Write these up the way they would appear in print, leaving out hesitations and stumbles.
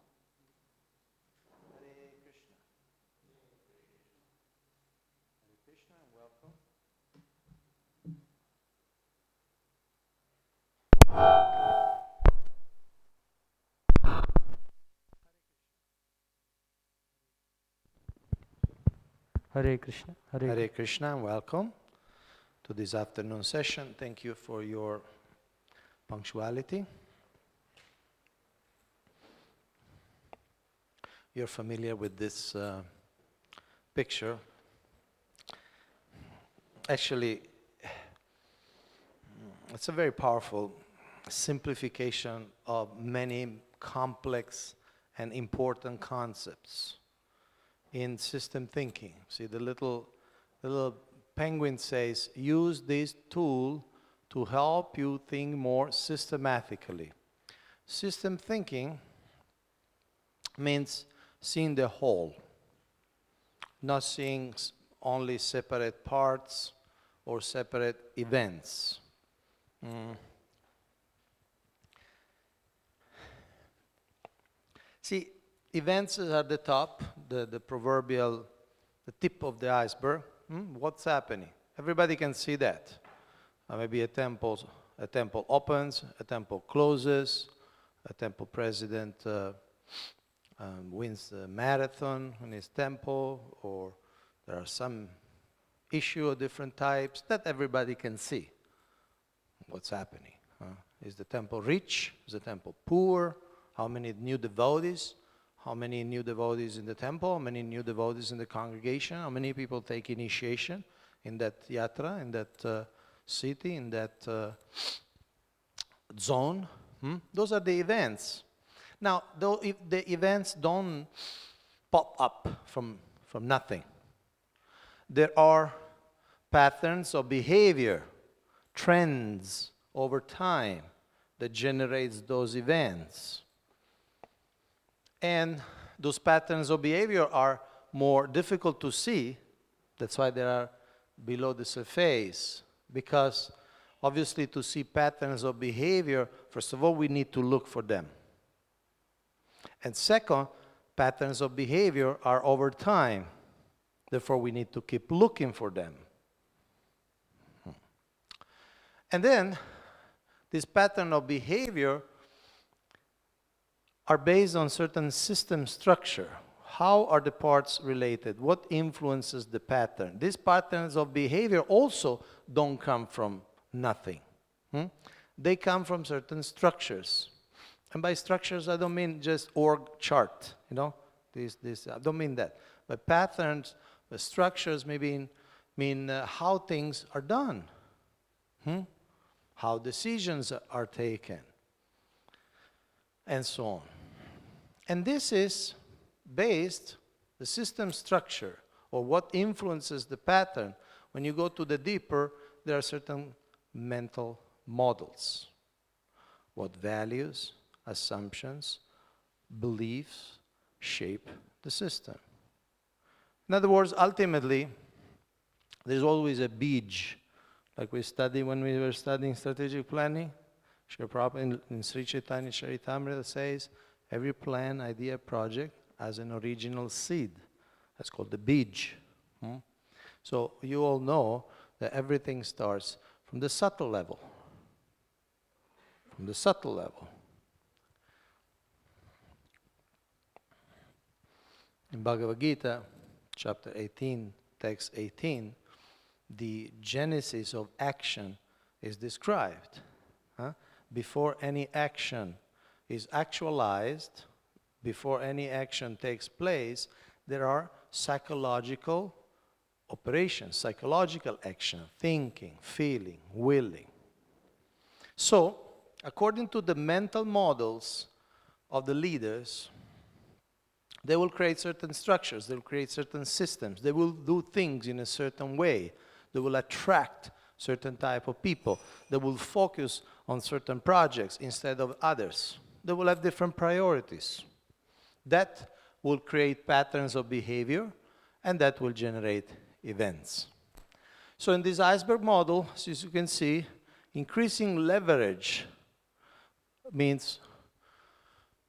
Hare Krishna. Hare Krishna and welcome. Hare Krishna. Hare Krishna and welcome to this afternoon session. Thank you for your punctuality. You're familiar with this picture. Actually, it's a very powerful simplification of many complex and important concepts in system thinking. See, the little penguin says, use this tool to help you think more systematically. System thinking means seeing the whole, not seeing only separate parts or separate events. See, events are at the top, the proverbial, the tip of the iceberg. What's happening? Everybody can see that. Maybe a temple opens, a temple closes, a temple president wins the marathon in his temple, or there are some issue of different types that everybody can see what's happening. Is the temple rich? Is the temple poor? How many new devotees? How many new devotees in the temple? How many new devotees in the congregation? How many people take initiation in that yatra, in that city, in that zone? Those are the events. Now, though, if the events don't pop up from nothing, there are patterns of behavior, trends over time that generates those events. And those patterns of behavior are more difficult to see. That's why they are below the surface. Because obviously to see patterns of behavior, first of all, we need to look for them. And second, patterns of behavior are over time. Therefore, we need to keep looking for them. And then, this pattern of behavior are based on certain system structure. How are the parts related? What influences the pattern? These patterns of behavior also don't come from nothing. They come from certain structures. And by structures, I don't mean just org chart, this I don't mean that. But patterns, the structures maybe mean how things are done, how decisions are taken, and so on. And this is based, the system structure, or what influences the pattern. When you go to the deeper, there are certain mental models. What values, assumptions, beliefs shape the system. In other words, ultimately, there's always a bij, like we studied when we were studying strategic planning. Srila Prabhupada in Sri Chaitanya Charitamrita says, every plan, idea, project has an original seed That's called the bij. So you all know that everything starts from the subtle level. From the subtle level. In Bhagavad Gita, chapter 18, text 18, the genesis of action is described. Before any action is actualized, before any action takes place, there are psychological operations, psychological action, thinking, feeling, willing. So, according to the mental models of the leaders, they will create certain structures, they will create certain systems, they will do things in a certain way, they will attract certain type of people, they will focus on certain projects instead of others. They will have different priorities. That will create patterns of behavior, and that will generate events. So in this iceberg model, as you can see, increasing leverage means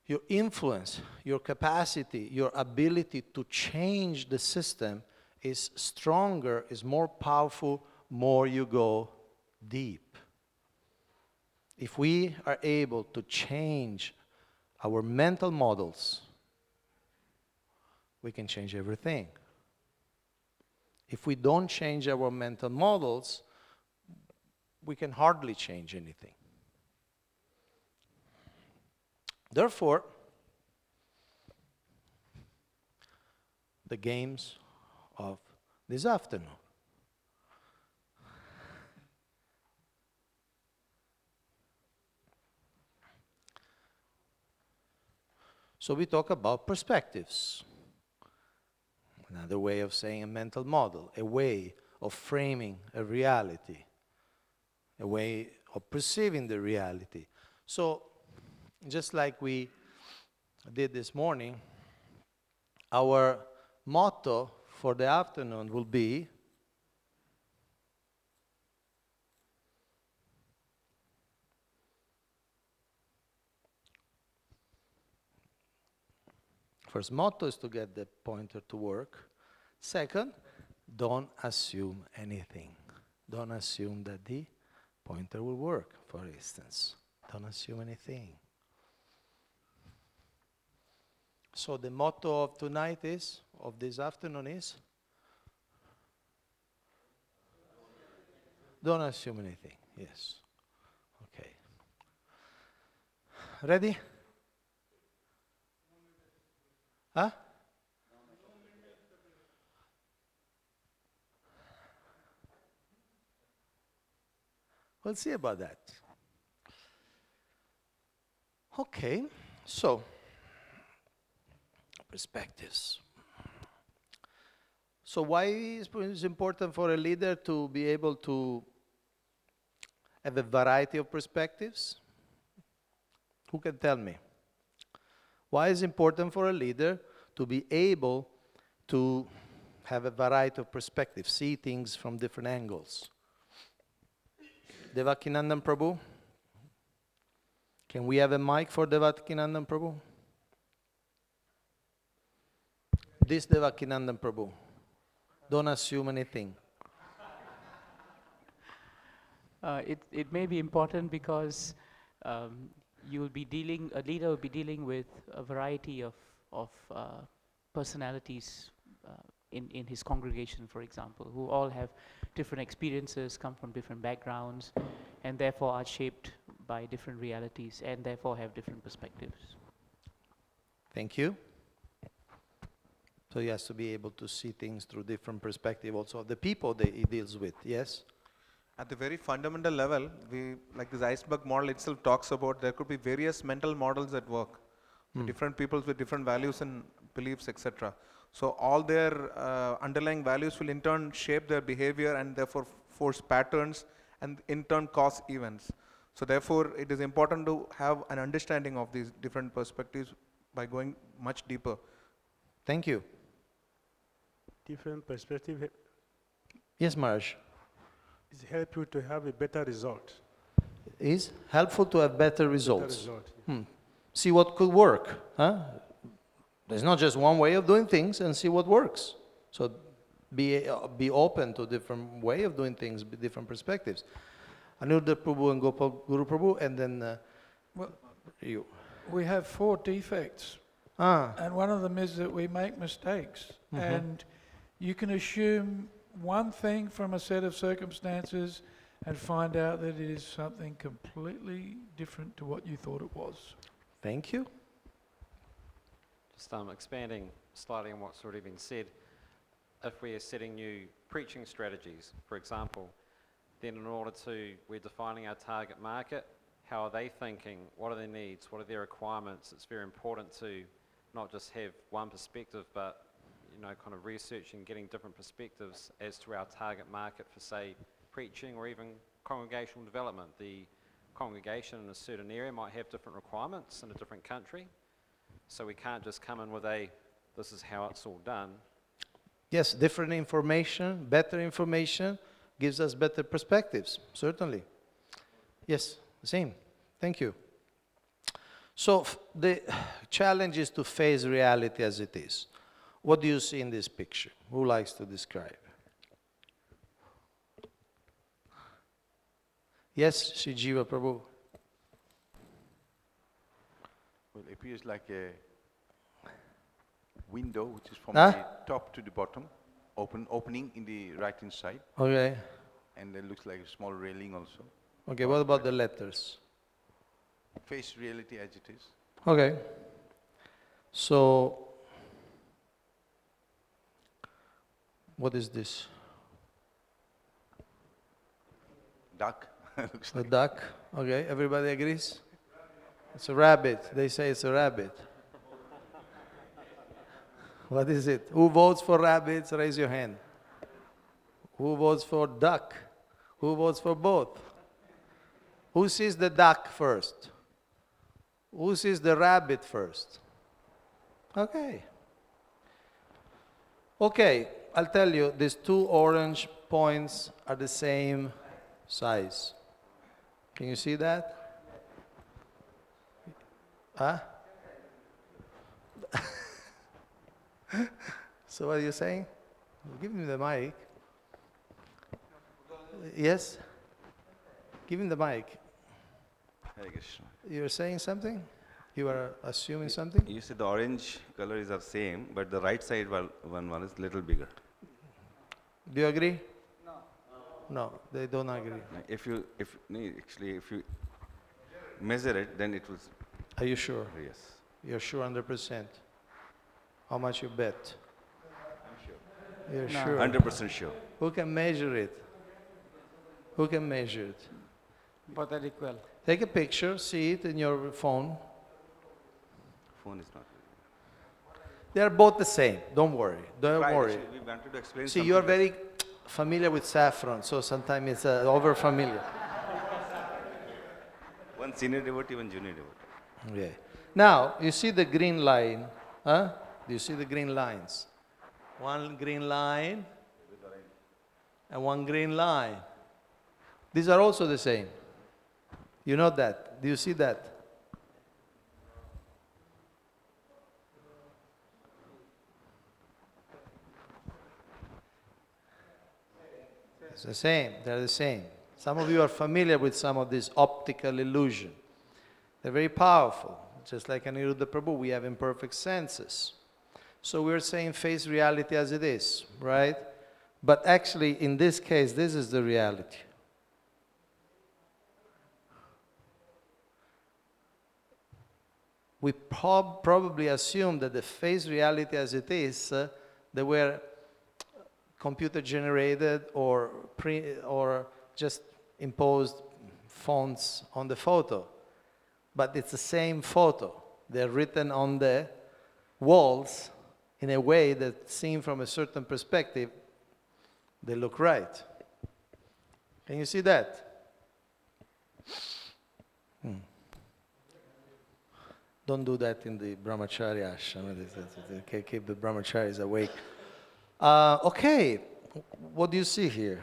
your influence, your capacity, your ability to change the system is stronger, is more powerful, more you go deep. If we are able to change our mental models, we can change everything. If we don't change our mental models, we can hardly change anything. Therefore, the games of this afternoon. So we talk about perspectives. Another way of saying a mental model, a way of framing a reality, a way of perceiving the reality. So, just like we did this morning, our motto for the afternoon will be first motto is to get the pointer to work. Second, don't assume anything. Don't assume that the pointer will work, for instance. Don't assume anything. So the motto of tonight is, of this afternoon is, don't assume anything. Yes. Okay. Ready? Huh? We'll see about that. Okay, so perspectives. So why is it important for a leader to be able to have a variety of perspectives? Who can tell me? Why is it important for a leader to be able to have a variety of perspectives, see things from different angles? Devakkinandan Prabhu? Can we have a mic for Devakkinandan Prabhu? This Devakkinandan Prabhu. Don't assume anything. It may be important because a leader will be dealing with a variety of personalities in his congregation, for example, who all have different experiences, come from different backgrounds, and therefore are shaped by different realities, and therefore have different perspectives. Thank you. So he has to be able to see things through different perspective also of the people that he deals with, yes? At the very fundamental level, like this iceberg model itself talks about, there could be various mental models at work. Different people with different values and beliefs, etc. So all their underlying values will in turn shape their behavior and therefore force patterns and in turn cause events. So therefore it is important to have an understanding of these different perspectives by going much deeper. Thank you. Different perspective Yes, Maraj. is help you to have a better result. Is helpful to have better Better results. result. See what could work. Huh? There's not just one way of doing things, and see what works. So be open to different way of doing things, different perspectives. Aniruddha Prabhu and Gopal Guru Prabhu, and then Well, you. we have 4 defects, Ah, and one of them is that we make mistakes. Mhm. And you can assume one thing from a set of circumstances and find out that it is something completely different to what you thought it was. thank you. Just expanding slightly on what's already been said, if we are setting new preaching strategies, for example, then in order to, we're defining our target market, how are they thinking, what are their needs, what are their requirements? It's very important to not just have one perspective, but kind of researching, getting different perspectives as to our target market for, say, preaching or even congregational development. The congregation in a certain area might have different requirements in a different country, so we can't just come in with this is how it's all done. Yes, different information, better information gives us better perspectives, certainly. Yes, same. Thank you. So the challenge is to face reality as it is. What do you see in this picture? Who likes to describe? Yes, Shijiva Prabhu. Well, it appears like a window, which is from Huh? the top to the bottom, opening in the right-hand side, Okay. and it looks like a small railing also. Okay, what about the letters? Face reality as it is. Okay. So, what is this? Duck. Looks A like duck? Okay, everybody agrees? It's a rabbit. They say it's a rabbit. What is it? Who votes for rabbits? Raise your hand. Who votes for duck? Who votes for both? Who sees the duck first? Who sees the rabbit first? Okay. Okay, I'll tell you, these 2 orange points are the same size. Can you see that? Huh? So what are you saying? Give me the mic. Yes? Give him the mic. Hare Krishna. You're saying something? You are assuming something? You said the orange color is the same, but the right side one is little bigger. Do you agree? No, they don't agree. If you measure it, then it will. Are you sure? Yes. You're sure 100%? How much you bet? You're No. sure? 100% sure. Who can measure it? Who can measure it? Both are equal. Take a picture, see it in your phone. Phone is not. They are both the same. Don't worry. Don't Right, worry. actually, we wanted to explain. See, you are something very familiar with saffron, so sometimes it's over familiar. else. One senior devotee, one junior devotee. Yeah. Now, you see the green line, huh? Do you see the green lines? One green line and one green line. These are also the same. You know that. Do you see that? It's the same. They're the same. Some of you are familiar with some of this optical illusion. They're very powerful. Just like Aniruddha Prabhu, we have imperfect senses. So we're saying face reality as it is, right? But actually, in this case, this is the reality. We probably assume that the face reality as it is, they were computer generated or just imposed fonts on the photo. But it's the same photo. They're written on the walls in a way that, seen from a certain perspective, they look right. Can you see that? Don't do that in the brahmachari ashram. Keep the brahmacharis awake. Okay, what do you see here?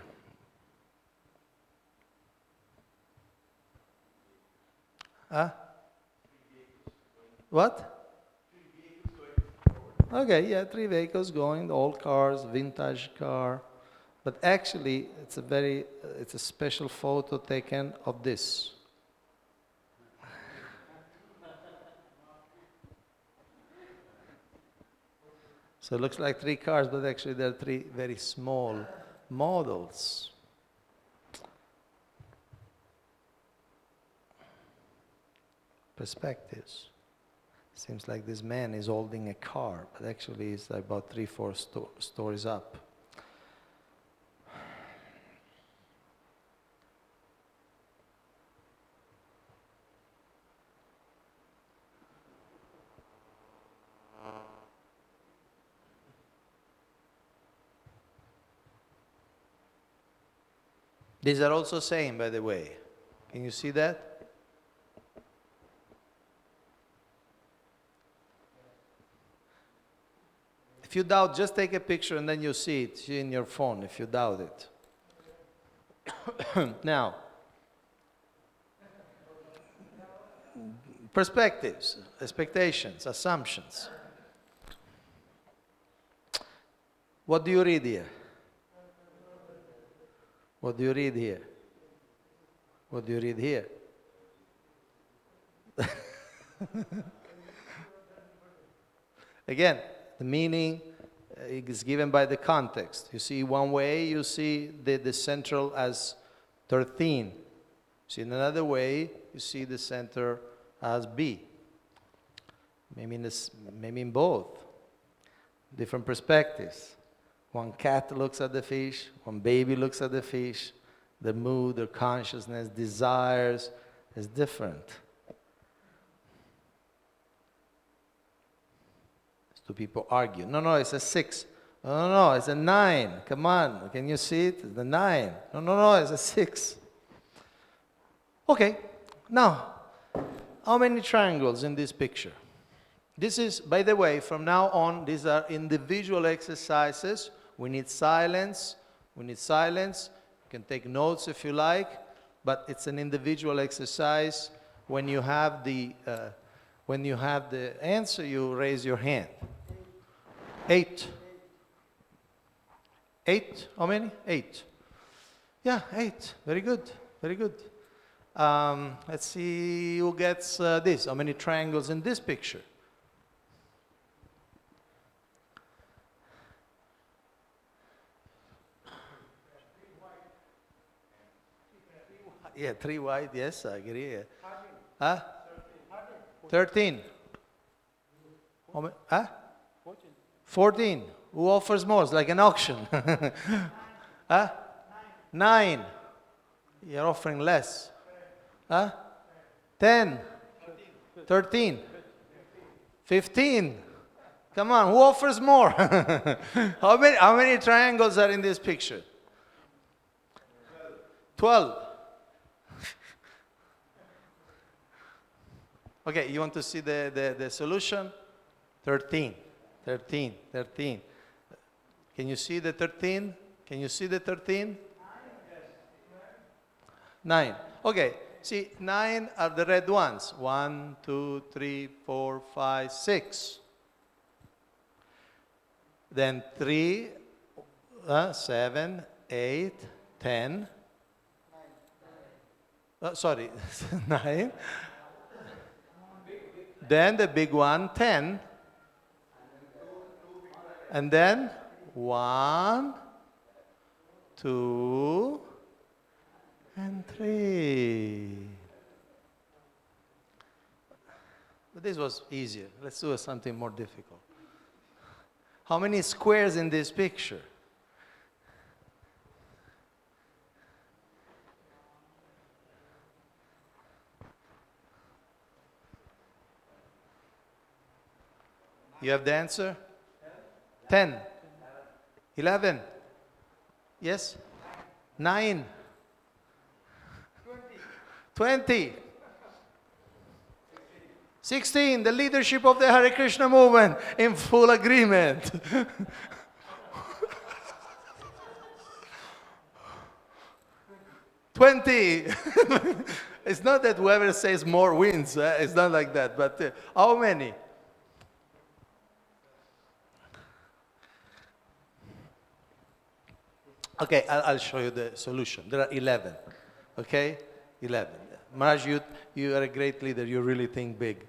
Huh? What? Okay, yeah, 3 vehicles going, old cars, vintage car. But actually, it's a special photo taken of this. So it looks like 3 cars, but actually they're 3 very small models. Perspectives. Seems like this man is holding a car, but actually it's about 3-4 stories up. These are also same, by the way. Can you see that? If you doubt, just take a picture and then you see it in your phone if you doubt it. Now, perspectives, expectations, assumptions. What do you read here? What do you read here? What do you read here? Again, the meaning is given by the context. You see one way, you see the central as 13. You see in another way, you see the center as B. Maybe in both. Different perspectives. One cat looks at the fish, one baby looks at the fish. The mood, the consciousness, desires is different. 2 people argue. No, it's a 6. No, it's a 9. Come on, can you see it? It's the 9. No, it's a 6. Okay, now, how many triangles in this picture? This is, by the way, from now on, these are individual exercises. We need silence. You can take notes if you like, but it's an individual exercise. When you have the answer, you raise your hand. 8. 8? How many? 8. Yeah, 8. Very good. Very good. Let's see who gets this. How many triangles in this picture? Yeah, 3 white. Yes, I agree. Huh? 13. How many? Huh? 14. Who offers more? It's like an auction. Huh? 9. You're offering less. Huh? 10. 13. 15. Come on, who offers more? How many triangles are in this picture? 12. Okay, you want to see the solution? 13. 13. Can you see the 13? Can you see the 13? 9. Okay, see, 9 are the red ones. 1, 2, 3, 4, 5, 6. Then 3, 7, 8, 10. Sorry, 9. Then the big one, 10. And then 1, 2, and 3. But this was easier. Let's do something more difficult. How many squares in this picture? You have the answer? 10. 11. Yes? 9. 20. 16. The leadership of the Hare Krishna movement in full agreement. 20. It's not that whoever says more wins. It's not like that. But how many? Okay, I'll show you the solution. There are 11, okay? 11. Maraj, you are a great leader. You really think big.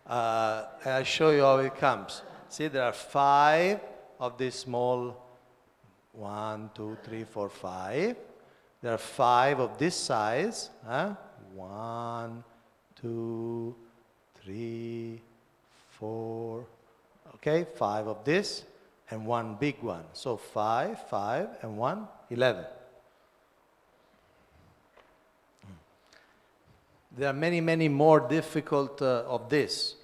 And I'll show you how it comes. See, there are 5 of these small, 1, 2, 3, 4, 5. There are 5 of this size. Huh? 1, 2, 3, 4. Okay, 5 of this and 1 big one. So 5, 5, and 1, 11. There are many, many more difficult of this.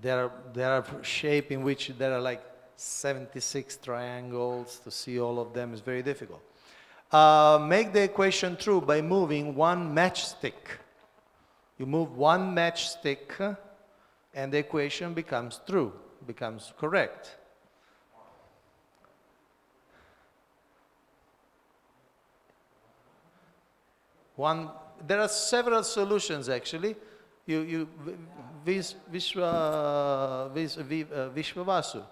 There are shape in which there are like 76 triangles. To see all of them is very difficult. Make the equation true by moving 1 matchstick. You move 1 matchstick and the equation becomes true, becomes correct. There are several solutions actually. Vishwavasu,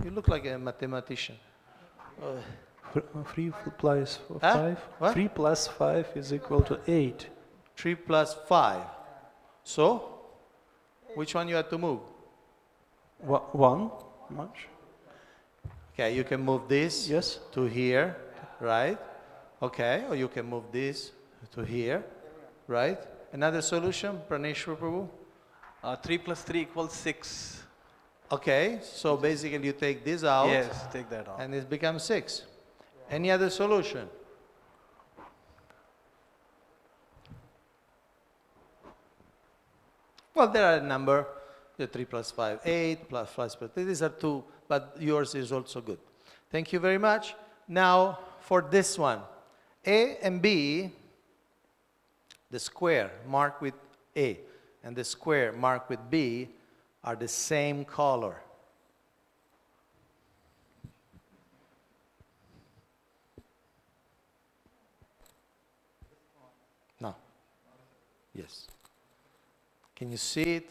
you look like a mathematician. 3 plus Huh? 5. What? 3 plus 5 is equal to 8. 3 plus 5. So, which one you have to move? 1 much? Okay, you can move this Yes. to here, right? Okay, or you can move this to here, right? Another solution, Praneshwar Prabhu? 3 plus 3 equals 6. Okay, so basically you take this out Yes, take that out. and it becomes 6. Any other solution? Well, there are a number, the 3 plus 5, 8, plus 5, these are 2, but yours is also good. Thank you very much. Now, for this one, A and B, the square marked with A and the square marked with B are the same color. No. Yes. Can you see it?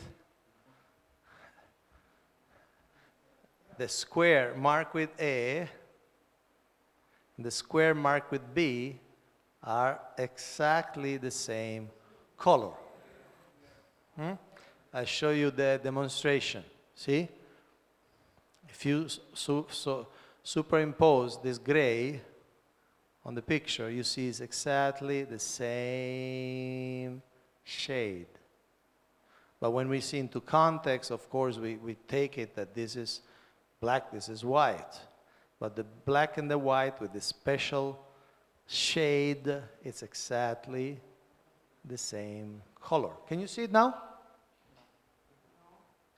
The square marked with A and the square marked with B are exactly the same color. I show you the demonstration. See? If you superimpose this gray on the picture, you see it's exactly the same shade. But when we see into context, of course, we take it that this is black, this is white. But the black and the white with the special shade, it's exactly the same color. Can you see it now?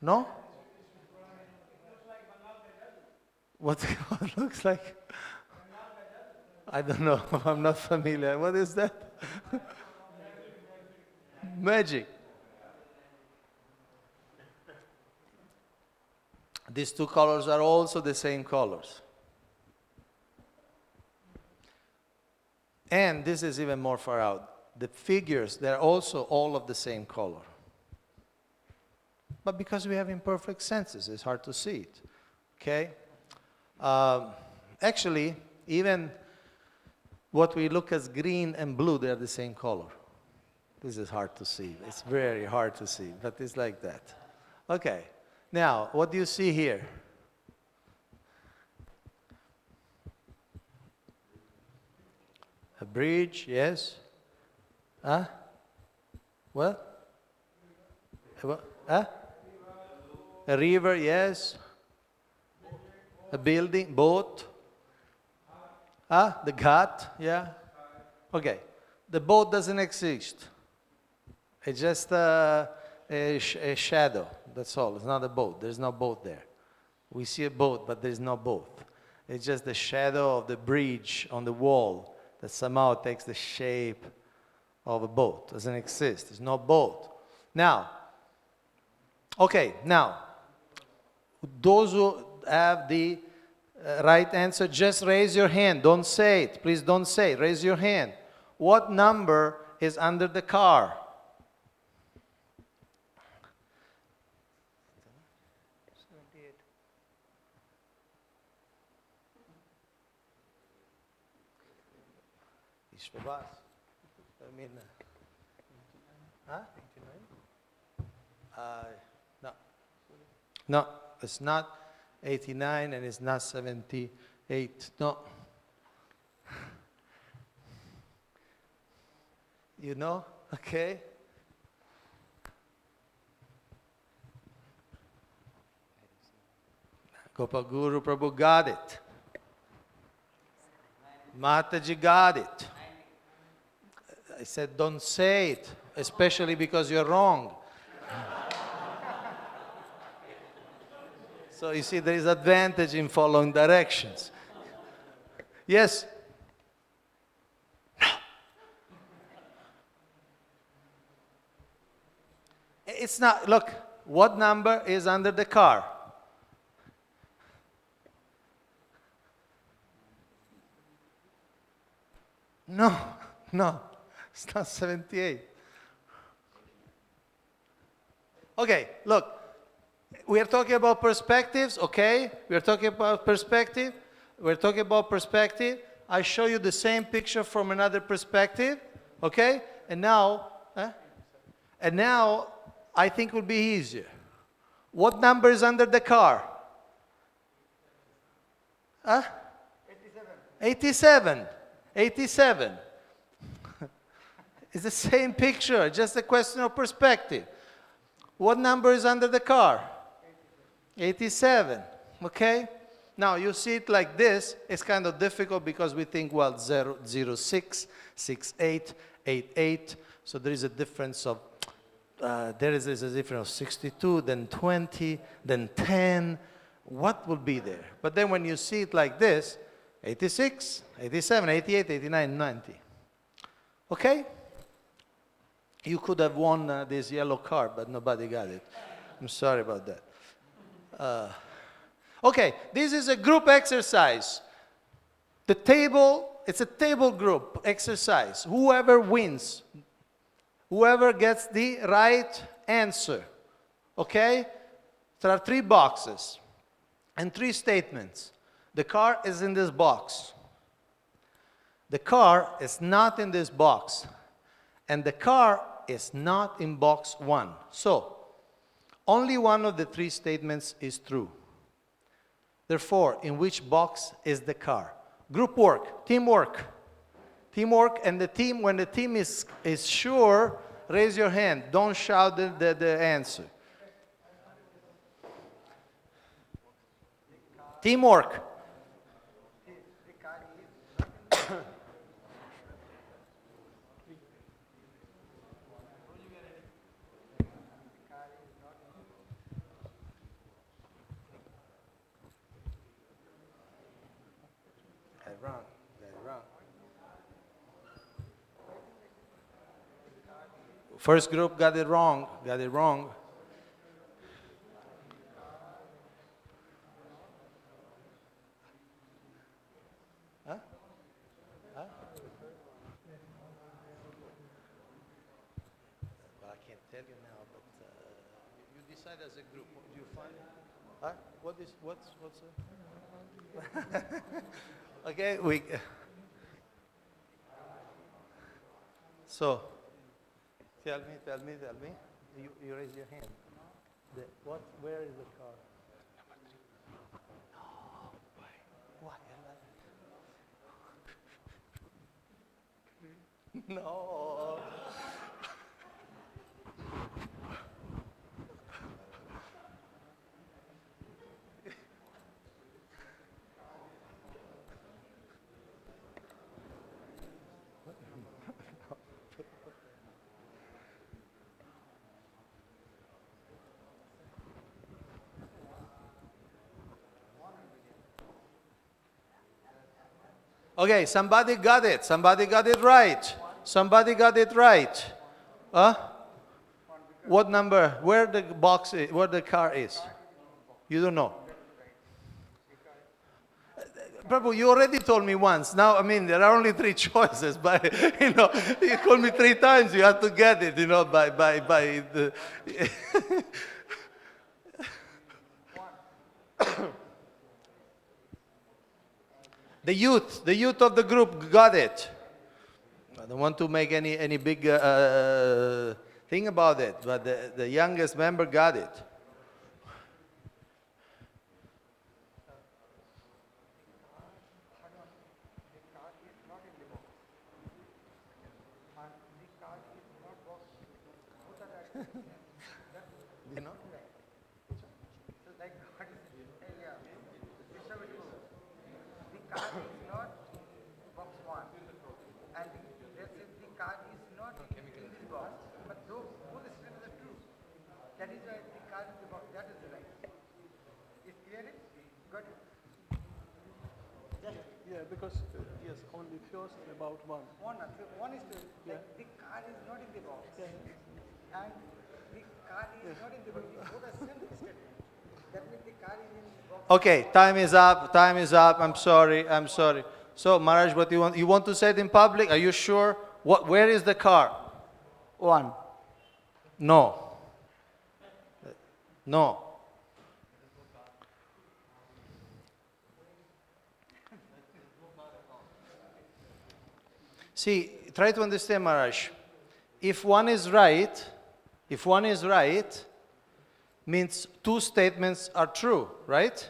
No? What looks like? I don't know. I'm not familiar. What is that? Magic. These two colors are also the same colors. And this is even more far out. The figures, they're also all of the same color. But because we have imperfect senses, it's hard to see it. Okay? Actually, even what we look as green and blue, they're the same color. This is hard to see. It's very hard to see, but it's like that. Okay. Now, what do you see here? A bridge, yes. Huh? What? Huh? A river, yes. A building, boat. The Ghat, yeah. Okay. The boat doesn't exist. It's just a shadow. That's all. It's not a boat. There's no boat there. We see a boat, but there's no boat. It's just the shadow of the bridge on the wall that somehow takes the shape of a boat. Doesn't exist. There's no boat. Now, okay, now, those who have the right answer, just raise your hand. Don't say it. Please don't say it. Raise your hand. What number is under the car? Ishvabas. I mean, huh? No. No, it's not 89 and it's not 78. No. You know? Okay? Gopal Guru Prabhu got it. Mataji got it. I said, don't say it, especially because you're wrong. So you see, there is advantage in following directions. Yes? No. It's not, look, what number is under the car? No, no, it's not 78. Okay, look, we are talking about perspectives, okay? We are talking about perspective. We're talking about perspective. I show you the same picture from another perspective, okay? And now I think it will be easier. What number is under the car? 87. 87. It's the same picture, just a question of perspective. What number is under the car? 87. Okay? Now, you see it like this, it's kind of difficult because we think, well, 06, 68, 88. So there is a difference of, there is a difference of 62, then 20, then 10. What will be there? But then when you see it like this, 86, 87, 88, 89, 90. Okay? You could have won this yellow card, but nobody got it. I'm sorry about that. Okay, this is a group exercise. The table, it's a table group exercise. Whoever wins, whoever gets the right answer. Okay? There are 3 boxes and 3 statements. The car is in this box. The car is not in this box. And the car is not in box 1. So, only one of the 3 statements is true. Therefore, in which box is the car? Group work, teamwork. Teamwork, and the team, when the team is sure, raise your hand. Don't shout the answer. Teamwork. First group got it wrong, got it wrong. Huh? Huh? Well, I can't tell you now, but you decide as a group. What do you find? Huh? What's okay, so, tell me. You raise your hand. Where is the car? No, why? No. Okay, somebody got it. Somebody got it right. Somebody got it right. Huh? What number? Where the box is, where the car is? You don't know. Prabhu, you already told me once. Now, I mean, there are only 3 choices, but, you know, you called me 3 times, you have to get it, you know, by the... The youth of the group got it. I don't want to make any big thing about it, but the youngest member got it. Yeah, because, yes, only first about one. One is to, like, the card is not in the box. And the card is not in the box. You put a simple statement. That means the card is in the box. Okay, time is up. Time is up. I'm sorry. I'm sorry. So, Maharaj, what do you want? You want to say it in public? Are you sure? Where is the car? One. No. No. See, try to understand, Maharaj. If one is right, means two statements are true, right?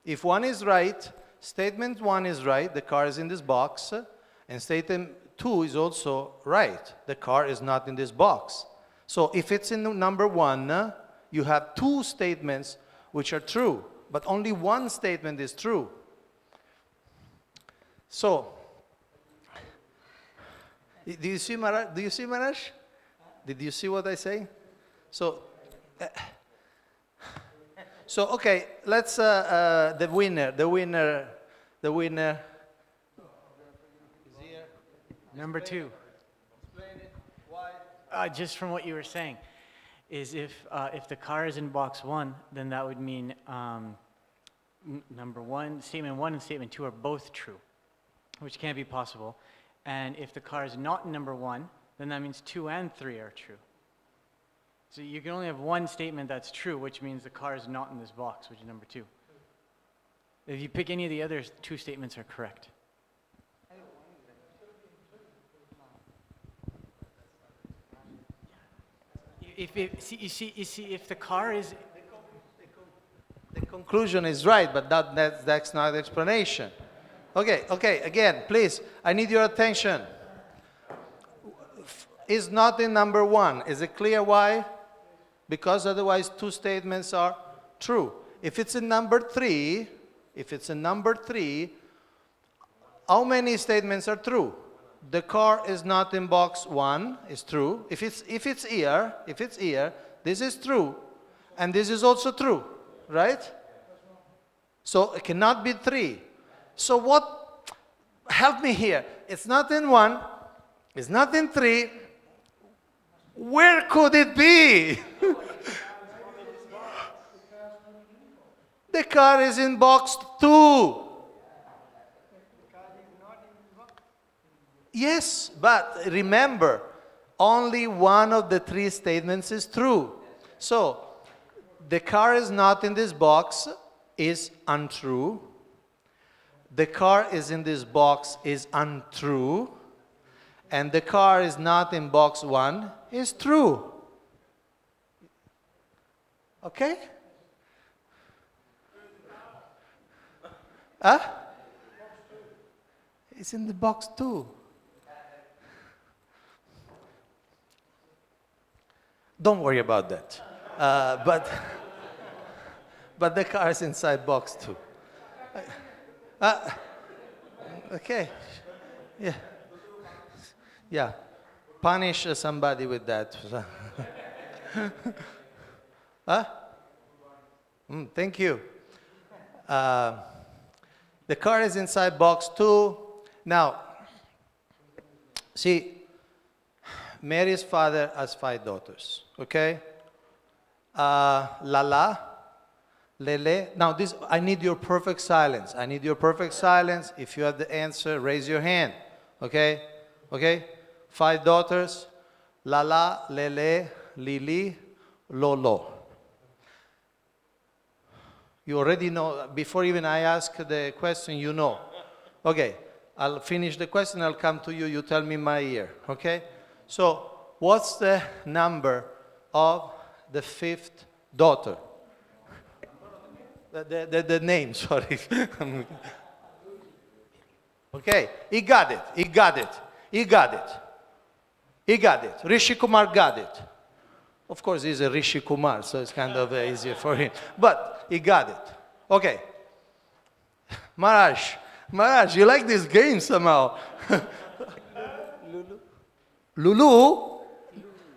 If one is right, statement one is right, the car is in this box, and statement two is also right, the car is not in this box. So if it's in number one, you have two statements which are true, but only one statement is true. So, do you see Maharaj? Do you see Maharaj? Did you see what I say? So, okay, let's the winner. Number two. Explain it. Why? Just from what you were saying, is if the car is in box one, then that would mean number one, statement one and statement two are both true, which can't be possible. And if the car is not in number one, then that means 2 and 3 are true. So you can only have one statement that's true, which means the car is not in this box, which is number 2. If you pick any of the other 2 statements are correct. If the car is... The conclusion is right, but that's not the explanation. Okay, again, please, I need your attention. Is not in number one. Is it clear why? Because otherwise 2 statements are true. If it's in number 3, how many statements are true? The car is not in box 1 is true. If it's here, this is true, and this is also true, right? So it cannot be 3. So what, help me here, it's not in 1, it's not in 3, where could it be? The car is in box 2. Yes, but remember, only one of the 3 statements is true. So, the car is not in this box is untrue. The car is in this box is untrue, and the car is not in box 1 is true. Okay? Huh? It's in the box 2. Don't worry about that. But the car is inside box 2. Okay. Yeah. Punish somebody with that. Huh? Thank you. The car is inside box 2. Now, see, Mary's father has 5 daughters. Okay? Lala, Lele. Now, this, I need your perfect silence. I need your perfect silence. If you have the answer, raise your hand. Okay? Okay? 5 daughters. Lala, Lele, Lili, Lolo. You already know, before even I ask the question, you know. Okay. I'll finish the question, I'll come to you, you tell me my year, okay? So, what's the number of the fifth daughter? The name, sorry. Okay, he got it, he got it, he got it. He got it. Rishi Kumar got it. Of course, he's a Rishi Kumar, so it's kind of easier for him. But he got it. Okay. Maharaj, you like this game somehow. Lulu?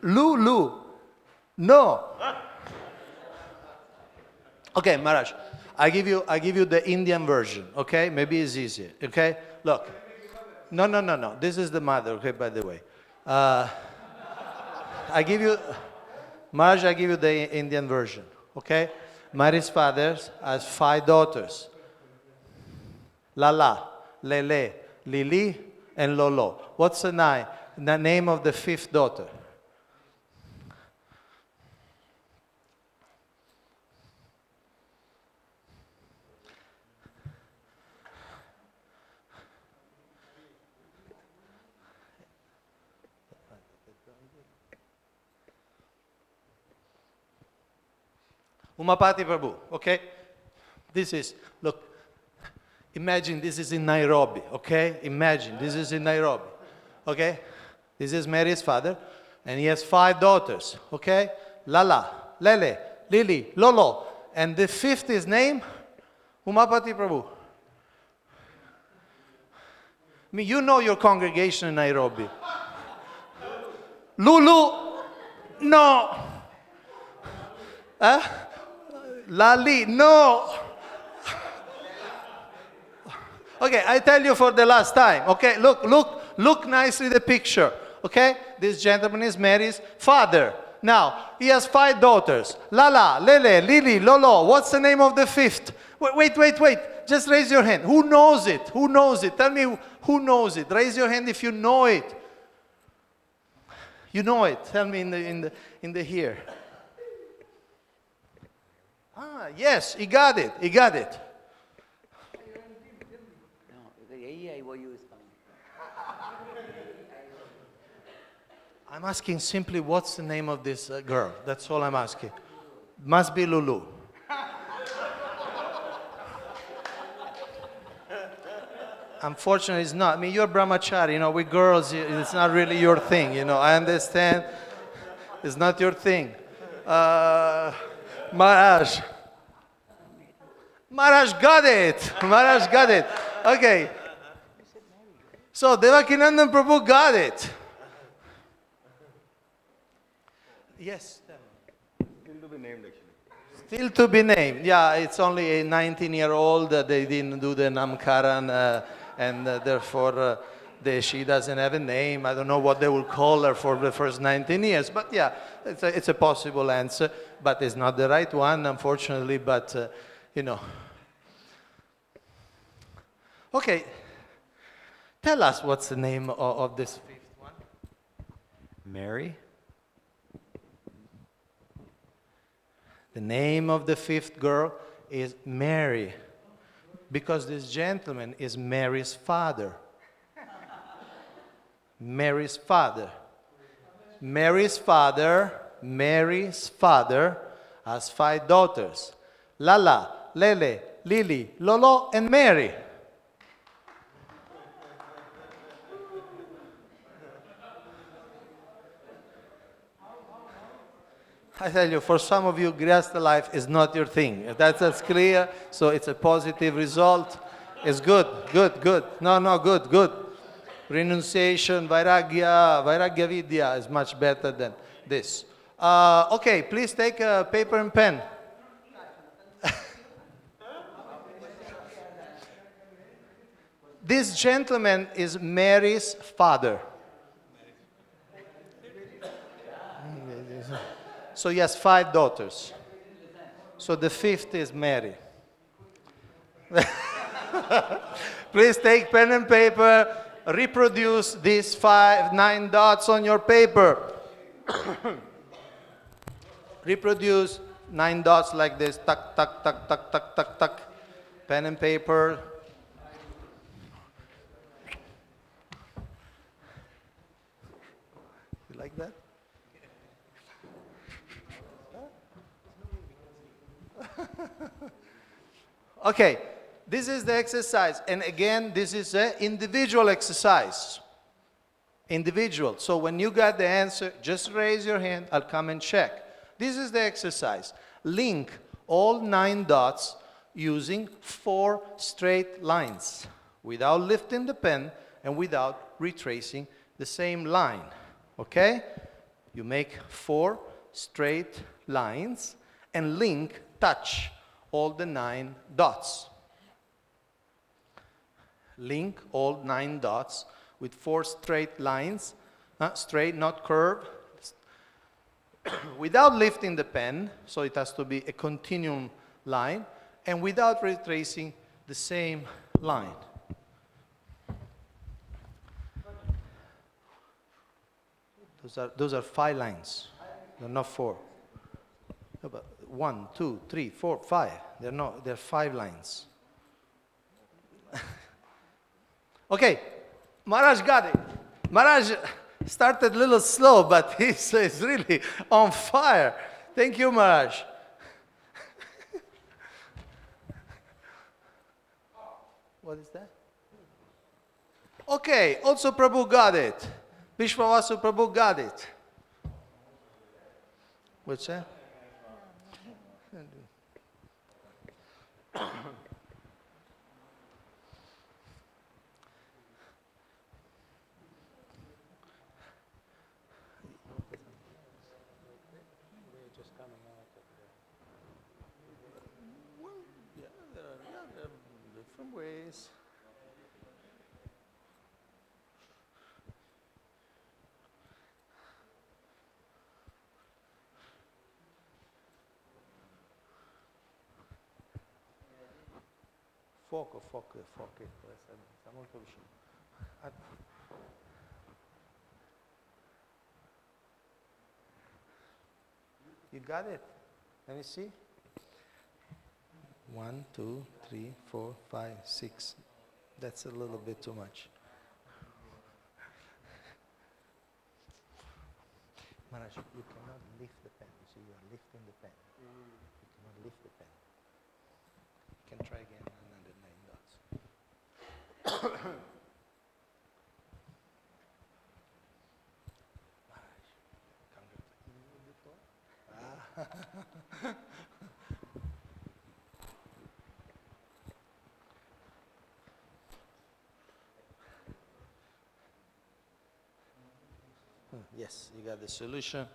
Lulu. No. Okay, Maharaj, I give you the Indian version, okay? Maybe it's easier, okay? Look. No. This is the mother, okay, by the way. I give you the Indian version, okay? Mary's father has 5 daughters. Lala, Lele, Lili, and Lolo. What's the name of the 5th daughter? Umapati Prabhu, okay? Look, imagine this is in Nairobi, okay? Imagine this is in Nairobi, okay? This is Mary's father, and he has 5 daughters, okay? Lala, Lele, Lili, Lolo, and the 5th is named Umapati Prabhu. I mean, you know your congregation in Nairobi. Lulu, no. Huh? Lali, no. Okay, I tell you for the last time. Okay, look nicely the picture. Okay, this gentleman is Mary's father. Now he has 5 daughters: Lala, Lele, Lili, Lolo. What's the name of the 5th? Wait. Just raise your hand. Who knows it? Who knows it? Tell me who knows it. Raise your hand if you know it. You know it. Tell me in the here. Ah, yes, he got it. He got it. I'm asking simply what's the name of this girl. That's all I'm asking. Must be Lulu. Unfortunately, it's not. I mean, you're brahmachari, with girls, it's not really your thing, I understand. It's not your thing. Maharaj got it. Maharaj got it. Okay. So Devakinandan Prabhu got it. Yes. Still to be named, actually. Still to be named. Yeah, it's only a 19-year-old. They didn't do the Namkaran, and therefore she doesn't have a name. I don't know what they will call her for the first 19 years. But yeah, it's a possible answer. But it's not the right one, unfortunately. But, Okay. Tell us what's the name of this 5th one. Mary. The name of the 5th girl is Mary, because this gentleman is Mary's father. Mary's father. Mary's father has 5 daughters: Lala, Lele, Lili, Lolo, and Mary. I tell you, for some of you, Grihastha life is not your thing. That's clear, so it's a positive result. It's good. No, good. Renunciation, Vairagya Vidya is much better than this. Okay, please take a paper and pen. This gentleman is Mary's father. So he has 5 daughters. So the 5th is Mary. Please take pen and paper. Reproduce these 9 dots on your paper. Reproduce 9 dots like this. Tuck, tuck, tuck, tuck, tuck, tuck, tuck. Pen and paper. like that? Okay, this is the exercise. And again, this is an individual exercise. Individual. So when you got the answer, just raise your hand. I'll come and check. This is the exercise. Link all 9 dots using 4 straight lines without lifting the pen and without retracing the same line. Okay? You make 4 straight lines and link, touch all the 9 dots. Link all 9 dots with 4 straight lines, straight, not curved, without lifting the pen, so it has to be a continuum line, and without retracing the same line. Those are 5 lines. They're not 4. No, but 1, 2, 3, 4, 5. They're 5 lines. Okay, Maharaj got it. Maharaj started a little slow, but he's really on fire. Thank you, Maharaj. What is that? Okay, also Prabhu got it. Vishwavasu Prabhu got it. What's that? There are different ways. Fuoco, deve essere, sta molto vicino. You got it? Let me see. 1, 2, 3, 4, 5, 6. That's a little bit too much. Maharaj, you cannot lift the pen. You see, you are lifting the pen. You cannot lift the pen. You can try again another 9 dots. Maharaj, congratulations. Yes, you got the solution.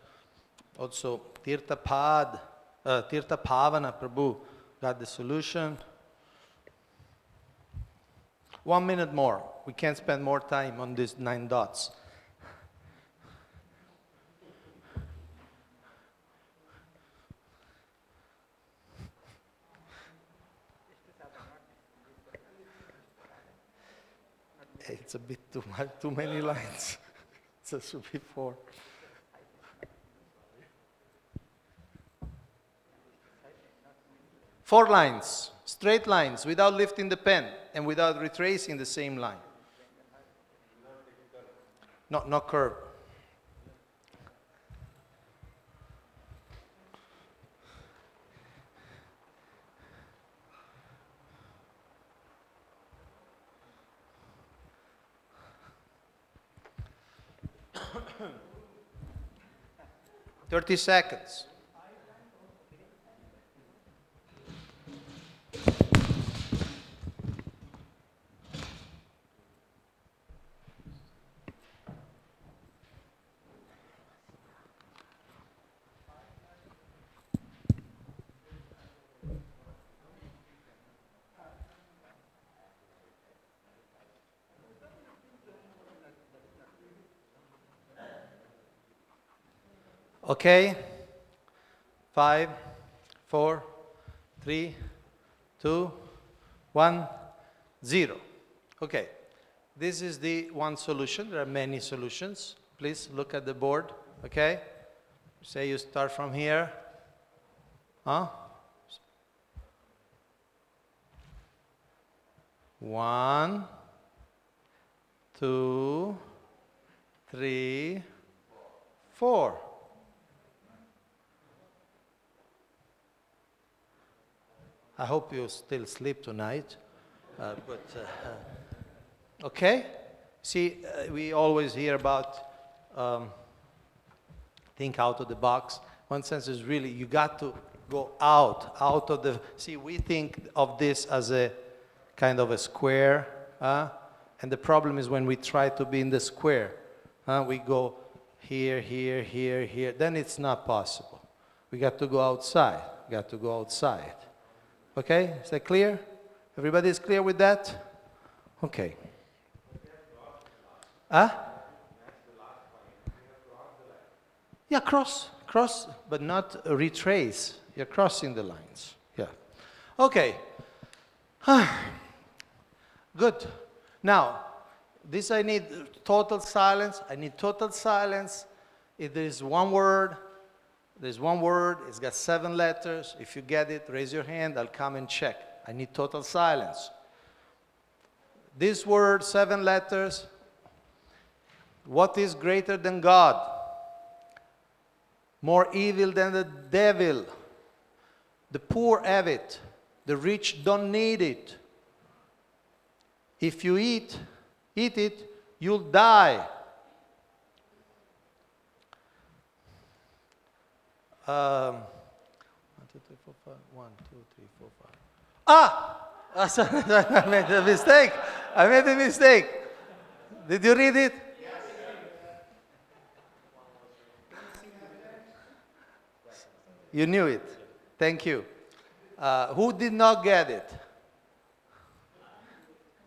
Also, Tirtha Pavana Prabhu got the solution. 1 minute more. We can't spend more time on these 9 dots. It's a bit too much, too many lines. So it should be 4. Four lines, straight lines, without lifting the pen and without retracing the same line. Not curve. Thirty seconds. Okay, 5, 4, 3, 2, 1, 0. Okay, this is the one solution. There are many solutions. Please look at the board, okay? Say you start from here. Huh? 1, 2, 3, 4. I hope you still sleep tonight. Okay? See, we always hear about think out of the box. One sense is really, you got to go out of the, see, we think of this as a kind of a square, and the problem is when we try to be in the square, we go here, here, here, here, then it's not possible. We got to go outside, Okay, is that clear? Everybody is clear with that? Okay. Yeah, cross, but not retrace. You're crossing the lines. Yeah. Okay. Good. Now, this I need total silence. If there is one word, it's got 7 letters. If you get it, raise your hand, I'll come and check. I need total silence. This word, 7 letters. What is greater than God? More evil than the devil. The poor have it. The rich don't need it. If you eat it, you'll die. 1, 2, 3, 4, 5. 1, 2, 3, 4, 5. Sorry, I made a mistake. Did you read it? You knew it. Thank you. Who did not get it?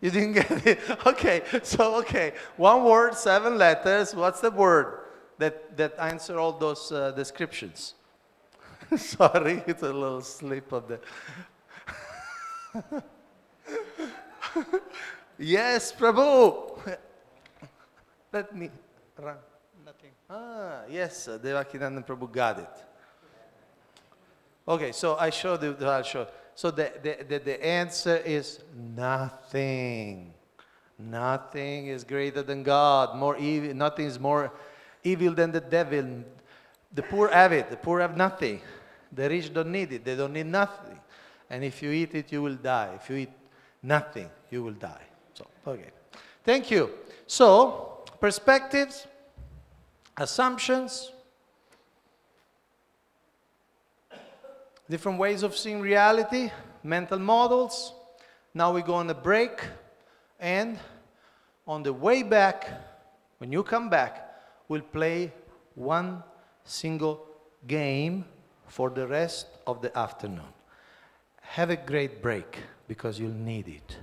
You didn't get it? Okay. One word, 7 letters. What's the word that answer all those descriptions? Sorry, it's a little slip of the... Yes, Prabhu. Let me run. Nothing. Yes, Devakinandan Prabhu got it. Okay, so I showed you. So the answer is nothing. Nothing is greater than God. More evil. Nothing is more evil than the devil. The poor have it. The poor have nothing. The rich don't need it. They don't need nothing. And if you eat it, you will die. If you eat nothing, you will die. So, okay. Thank you. So, perspectives, assumptions, different ways of seeing reality, mental models. Now we go on a break, and on the way back, when you come back, we'll play one single game for the rest of the afternoon. Have a great break, because you'll need it.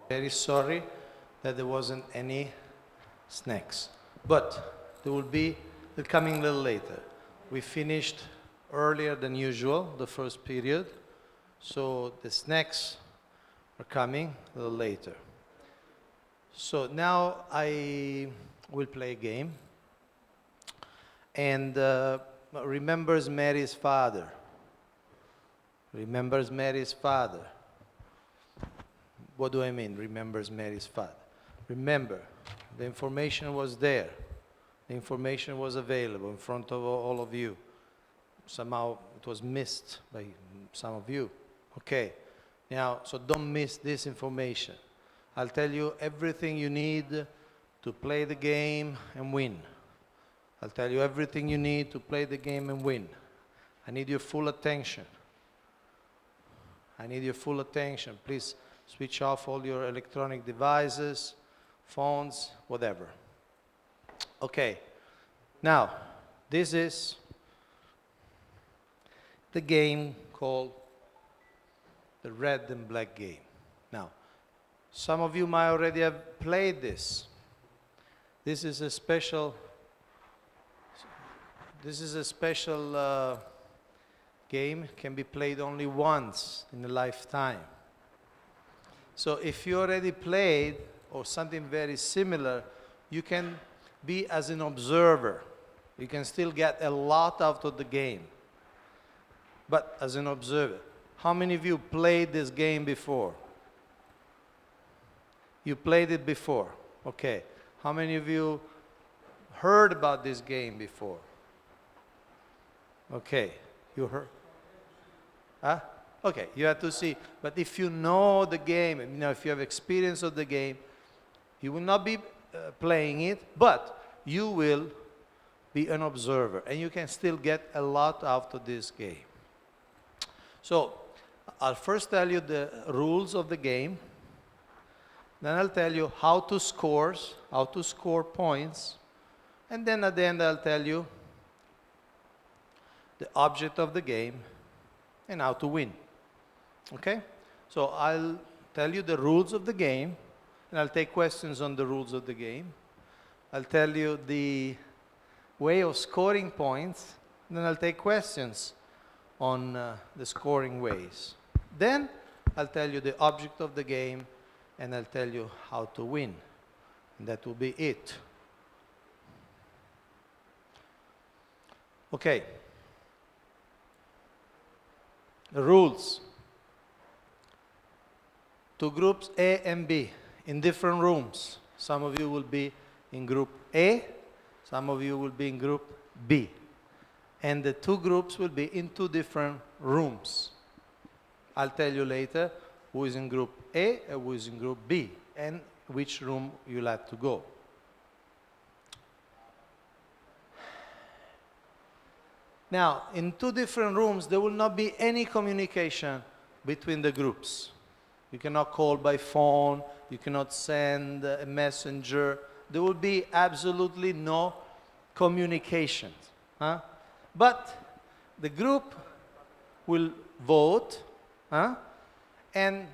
Very sorry that there wasn't any snacks, but they'll coming a little later. We finished earlier than usual, the first period, so the snacks are coming a little later. So now I will play a game, and remembers Mary's father. Remembers Mary's father. What do I mean, remembers Mary's father? Remember, the information was there. The information was available in front of all of you. Somehow it was missed by some of you. Okay, now, so don't miss this information. I'll tell you everything you need to play the game and win. I'll tell you everything you need to play the game and win. I need your full attention. I need your full attention. Please Switch off all your electronic devices, phones, whatever. Okay. Now, this is the game called the red and black game. Now, some of you might already have played this. This is a special game, can be played only once in a lifetime. So if you already played or something very similar, you can be as an observer. You can still get a lot out of the game, but as an observer. How many of you played this game before? You played it before, okay. How many of you heard about this game before? Okay, you heard? Huh? Okay, you have to see. But if you know the game, if you have experience of the game, you will not be playing it, but you will be an observer, and you can still get a lot out of this game. So, I'll first tell you the rules of the game, then I'll tell you how to score points, and then at the end I'll tell you the object of the game and how to win. Okay? So I'll tell you the rules of the game, and I'll take questions on the rules of the game. I'll tell you the way of scoring points, and then I'll take questions on the scoring ways. Then I'll tell you the object of the game, and I'll tell you how to win. And that will be it. Okay. The rules. Two groups, A and B, in different rooms. Some of you will be in group A, some of you will be in group B. And the two groups will be in two different rooms. I'll tell you later who is in group A and who is in group B, and which room you'll have to go. Now, in two different rooms, there will not be any communication between the groups. You cannot call by phone, you cannot send a messenger. There will be absolutely no communication. Huh? But the group will vote, and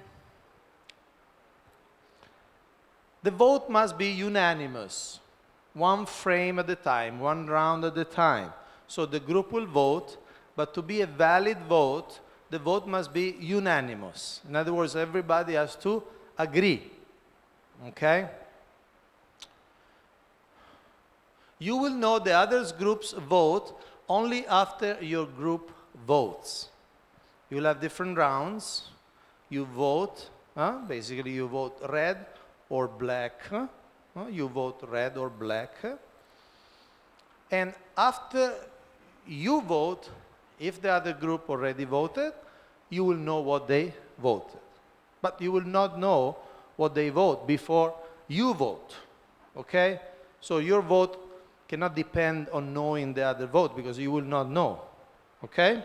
the vote must be unanimous, one frame at a time, one round at a time. So the group will vote, but to be a valid vote, the vote must be unanimous. In other words, everybody has to agree. Okay? You will know the other group's vote only after your group votes. You'll have different rounds. You vote, basically you vote red or black. You vote red or black. And after you vote, if the other group already voted, you will know what they voted. But you will not know what they vote before you vote. Okay? So your vote cannot depend on knowing the other vote because you will not know. Okay?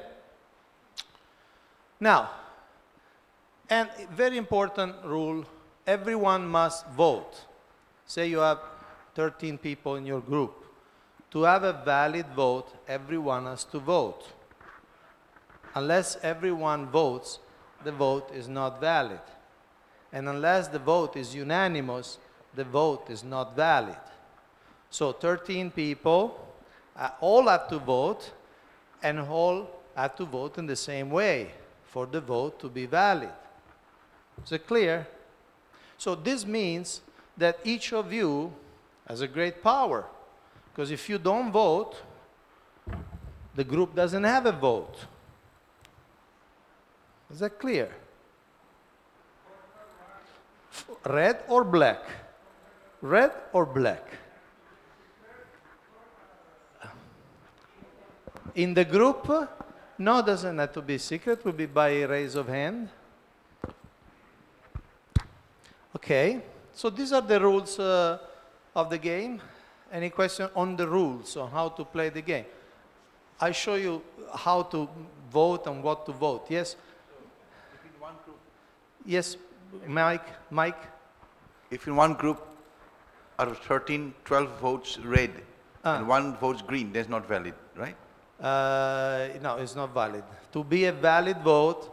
Now, and very important rule, everyone must vote. Say you have 13 people in your group. To have a valid vote, everyone has to vote. Unless everyone votes, the vote is not valid. And unless the vote is unanimous, the vote is not valid. So 13 people all have to vote, and all have to vote in the same way for the vote to be valid. Is it clear? So this means that each of you has a great power. Because if you don't vote, the group doesn't have a vote. Is that clear? Red or black? Red or black? In the group, no, doesn't have to be secret, will be by raise of hand. Okay, so these are the rules of the game. Any question on the rules, on how to play the game? I show you how to vote and what to vote. Yes? Between one group. Yes, Mike? If in one group are 13, 12 votes red and one votes green, that's not valid, right? No, it's not valid. To be a valid vote,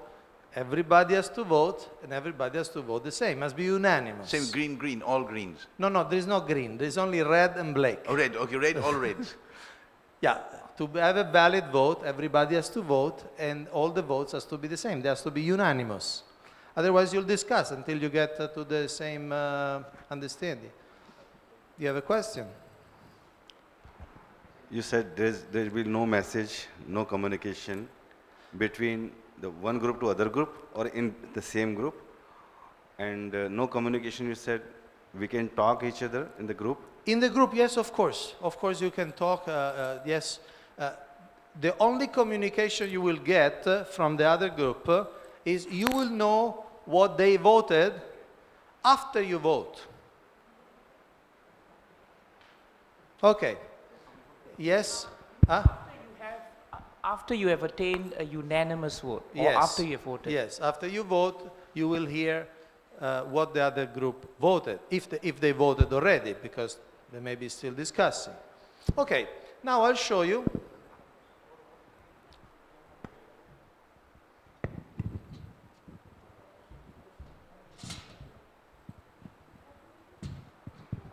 everybody has to vote, and everybody has to vote the same. Must be unanimous. Same green, green, all greens. No, there is no green. There is only red and black. Oh, red, okay, red, all reds. Yeah, to have a valid vote, everybody has to vote, and all the votes has to be the same. They has to be unanimous. Otherwise, you'll discuss until you get to the same understanding. You have a question? You said there will be no message, no communication between the one group to other group or in the same group, and no communication. You said we can talk each other in the group. In the group, yes, of course. Of course, you can talk, yes. The only communication you will get from the other group is you will know what they voted after you vote. Okay. Yes? Huh? After you have attained a unanimous vote, or Yes. after you have voted. Yes, after you vote, you will hear what the other group voted, if they voted already, because they may be still discussing. Okay, now I'll show you.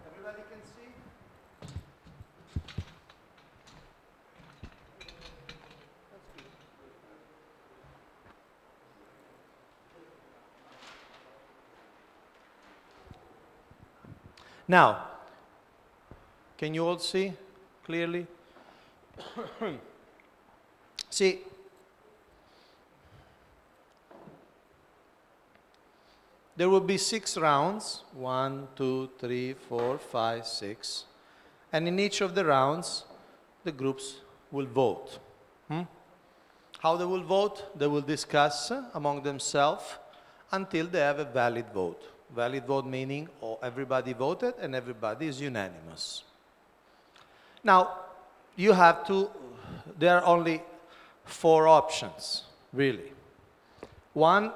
Everybody can see? Now, can you all see clearly? See, there will be 6 rounds, 1, 2, 3, 4, 5, 6. And in each of the rounds, the groups will vote. How they will vote? They will discuss among themselves until they have a valid vote. Valid vote meaning everybody voted and everybody is unanimous. Now, you have to, there are only 4 options, really. One,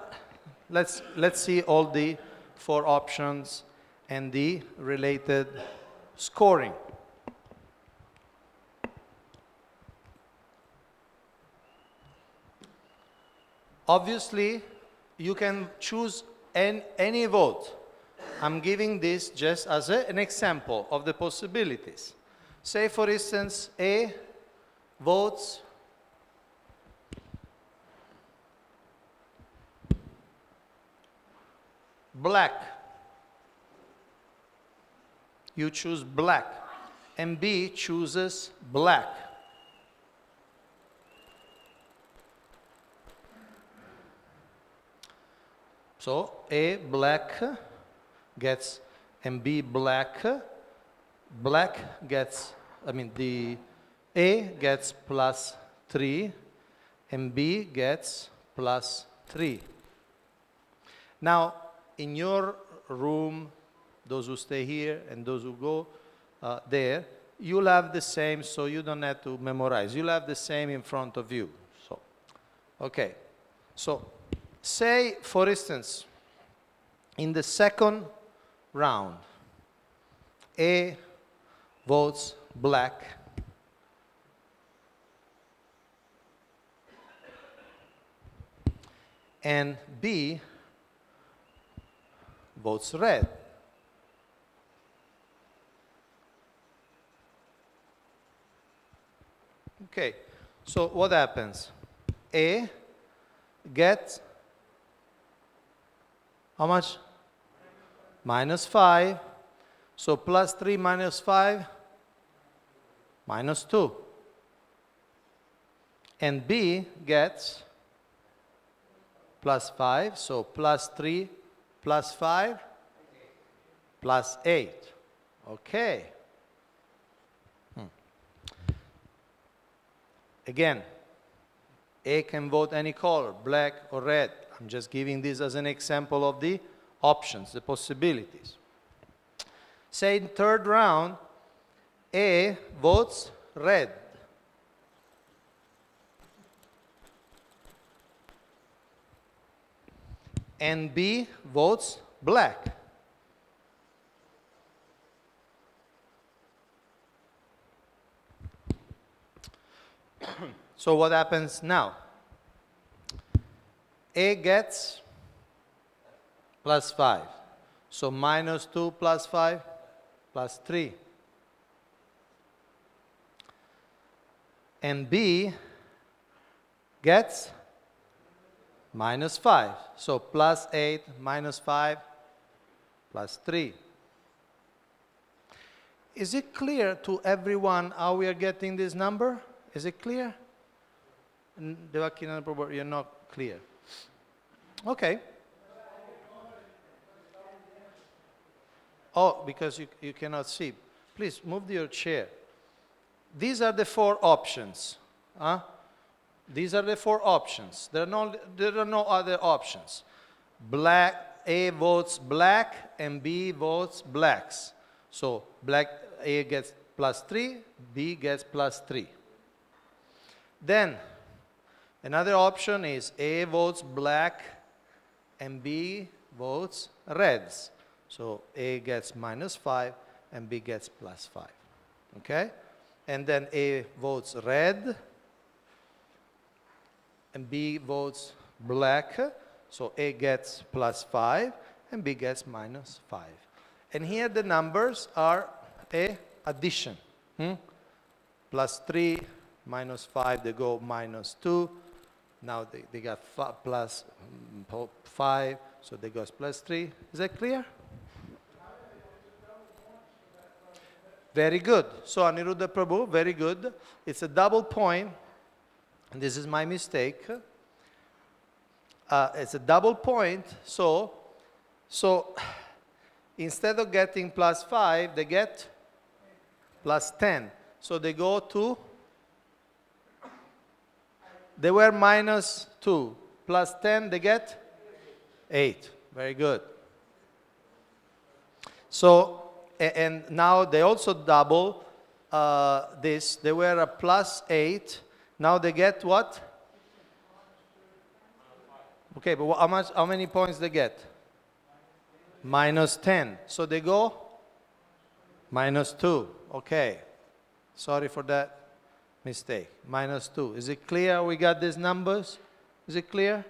let's see all the 4 options and the related scoring. Obviously, you can choose any vote. I'm giving this just as an example of the possibilities. Say, for instance, A votes black. You choose black. And B chooses black. So A black gets, and B black, black gets, the A gets +3 and B gets +3. Now, in your room, those who stay here and those who go there, you'll have the same, so you don't have to memorize. You'll have the same in front of you. So, okay. So, say, for instance, in the second round, A votes black. And B votes red. Okay, so what happens? A gets how much? -5. So +3 minus 5, -2. And B gets +5, so +3 plus 5 plus 8. Okay. Again, A can vote any color, black or red. I'm just giving this as an example of the options, the possibilities. Say in third round, A votes red. and B votes black. So what happens now? A gets +5. So -2 + 5 + 3. And B gets -5. So +8 -5 + 3. Is it clear to everyone how we are getting this number? Is it clear? Devaki, you're not clear. Okay. Oh, because you cannot see. Please move your chair. These are the 4 options. Huh? These are the 4 options. There are no other options. A votes black and B votes blacks. So A gets +3, B gets +3. Then another option is A votes black and B votes reds. So A gets -5 and B gets +5. Okay? And then A votes red and B votes black. So A gets +5 and B gets -5. And here the numbers are a addition. +3 -5, they go -2. Now they got +5, so they go +3. Is that clear? Very good. So Aniruddha Prabhu, very good. It's a double point. And this is my mistake. It's a double point. So instead of getting +5, they get +10. So they go to, they were -2. +10, they get 8. Very good. So, and now they also double this. They were a +8. Now they get what? Okay, but how many points they get? -10. So they go -2. Okay. Sorry for that mistake. -2. Is it clear we got these numbers? Is it clear?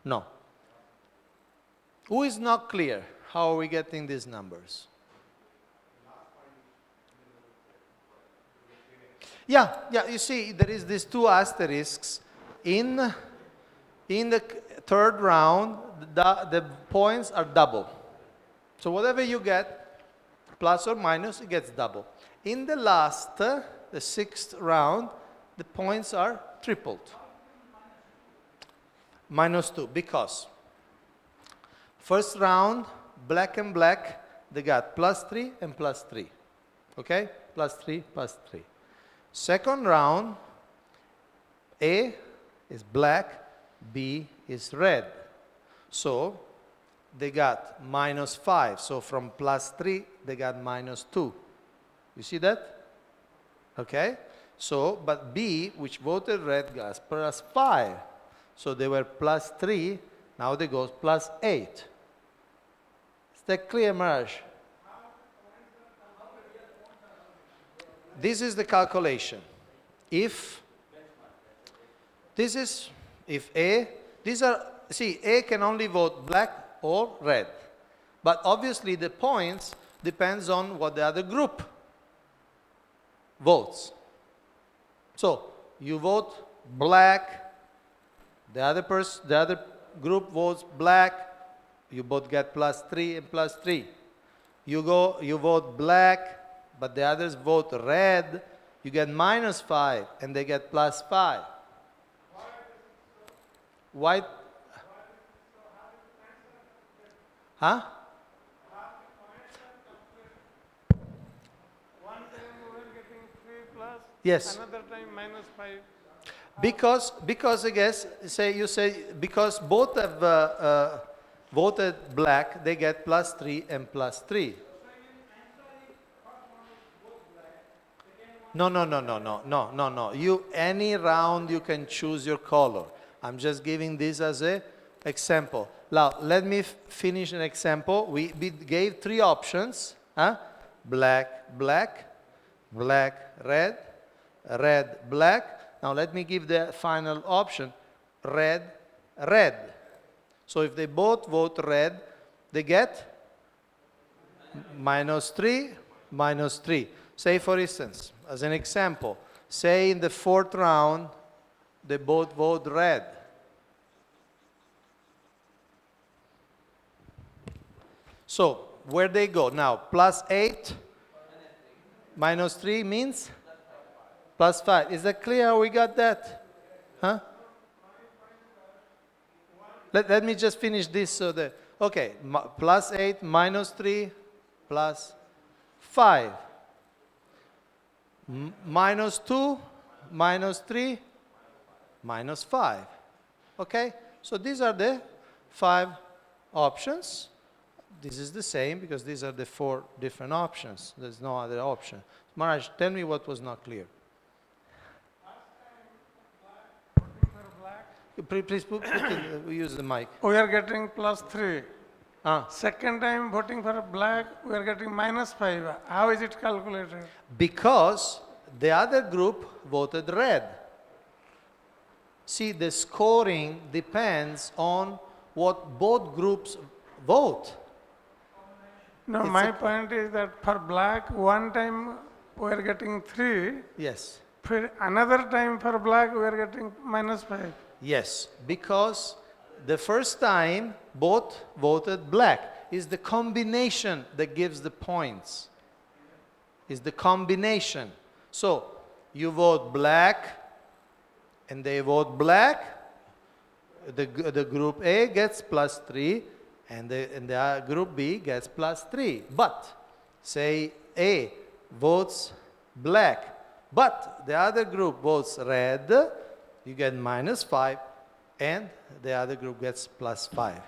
No. Who is not clear? How are we getting these numbers? Yeah, you see, there is these 2 asterisks. In the 3rd round, the points are double. So whatever you get, plus or minus, it gets double. In the last, the 6th round, the points are tripled. -2, because first round, black and black, they got +3 and +3. Okay? +3, +3. Second round, A is black, B is red. So they got -5. So from +3, they got -2. You see that? Okay? So, but B, which voted red, got +5. So they were +3. Now they go +8. Is that clear, Maraj? This is the calculation. If A, A can only vote black or red. But obviously the points depends on what the other group votes. So you vote black, the other group votes black, you both get +3 and +3. You vote black, but the others vote red, you get -5 and they get +5. White? Huh? One time we were getting 3+, Yes. another time -5. Because I guess, because both have voted black, they get +3 and +3. No. Any round you can choose your color. I'm just giving this as a example. Now, let me finish an example. We gave 3 options. Huh? Black, black, black, red, red, black. Now, let me give the final option. Red, red. So if they both vote red, they get -3, -3. Say, for instance, as an example, say in the 4th round, they both vote red. So, where they go? Now, +8, -3 means +5. Is that clear how we got that? Huh? Let me just finish this so that, okay, +8, -3, +5. -2, -3, -5. Okay? So these are the 5 options. This is the same because these are the 4 different options. There's no other option. Maharaj, tell me what was not clear. Please use the mic. We are getting +3. Ah. Second time voting for black, we are getting -5. How is it calculated? Because the other group voted red. See, the scoring depends on what both groups vote. No, my point is that for black, one time we are getting 3. Yes. For another time for black, we are getting -5. Yes, because the first time both voted black. Is the combination that gives the points. Is the combination. So, you vote black, and they vote black, the group A gets +3, and the group B gets +3. But, say A votes black, but the other group votes red, you get -5, and the other group gets +5.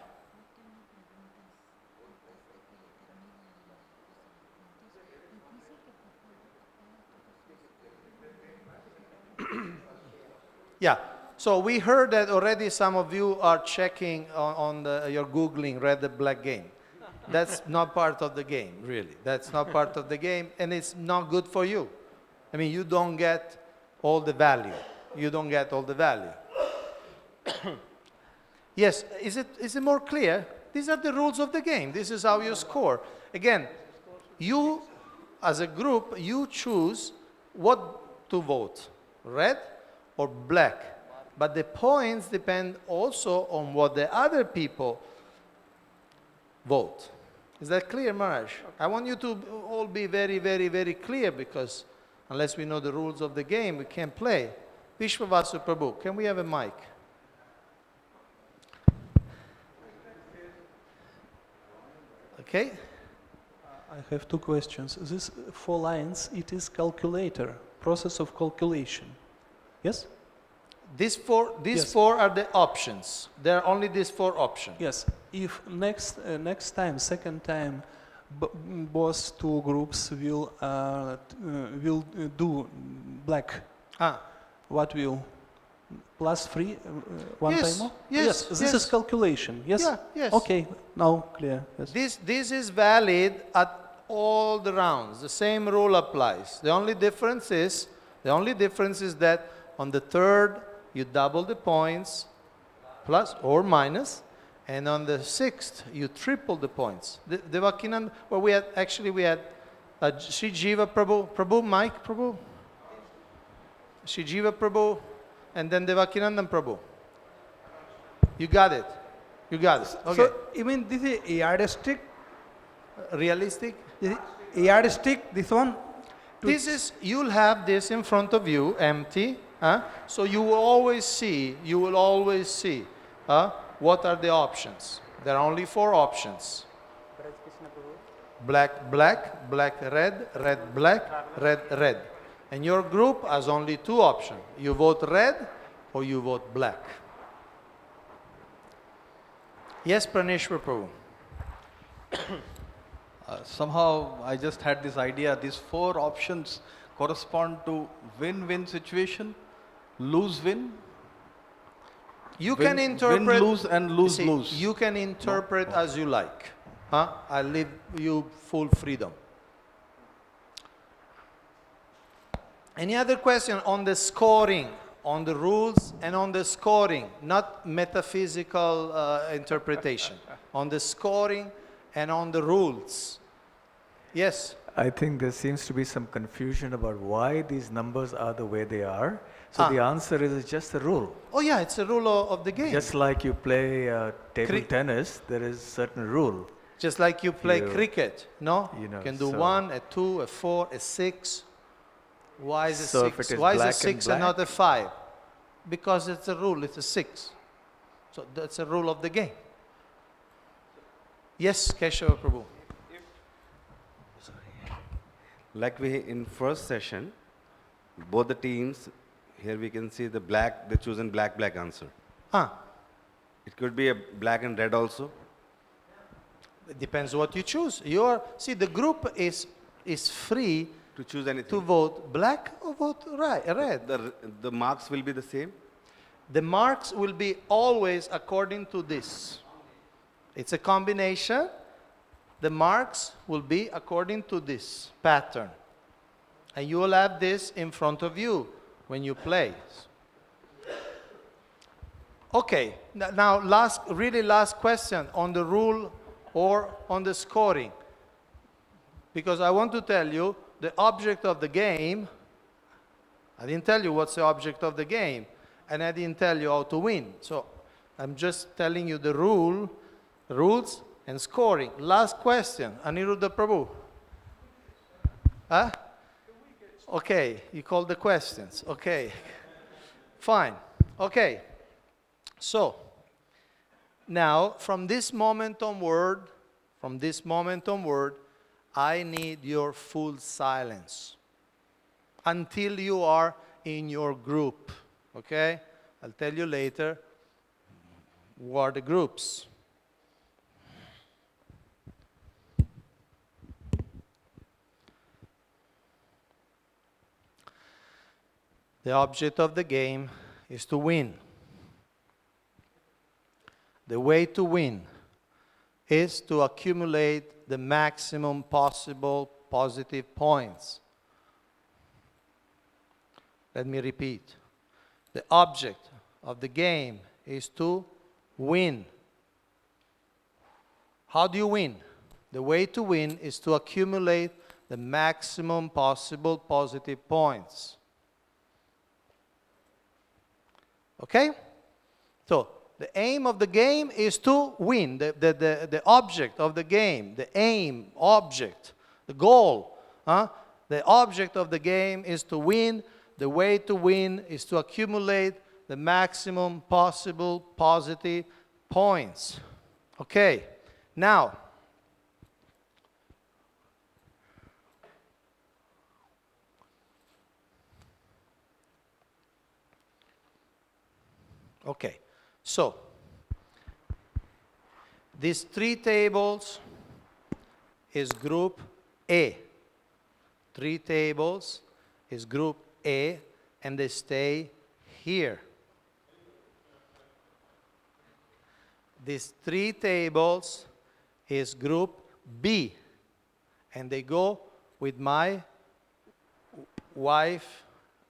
Yeah, so we heard that already some of you are checking on your Googling Red the Black game. That's not part of the game, really. That's not part of the game, and it's not good for you. I mean, you don't get all the value. You don't get all the value. Yes, is it more clear? These are the rules of the game. This is how you score. Again, you, as a group, you choose what to vote, red or black. But the points depend also on what the other people vote. Is that clear, Maharaj? I want you to all be very, very, very clear, because unless we know the rules of the game, we can't play. Vishwavasu Prabhu, can we have a mic? Okay. I have 2 questions. This 4 lines, it is calculator, process of calculation. Yes? These four are the options. There are only these 4 options. Yes. If next time, second time, both 2 groups will do black, what will? +3 one yes, time more? Yes. This is calculation. Yes. Yeah, yes. Okay. Now clear. Yes. This is valid at all the rounds. The same rule applies. The only difference is that on the 3rd you double the points, plus or minus, and on the 6th you triple the points. Devakinand, well, we had Sri Jiva Prabhu, Mike Prabhu, Sri Jiva Prabhu, and then Devakinandan Prabhu. You got it. You got it. Okay. So, you mean this is a yardstick? Realistic? Is it a yardstick, this one? This is, you'll have this in front of you, empty. So you will always see, what are the options. There are only 4 options. Black, black, black, red, red, black, red, red. And your group has only 2 options. You vote red or you vote black. Yes, Praneshwar Prabhu. Somehow I just had this idea, these 4 options correspond to win-win situation, lose-win. You can Win, interpret. win, lose, and lose, see, lose. You can interpret as you like. Huh? I leave you full freedom. Any other question on the scoring, on the rules, and on the scoring, not metaphysical interpretation, on the scoring and on the rules? Yes? I think there seems to be some confusion about why these numbers are the way they are. So the answer is it's just a rule. Oh yeah, it's a rule of the game. Just like you play table tennis, there is certain rule. Just like you play cricket, no? You know, You can do so- 1, a 2, a 4, a 6. Why is a So if 6? it is Why is a black 6 and and not a 5? Because it's a rule, it's a 6. So that's a rule of the game. Yes, Keshava Prabhu. Like we in first session, both the teams, here we can see the black, they chosen black answer. It could be a black and red also. It depends what you choose. See, the group is free to choose anything. To vote black or vote red. The marks will be the same? The marks will be always according to this. It's a combination. The marks will be according to this pattern. And you will have this in front of you when you play. Okay, now really last question on the rule or on the scoring. Because I want to tell you the object of the game. I didn't tell you what's the object of the game, and I didn't tell you how to win. So I'm just telling you the rules and scoring. Last question, Aniruddha Prabhu. Huh? Okay, you call the questions. Okay, fine. Okay, so now from this moment onward, I need your full silence until you are in your group. Okay? I'll tell you later what are the groups. The object of the game is to win. The way to win is to accumulate the maximum possible positive points. Let me repeat. The object of the game is to win. How do you win? The way to win is to accumulate the maximum possible positive points. Okay? So, the aim of the game is to win. The object of the game, the aim, object, the goal. The object of the game is to win. The way to win is to accumulate the maximum possible positive points. Okay, now, okay, so these three tables is group A. 3 tables is group A, and they stay here. These 3 tables is group B, and they go with my wife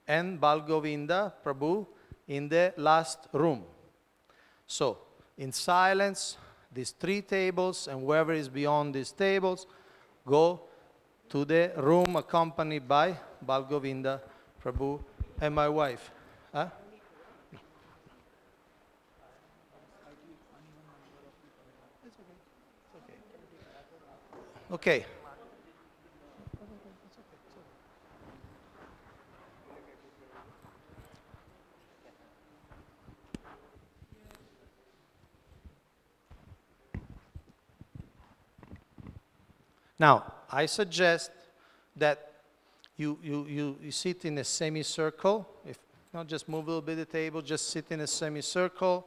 and Balgovinda Prabhu in the last room. So, in silence, these 3 tables and whoever is beyond these tables go to the room accompanied by Balgovinda Prabhu and my wife. Huh? Okay. Now, I suggest that you sit in a semicircle. If not, just move a little bit of the table, just sit in a semicircle.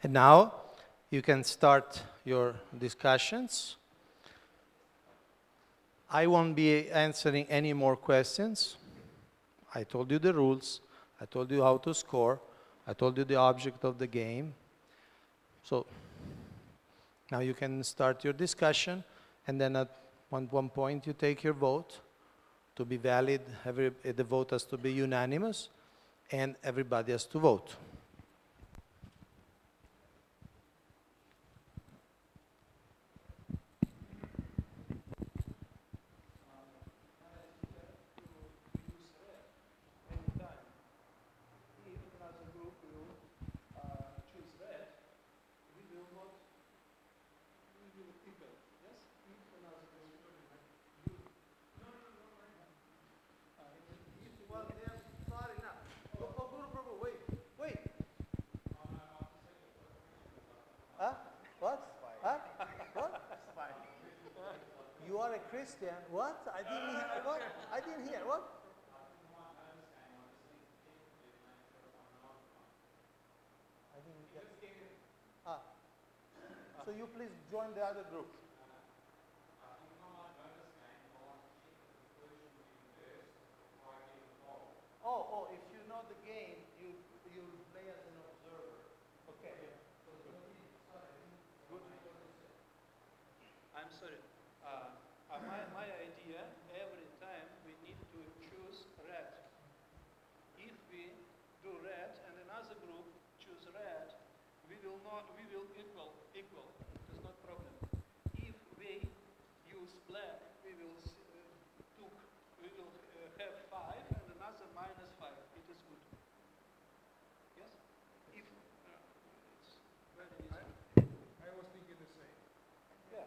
And now you can start your discussions. I won't be answering any more questions. I told you the rules. I told you how to score. I told you the object of the game. So now you can start your discussion, and then at one point you take your vote to be valid. The vote has to be unanimous, and everybody has to vote. You are a Christian? What? I didn't hear. What? I didn't hear. What? I didn't get. So you please join the other group. Oh, if you know the game, you play as an observer. Okay. I'm sorry. My idea, every time we need to choose red. If we do red and another group choose red, we will equal. There's no problem. If we use black, we will have 5 and another -5. It is good. Yes? If it's very easy. I was thinking the same. Yeah.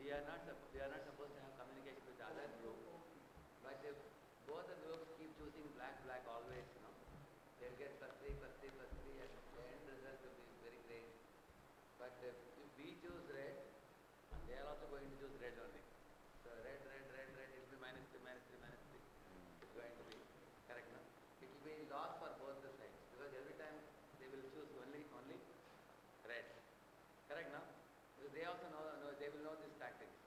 We are not supposed to have communication with the other group, but if both the groups keep choosing black always, they'll get +3, and the end result will be very great. But if we choose red, they are also going to choose red only. So red, it will be -3, -3. It's going to be correct, no? It will be loss for both the sides, because every time they will choose only red. Correct, no? Because they also know they will know these tactics.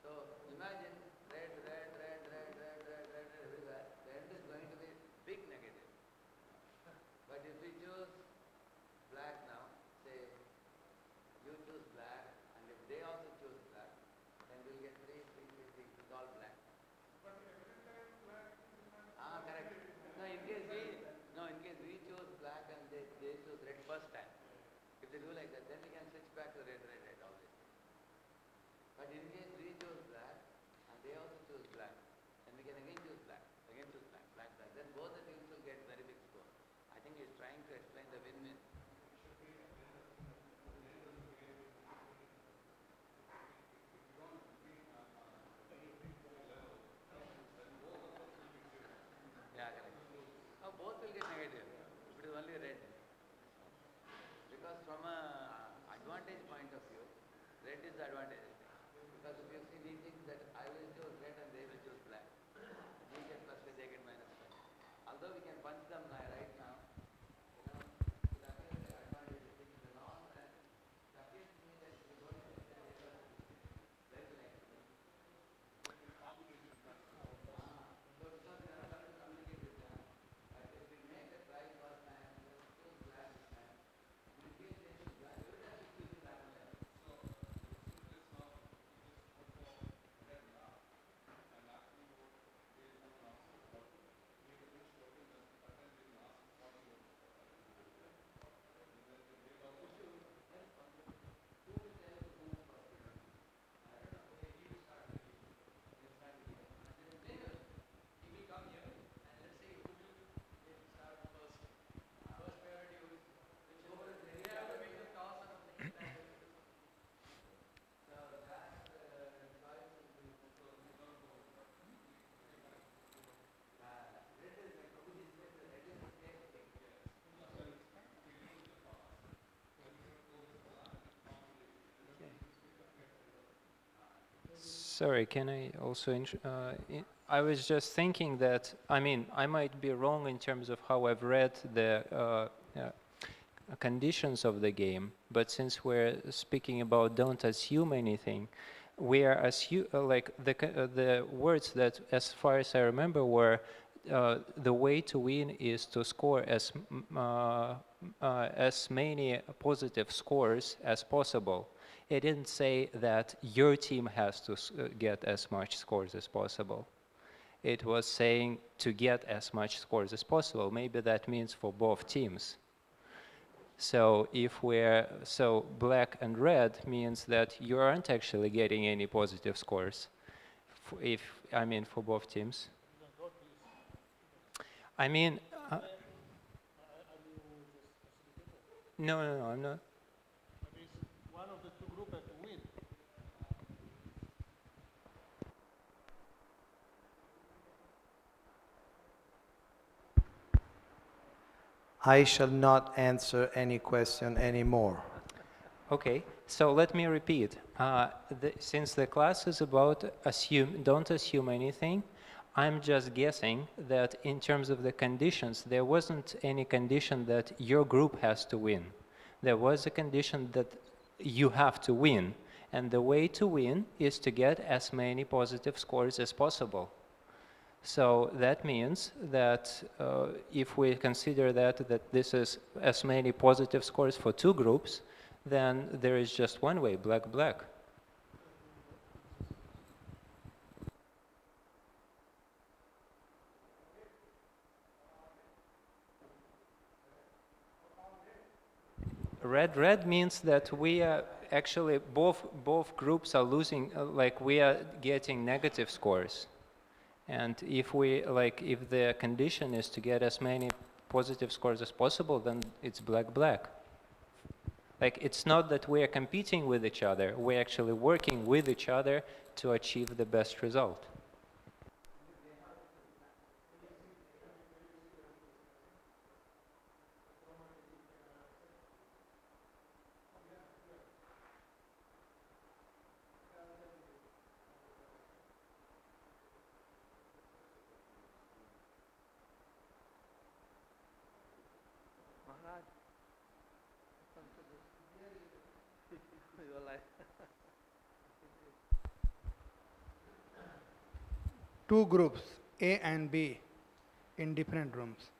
So imagine red everywhere. The end is going to be big negative. But if we choose black now, say you choose black, and if they also choose black, then we'll get 3, it's all black. But every time black is correct. No, in case we choose black and they choose red first time. If they do like that, then we can switch back to red always. But in case we choose black and they also choose black, then we can again choose black. Then both the teams will get very big score. I think he's trying to explain the win-win. Yeah, correct. No, both will get negative. It is only red. Because from a advantage point of view, red is the advantage. Because if you see, we think that I will choose red and they will choose black. We get +5, they get -5. Although we can punch them right now, it appears the advantage is in the long run. It appears to me that we are going to get very late. So because we are not going to communicate with them, but if we make a try first time, let's choose black this time. In case they choose black, every time we choose black only. So it's not red now, and actually what they do now, which working Sorry, can I also, I was just thinking that, I mean, I might be wrong in terms of how I've read the conditions of the game, but since we're speaking about don't assume anything, we are like the words that, as far as I remember, were the way to win is to score as many positive scores as possible. It didn't say that your team has to get as much scores as possible. It was saying to get as much scores as possible. Maybe that means for both teams. So so black and red means that you aren't actually getting any positive scores. For both teams. I mean, no, I'm not. One of the two groups have to win. I shall not answer any question anymore. Okay, so let me repeat. Since the class is about don't assume anything, I'm just guessing that in terms of the conditions, there wasn't any condition that your group has to win. There was a condition that you have to win, and the way to win is to get as many positive scores as possible. So that means that if we consider that this is as many positive scores for two groups, then there is just one way, black. Red means that we are actually both groups are losing, like we are getting negative scores. And if the condition is to get as many positive scores as possible, then it's black. Like, it's not that we are competing with each other, we're actually working with each other to achieve the best result. Two groups, A and B, in different rooms.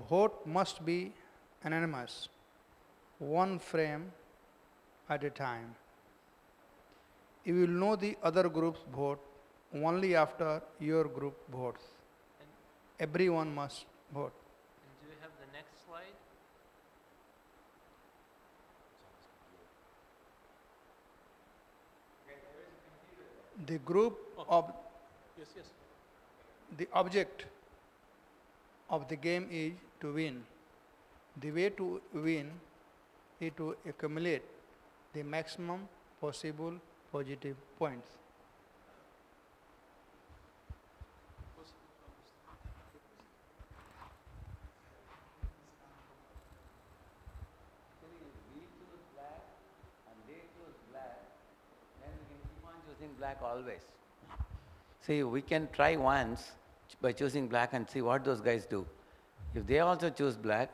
Vote must be anonymous, one frame at a time. You will know the other group's vote only after your group votes. Everyone must vote. And do you have the next slide? The group of Yes. the object of the game is to win. The way to win is to accumulate the maximum possible positive points. Choosing black always. See, we can try once by choosing black and see what those guys do. If they also choose black,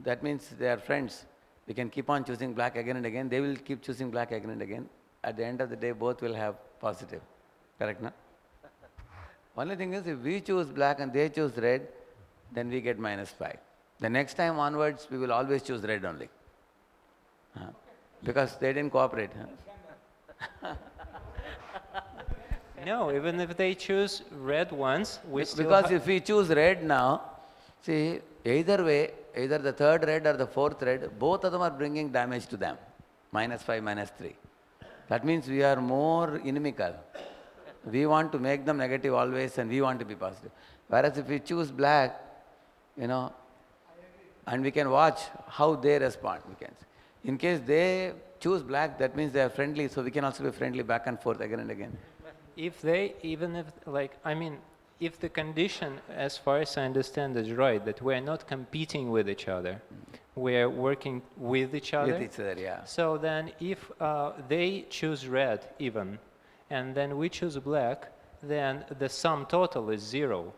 that means they are friends. We can keep on choosing black again and again. They will keep choosing black again and again. At the end of the day, both will have positive. Correct, no? Only thing is, if we choose black and they choose red, then we get -5. The next time onwards, we will always choose red only. Because they didn't cooperate. No, even if they choose red once, we still Because if we choose red now, see, either way, either the third red or the fourth red, both of them are bringing damage to them. -5, -3. That means we are more inimical. We want to make them negative always and we want to be positive. Whereas if we choose black, and we can watch how they respond. In case they choose black, that means they are friendly, so we can also be friendly back and forth again and again. if the condition, as far as I understand, is right, that we're not competing with each other, we're working with each other. With each other, yeah. So then if they choose red even, and then we choose black, then the sum total is 0.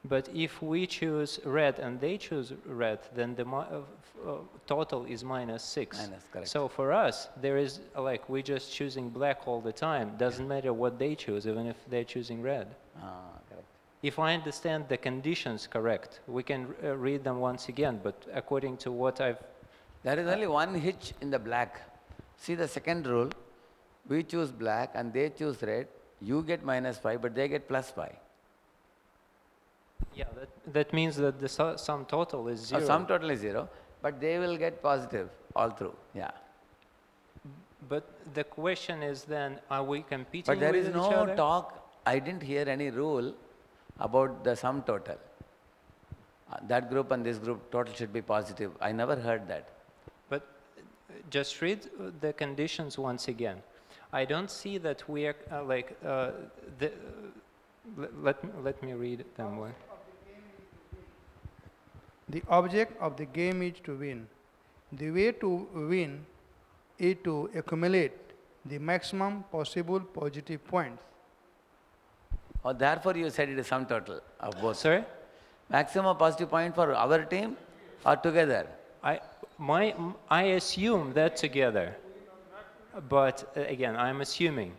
But if we choose red and they choose red, then the total is -6. Correct. So for us, there is like we're just choosing black all the time. Doesn't matter what they choose, even if they're choosing red. Correct. If I understand the conditions correct, we can read them once again. But according to what I've There is only one hitch in the black. See the second rule. We choose black and they choose red. You get -5, but they get +5. Yeah, that means that the sum total is 0. Sum total is 0, but they will get positive all through. Yeah. But the question is then, are we competing But there with is each no other? talk, I didn't hear any rule about the sum total. That group and this group total should be positive. I never heard that. But just read the conditions once again. I don't see that we are let me read them one. The object of the game is to win. The way to win is to accumulate the maximum possible positive points. Oh, therefore you said it is sum total of both. Sorry? Maximum positive point for our team or together? I assume that together, but again, I'm assuming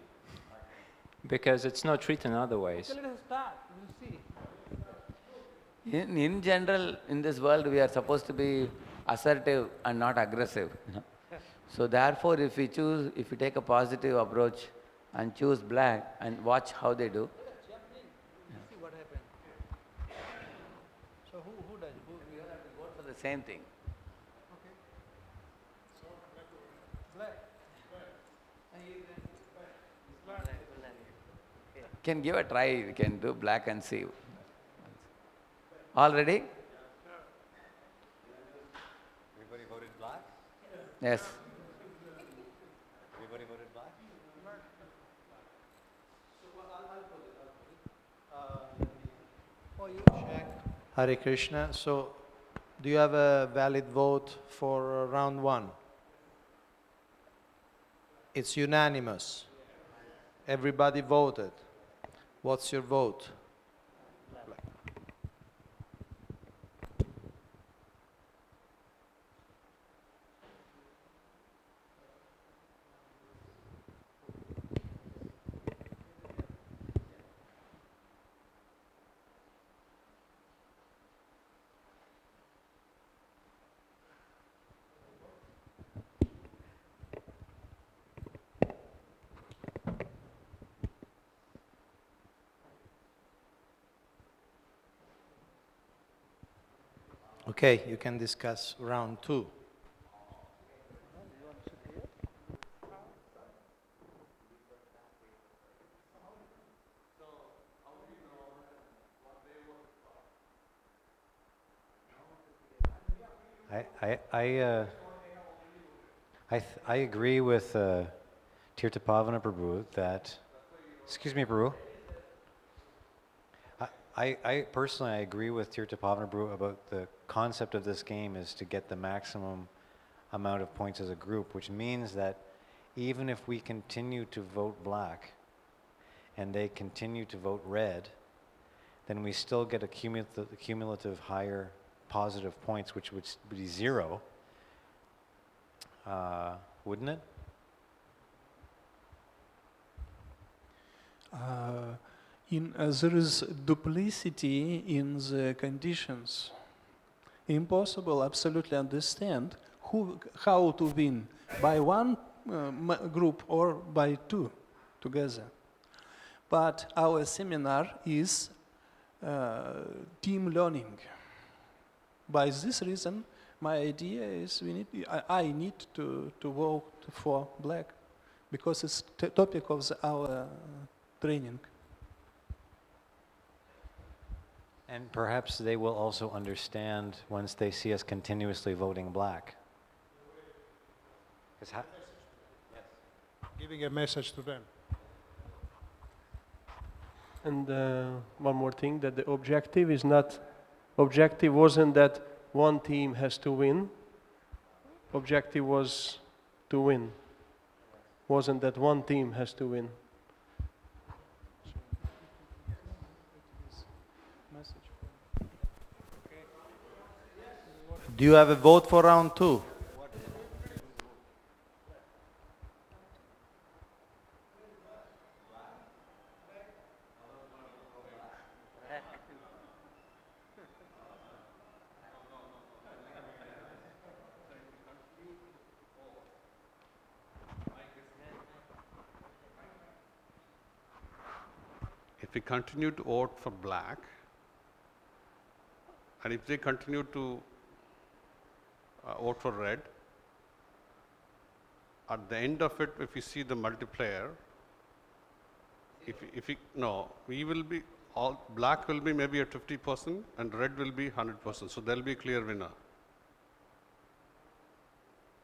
because it's not written otherwise. Let us start. We'll see. In general, in this world, we are supposed to be assertive and not aggressive. So therefore, if we take a positive approach and choose black and watch how they do. See what happens. So who does? We all have to vote for the same thing. Okay. Black. Can give a try. We can do black and see. All ready? Everybody voted black? Yes. Everybody voted black? Hare Krishna. So, do you have a valid vote for round 1? It's unanimous. Everybody voted. What's your vote? Okay, you can discuss round 2. I agree with Tirthapavana Prabhu that, excuse me, Prabhu. I personally, I agree with Tirthapavana Prabhu about the concept of this game is to get the maximum amount of points as a group, which means that even if we continue to vote black and they continue to vote red, then we still get a cumulative higher positive points, which would be 0, wouldn't it? There is duplicity in the conditions. Impossible absolutely understand how to win by one group or by 2 together. But our seminar is team learning. By this reason, my idea is I need to vote for black because it's the topic of our training. And perhaps they will also understand once they see us continuously voting black. Giving a message to them. And one more thing, that the objective wasn't that one team has to win. Objective was to win. Wasn't that one team has to win. Do you have a vote for round 2? If we continue to vote for black, and if they continue to vote for red, at the end of it, if you see the multiplier, we will be, all black will be maybe at 50% and red will be 100%. So there'll be a clear winner.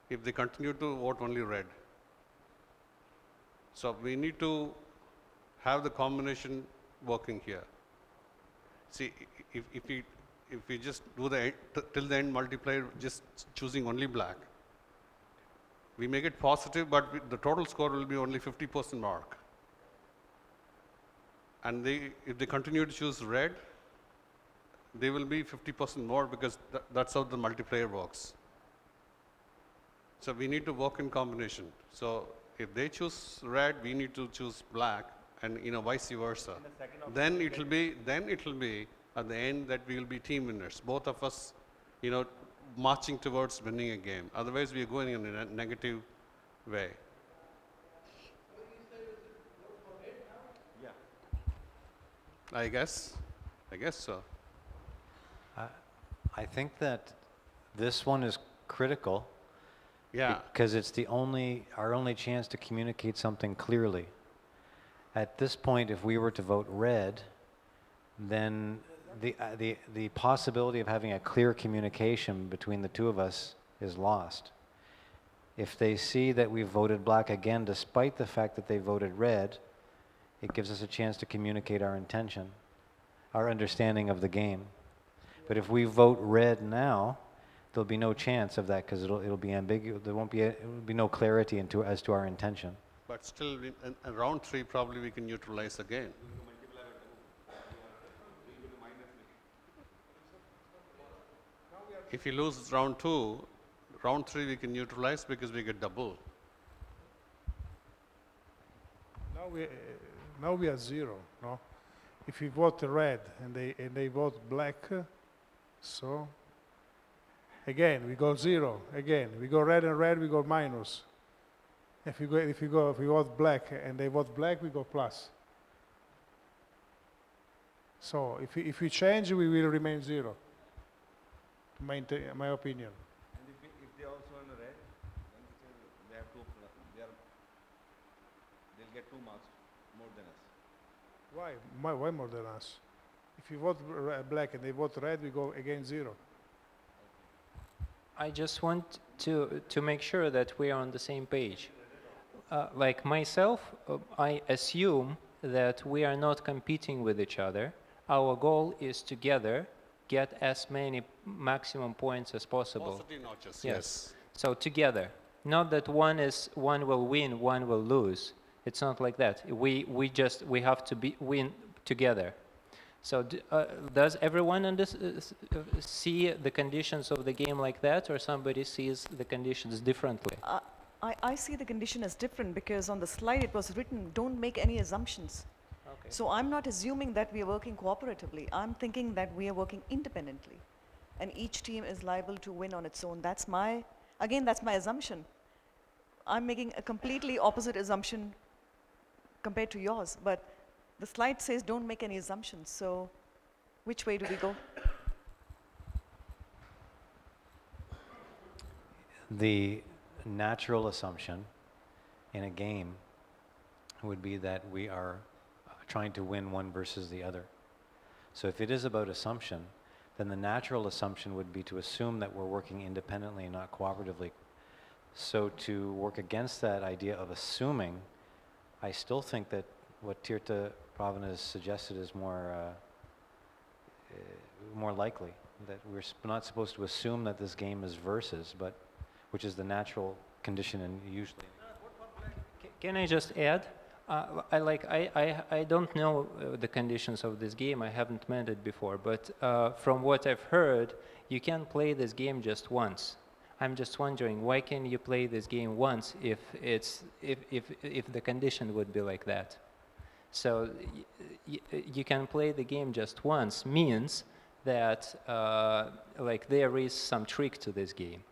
If they continue to vote only red. So we need to have the combination working here. See, if we just do the till the end multiplier, just choosing only black, we make it positive, but the total score will be only 50% mark. And if they continue to choose red, they will be 50% more because that's how the multiplier works. So we need to work in combination. So if they choose red, we need to choose black, and vice versa. Then it will be at the end that we will be team winners. Both of us, marching towards winning a game. Otherwise, we are going in a negative way. Yeah. I guess so. I think that this one is critical. Yeah. Because it's our only chance to communicate something clearly. At this point, if we were to vote red, then the possibility of having a clear communication between the two of us is lost. If they see that we've voted black again, despite the fact that they voted red, it gives us a chance to communicate our intention, our understanding of the game. But if we vote red now, there'll be no chance of that because it'll be ambiguous. There won't be no clarity as to our intention. But still, in round 3, probably we can neutralize again. If you lose round 2, round 3 we can neutralize because we get double. Now we are 0, no? If we vote red and they vote black, so again we go 0. Again we go red and red, we go minus. If we vote black and they vote black, we go plus. So if we change, we will remain 0. My opinion. And if they also in red, then they have they'll get 2 marks more than us. Why more than us? If you vote black and they vote red, we go again 0. I just want to make sure that we are on the same page. Like myself, I assume that we are not competing with each other. Our goal is together get as many maximum points as possible. Positive notches, yes. So together, not that one will win, one will lose. It's not like that. We have to win together. So does everyone see the conditions of the game like that, or somebody sees the conditions differently? I see the condition as different because on the slide it was written, don't make any assumptions. Okay. So I'm not assuming that we are working cooperatively. I'm thinking that we are working independently. And each team is liable to win on its own. That's my assumption. I'm making a completely opposite assumption compared to yours. But the slide says don't make any assumptions. So which way do we go? The natural assumption in a game would be that we are trying to win one versus the other. So if it is about assumption, then the natural assumption would be to assume that we're working independently and not cooperatively. So to work against that idea of assuming, I still think that what Tirtha Bhavana has suggested is more likely, that we're not supposed to assume that this game is versus, but which is the natural condition and usually. Can I just add? I don't know the conditions of this game. I haven't met it before, but from what I've heard, you can play this game just once. I'm just wondering, why can you play this game once if the condition would be like that? So you can play the game just once means that like there is some trick to this game.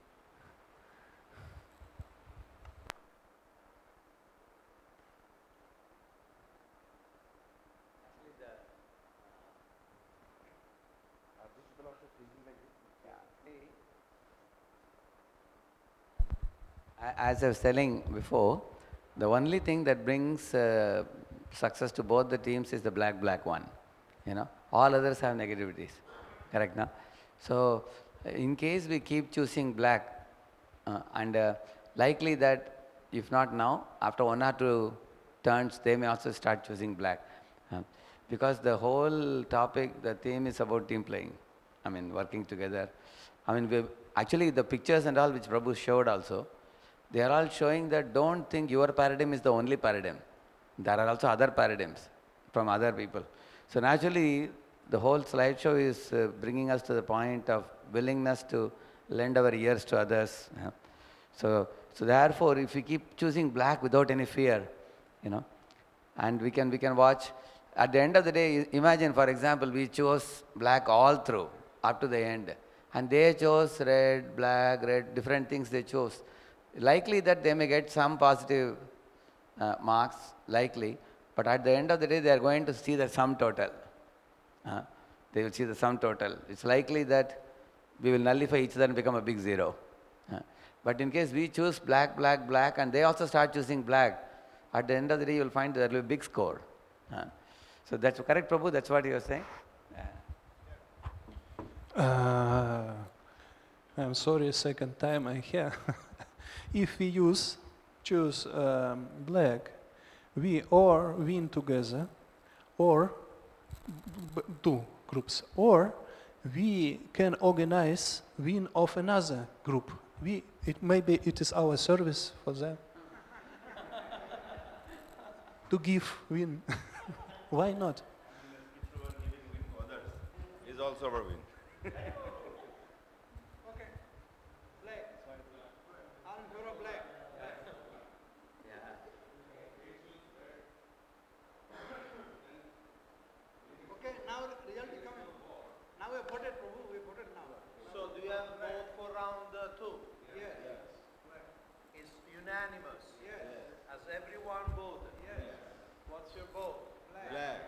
As I was telling before, the only thing that brings success to both the teams is the black one. You know, all others have negativities. Correct, no? So, in case we keep choosing black, and likely that if not now, after 1 or 2 turns, they may also start choosing black. Because the whole topic, the theme is about team playing. I mean, working together. I mean, actually the pictures and all which Prabhu showed also, they are all showing that don't think your paradigm is the only paradigm. There are also other paradigms from other people. So naturally, the whole slideshow is bringing us to the point of willingness to lend our ears to others. So therefore, if we keep choosing black without any fear, you know, and we can watch, at the end of the day, imagine, for example, we chose black all through, up to the end. And they chose red, black, red, different things they chose. Likely that they may get some positive marks, likely, but at the end of the day, they are going to see the sum total. They will see the sum total. It's likely that we will nullify each other and become a big zero. But in case we choose black, black, black, and they also start choosing black, at the end of the day, you will find there will be a big score. So that's correct, Prabhu? That's what you are saying? I'm sorry, second time I hear. If we choose black, we or win together, or 2 groups, or we can organize win of another group. Maybe it is our service for them to give win. Why not? Is also our win. Okay. Black. I'm Guru Black. Okay, now the result is coming. Now we have voted, Prabhu. We have voted now. So do you have vote for round 2? Yes. It's unanimous? Yes. Has everyone voted? Yes. What's your vote? Black.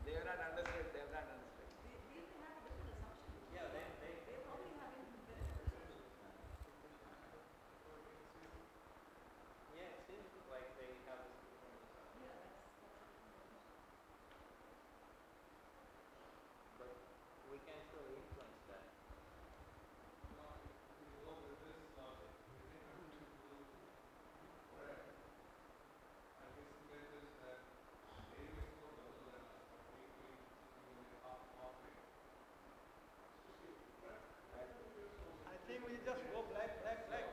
They have not understood. They have not understood. We can't really influence that. I think we just go black, black, black.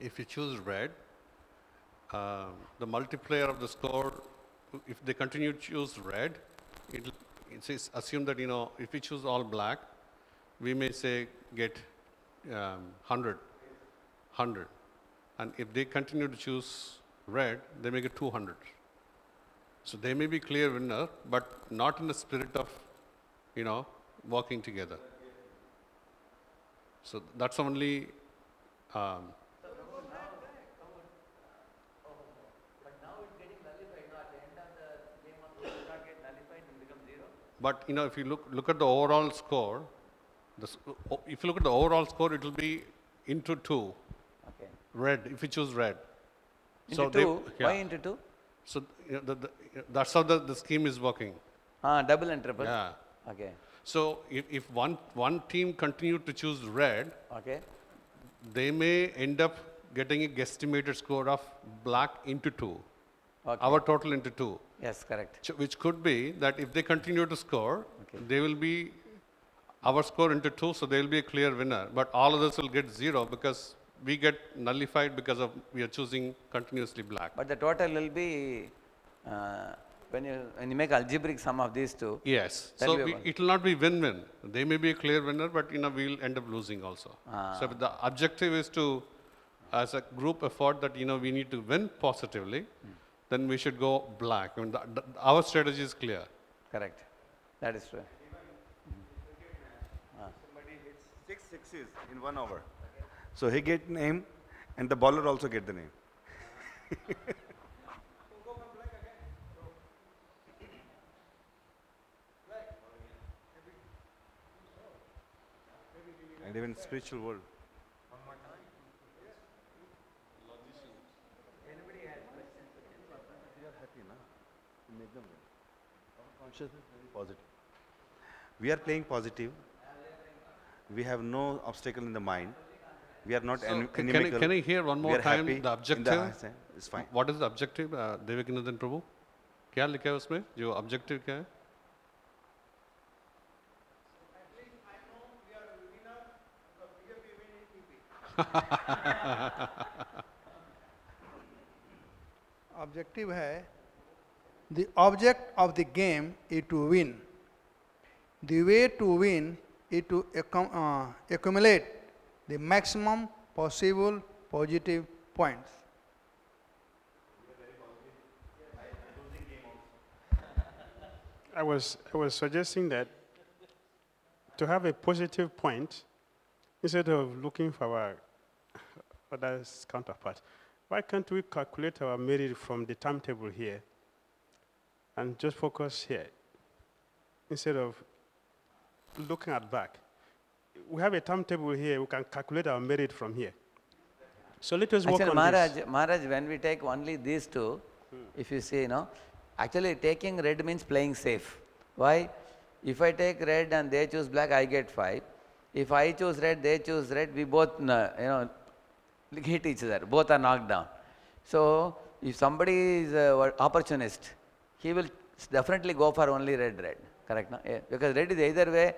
If you choose red, the multiplier of the score, if they continue to choose red, it says assume that, you know, if we choose all black, we may say get 100. And if they continue to choose red, they may get 200. So they may be clear winner, but not in the spirit of, you know, working together. So that's only but you know, if you look at the overall score, if you look at the overall score, it will be into 2. Okay. Red, if you choose red. Into 2? Why into 2? So you know, that's how the scheme is working. Double and triple? Yeah. Okay. So if one team continue to choose red, okay, they may end up getting a guesstimated score of black into 2. Okay. Our total into 2. Yes, correct. Which could be that if they continue to score, they will be our score into 2, so they will be a clear winner. But all others will get 0 because we get nullified because of we are choosing continuously black. But the total will be, when you make algebraic sum of these two. Yes. that So will be one. it will not be win-win. They may be a clear winner, but we'll end up losing also. So the objective is to, as a group effort, that we need to win positively. Then we should go black. I mean, our strategy is clear. Correct. That is true. Somebody hits 6 sixes in 1 hour. So he get name and the bowler also get the name. And even spiritual world. Positive. We are playing positive. We have no obstacle in the mind. We are not inimical. Can I hear one more time the objective? It's fine. What is the objective, Devakinandan Prabhu? क्या लिखा है उसमें? जो objective क्या है? Objective है, the object of the game is to win. The way to win is to accumulate the maximum possible positive points. I was suggesting that to have a positive point, instead of looking for our other counterpart, why can't we calculate our merit from the timetable here and just focus here instead of looking at back? We have a timetable here, we can calculate our merit from here. So let us work Actually, on this. Maharaj, when we take only these two, if you see, actually taking red means playing safe. Why? If I take red and they choose black, I get 5. If I choose red, they choose red, we both, hit each other. Both are knocked down. So, if somebody is an opportunist, he will definitely go for only red. Correct? No? Yeah. Because red is either way.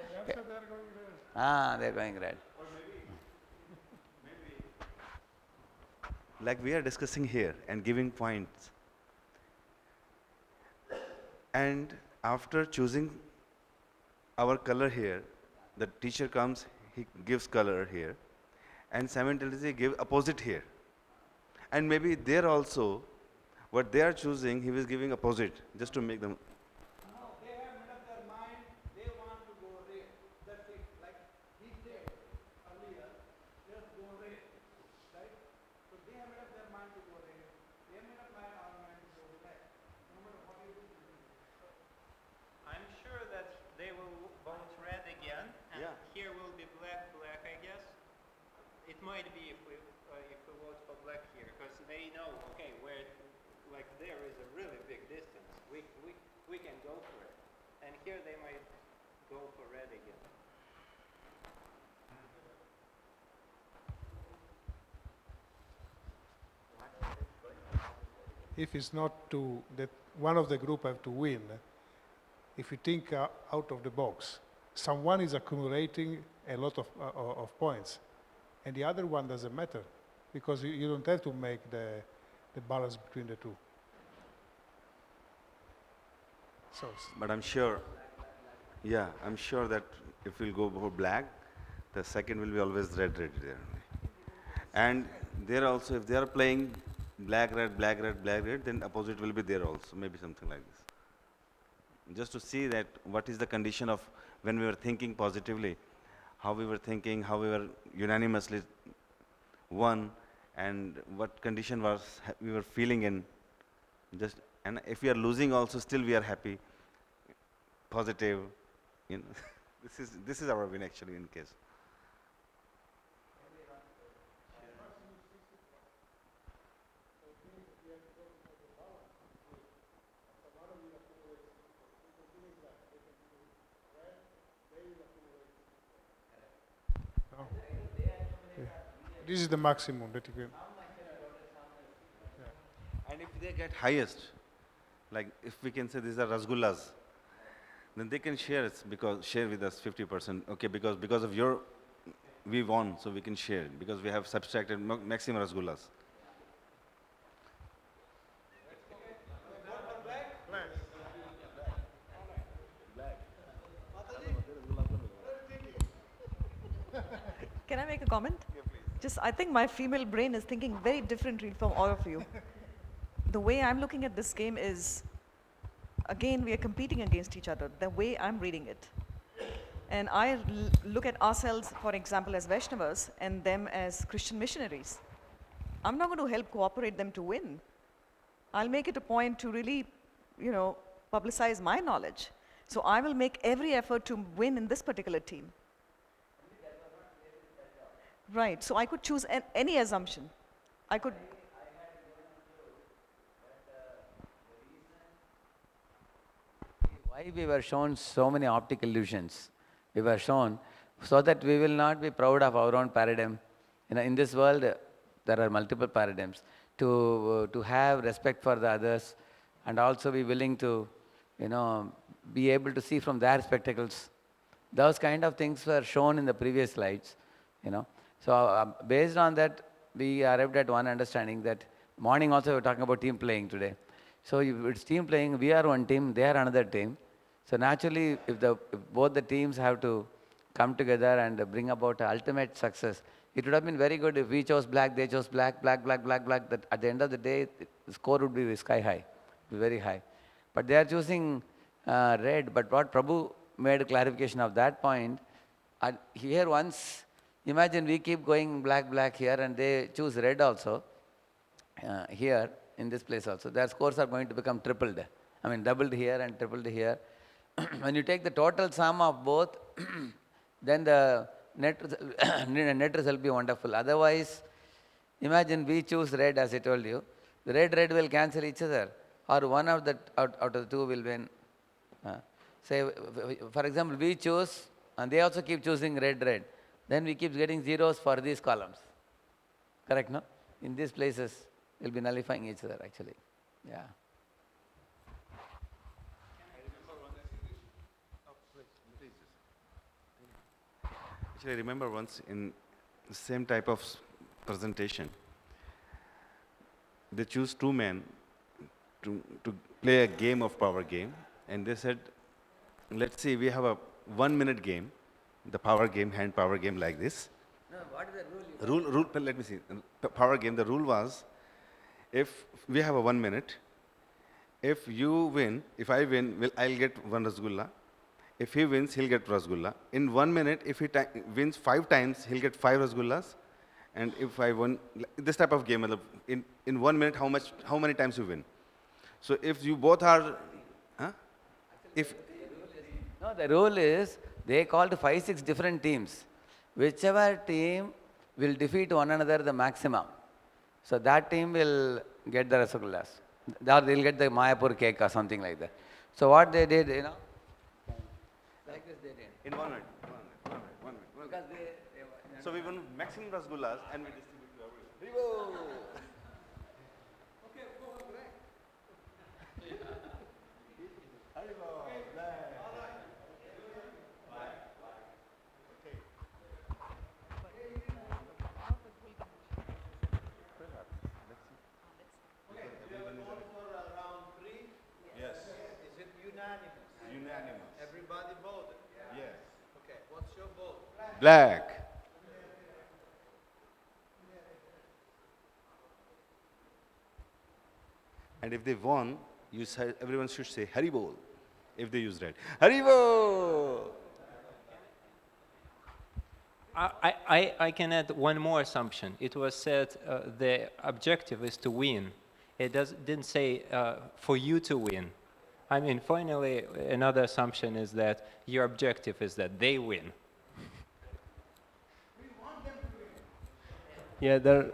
They're going red. Like we are discussing here and giving points. And after choosing our color here, the teacher comes, he gives color here, and simultaneously give opposite here. And maybe there also, what they are choosing, he was giving opposite, just to make them. I'm sure that they will vote red again, and here will be black, I guess. It might be if we vote for black here, because they know, okay, where, like there is a really big distance. We can go for it, and here they might go for red again. If it's not to that one of the group have to win, if you think out of the box, someone is accumulating a lot of points, and the other one doesn't matter, because you don't have to make the balance between the two. So, But I'm sure, I'm sure that if we'll go for black, the second will be always red there. And there also, if they are playing black, red, then opposite will be there also, maybe something like this. Just to see that what is the condition of when we were thinking positively, how we were thinking, how we were unanimously one, and what condition was we were feeling in. And if we are losing also, still we are happy, positive. This is our win actually in case. this is the maximum that you can. And if they get highest, like if we can say these are rasgullas, then they can share with us 50%. Okay, because of your, we won, so we can share because we have subtracted maximum rasgullas. Can I make a comment? Just, I think my female brain is thinking very differently from all of you. The way I'm looking at this game is, again, we are competing against each other, the way I'm reading it. And I look at ourselves, for example, as Vaishnavas and them as Christian missionaries. I'm not going to help cooperate them to win. I'll make it a point to really, publicize my knowledge. So I will make every effort to win in this particular team. Right, so I could choose any assumption. I could. Why we were shown so many optic illusions? We were shown so that we will not be proud of our own paradigm. In this world, there are multiple paradigms. To have respect for the others and also be willing to, be able to see from their spectacles. Those kind of things were shown in the previous slides, So based on that, we arrived at one understanding that morning also we were talking about team playing today. So if it's team playing, we are one team, they are another team. So naturally, if both the teams have to come together and bring about ultimate success, it would have been very good if we chose black, they chose black, black, black, black, black. That at the end of the day, the score would be sky high, very high. But they are choosing red. But what Prabhu made a clarification of that point, here once, imagine we keep going black, black here and they choose red also, here in this place also. Their scores are going to become tripled. I mean doubled here and tripled here. When you take the total sum of both, then the net result will be wonderful. Otherwise, imagine we choose red as I told you. The red will cancel each other or one of the out of the two will win. Say, for example, we choose and they also keep choosing red. Then we keep getting zeros for these columns. Correct, no? In these places, we'll be nullifying each other actually. Yeah. Actually, I remember once in the same type of presentation, they choose two men to play a game of power game, and they said, let's see, we have a 1 minute game, the power game, hand power game like this. No, what is the rule? Rule, let me see. Power game, the rule was, if we have a 1 minute, if you win, if I win, I'll get one rasgulla. If he wins, he'll get rasgulla. In 1 minute, if he wins 5 times, he'll get 5 rasgullas. And if I win, this type of game, in 1 minute, how many times you win? So if you both are, No, the rule is, they called 5-6 different teams. Whichever team will defeat one another the maximum, so that team will get the rasgullas. Or they'll get the Mayapur cake or something like that. So what they did, like this they did. In 1 minute. Because so we won maximum rasgullas and we distribute to everyone. Unanimous. Everybody voted? Yes. Okay, what's your vote? Black. And if they won, everyone should say Haribol if they use red. Haribol! I can add one more assumption. It was said the objective is to win. It didn't say for you to win. I mean, finally, another assumption is that your objective is that they win. Yeah, there.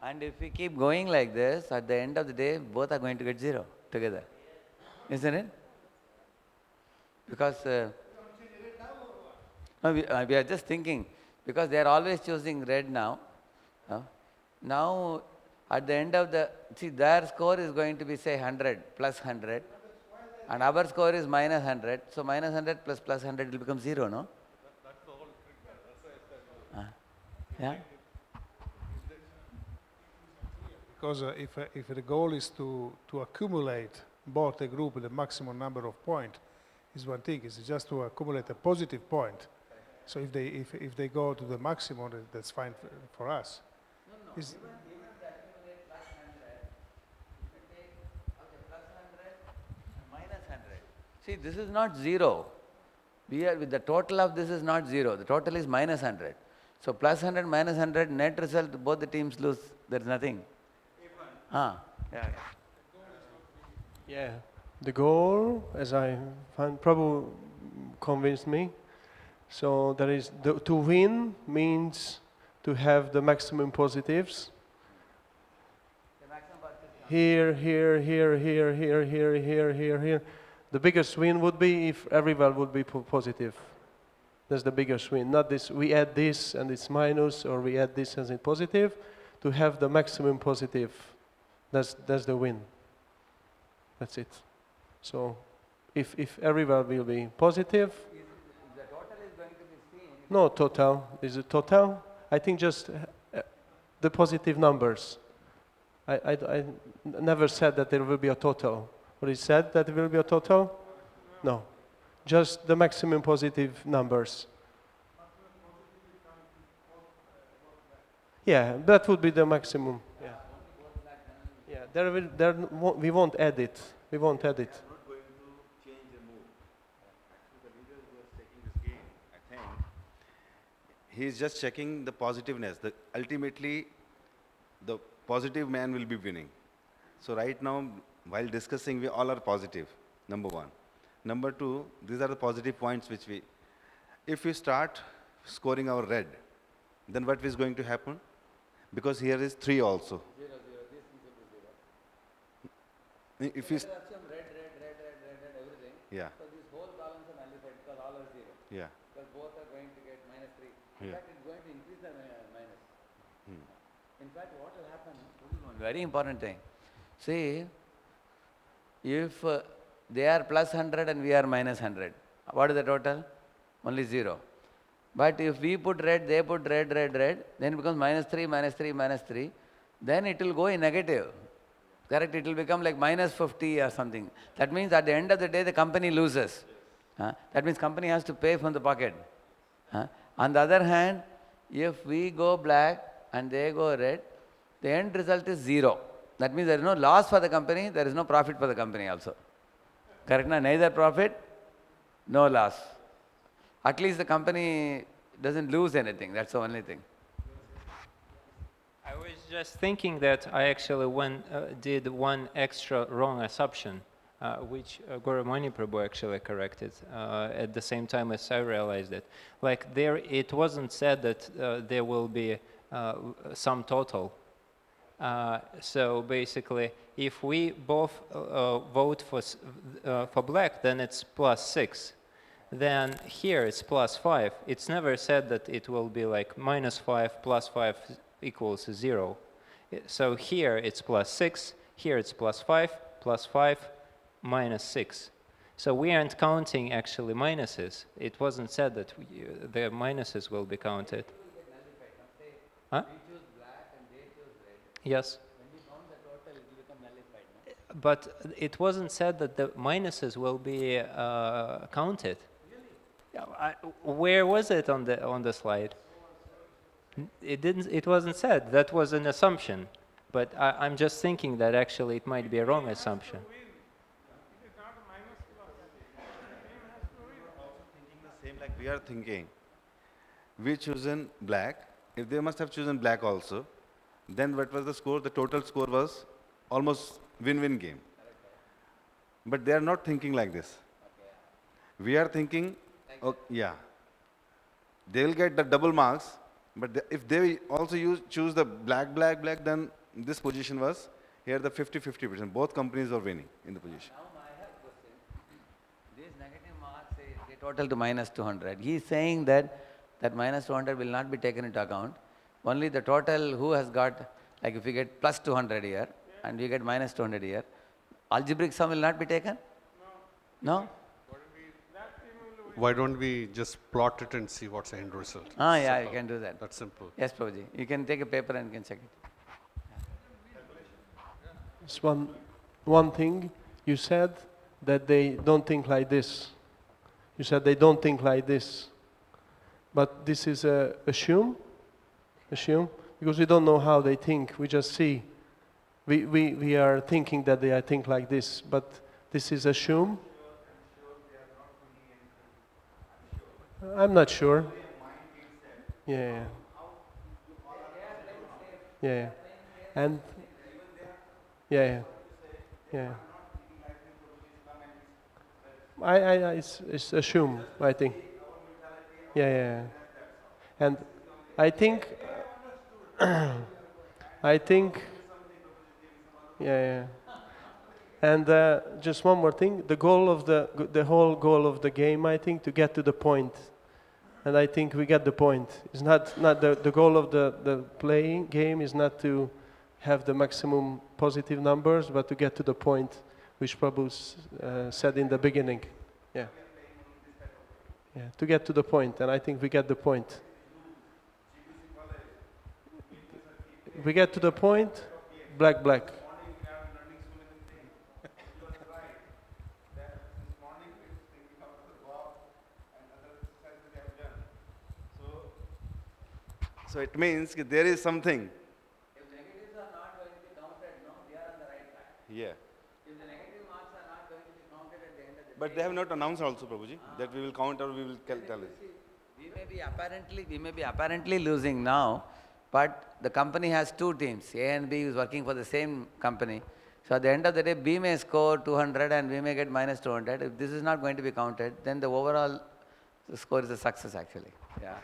And if we keep going like this, at the end of the day, both are going to get 0 together. Isn't it? Because no, we are just thinking, because they are always choosing red now. Now, at the end of the, see, their score is going to be, say, 100, plus 100, and our score is minus 100. So minus 100 plus 100 will become 0, no? That's the whole trick there. That's why I said. Yeah. Because if the goal is to accumulate both a group with the maximum number of points, is one thing. It's just to accumulate a positive point. So if they go to the maximum, that's fine for us. No, even to accumulate plus 100, if you take, okay, plus 100 and minus 100. See, this is not 0. We are with the total of this is not 0. The total is minus 100. So plus 100 minus 100, net result, both the teams lose. There is nothing. Yeah. Yeah, the goal, as I found, Prabhu convinced me. So that is, to win means to have the maximum positives. Here, here, here, here, here, here, here, here, here. The biggest win would be if everyone would be positive. That's the biggest win. Not this, we add this and it's minus, or we add this and it's positive. To have the maximum positive. That's the win. That's it. So, if everyone will be positive. The total is going to be seen. No total. Is it total? I think just the positive numbers. I never said that there will be a total. Or it said that there will be a total? No. Just the maximum positive numbers. Yeah, that would be the maximum. Yeah. Yeah, we won't add it. We won't add it. I'm not going to change the move. Actually, the leader who was taking this game, I think, he is just checking the positiveness. Ultimately, the positive man will be winning. So right now, while discussing, we all are positive, number one. Number two, these are the positive points which if we start scoring our red, then what is going to happen? Because here is 3 also. 0, 0. This will be 0. If you Red, everything. Yeah. So this whole columns are nullified because all are 0. Yeah. Because both are going to get minus 3. In fact, it's going to increase the minus. In fact, what will happen, this is one very important thing. See, if they are plus 100 and we are minus 100, what is the total? Only 0. But if we put red, they put red, then it becomes minus 3, minus 3, minus 3. Then it will go in negative. Correct? It will become like minus 50 or something. That means at the end of the day, the company loses. That means company has to pay from the pocket. On the other hand, if we go black and they go red, the end result is 0. That means there is no loss for the company, there is no profit for the company also. Correct? Neither profit, no loss. At least the company doesn't lose anything. That's the only thing. I was just thinking that I actually did one extra wrong assumption, which Gauramani Prabhu actually corrected at the same time as I realized it. Like there, it wasn't said that there will be sum total. So basically, if we both vote for black, then it's plus 6. Then here it's plus 5. It's never said that it will be like minus 5 plus 5 equals 0. So here it's plus 6, here it's plus 5, minus 6. So we aren't counting actually minuses. It wasn't said that the minuses will be counted. Huh? Yes. When we count the total, it will become nullified. No? But it wasn't said that the minuses will be counted. Where was it on the slide? It didn't. It wasn't said. That was an assumption. But I'm just thinking that actually it might be a wrong assumption. Same like we are thinking. We chosen black. If they must have chosen black also, then what was the score? The total score was almost win-win game. But they are not thinking like this. We are thinking, yeah, they will get the double marks. But if they also choose the black, then this position was here the 50-50%. Both companies are winning in the position. Now I have a question. These negative marks say total to minus 200. He is saying that that minus 200 will not be taken into account. Only the total who has got, like if we get plus 200 here and we get minus 200 here, algebraic sum will not be taken? No? Why don't we just plot it and see what's the end result? Ah, yeah, Simple. you can do that. That's simple. Yes, Prabhuji. You can take a paper and you can check it. It's one thing, you said that they don't think like this. You said they don't think like this. But this is assume, because we don't know how they think, we just see. We are thinking that they think like this, but this is assume. I'm not sure. Yeah. Yeah. And yeah. It's assume, I think. Yeah. And I think, yeah. And just one more thing, the goal of the whole goal of the game, I think, to get to the point. And I think we get the point. It's not the goal of the playing game is not to have the maximum positive numbers, but to get to the point, which Prabhu said in the beginning. Yeah. To get to the point, and I think we get the point. We get to the point, black. So it means that there is something. If negatives are not going to be counted, no, we are on the right track. Yeah. If the negative marks are not going to be counted at the end of the day. But they have not announced also, Prabhuji, that we will count or we will tell it. We may be apparently losing now, but the company has two teams, A and B is working for the same company. So at the end of the day, B may score 200 and we may get minus 200. If this is not going to be counted, then the overall score is a success actually. Yeah.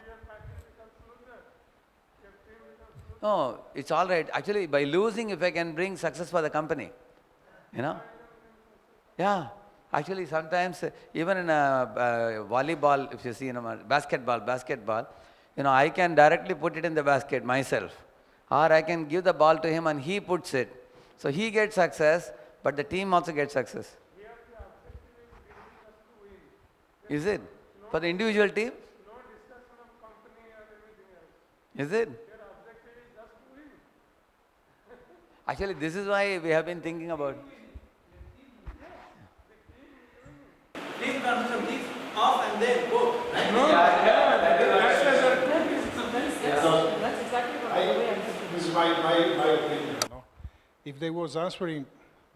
No, it's all right. Actually, by losing, if I can bring success for the company, Yeah. Actually, sometimes even in volleyball, if you see, basketball, I can directly put it in the basket myself. Or I can give the ball to him and he puts it. So he gets success, but the team also gets success. Is it? For the individual team? Is it? Actually, this is why we have been thinking about. Please transfer this off and then go. That's exactly what this is my opinion. If they was answering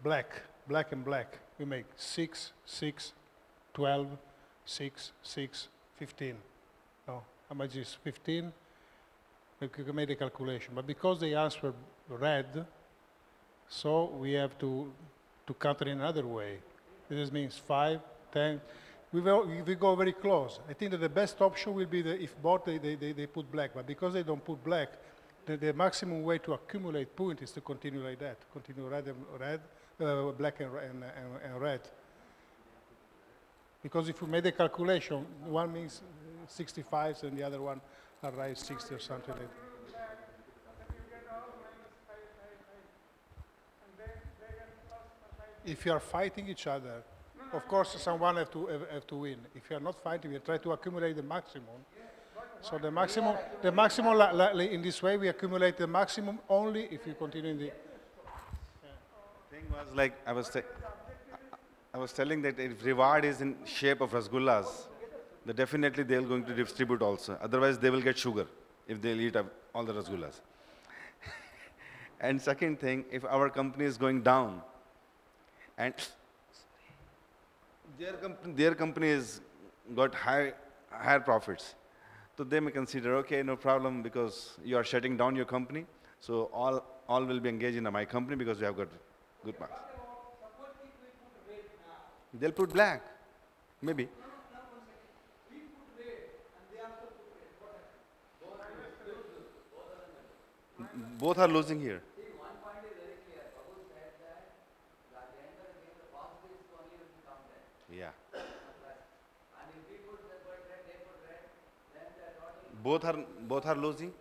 black and black, we make 6, 6, 12, 6, 6, 15. No, how much is 15? We can make the calculation. But because they answer red, so we have to count it in another way. This means 5, 10. We go very close. I think that the best option will be if both they put black, but because they don't put black, the maximum way to accumulate points is to continue like that. Continue red and red, black and red. Because if we made the calculation, one means 65 and the other one are right 60 or something like that. If you are fighting each other, of course someone have to win. If you are not fighting, we try to accumulate the maximum. So the maximum, in this way we accumulate the maximum only if you continue in the. Thing was like I was telling that if reward is in shape of rasgullas, then definitely they are going to distribute also. Otherwise they will get sugar if they eat up all the rasgullas. And second thing, if our company is going down, and their company has got higher profits, so they may consider, okay, no problem, because you are shutting down your company, so all will be engaged in my company because we have got good marks. They'll put black, maybe. Both are losing here. Yeah. And if we put both are losing?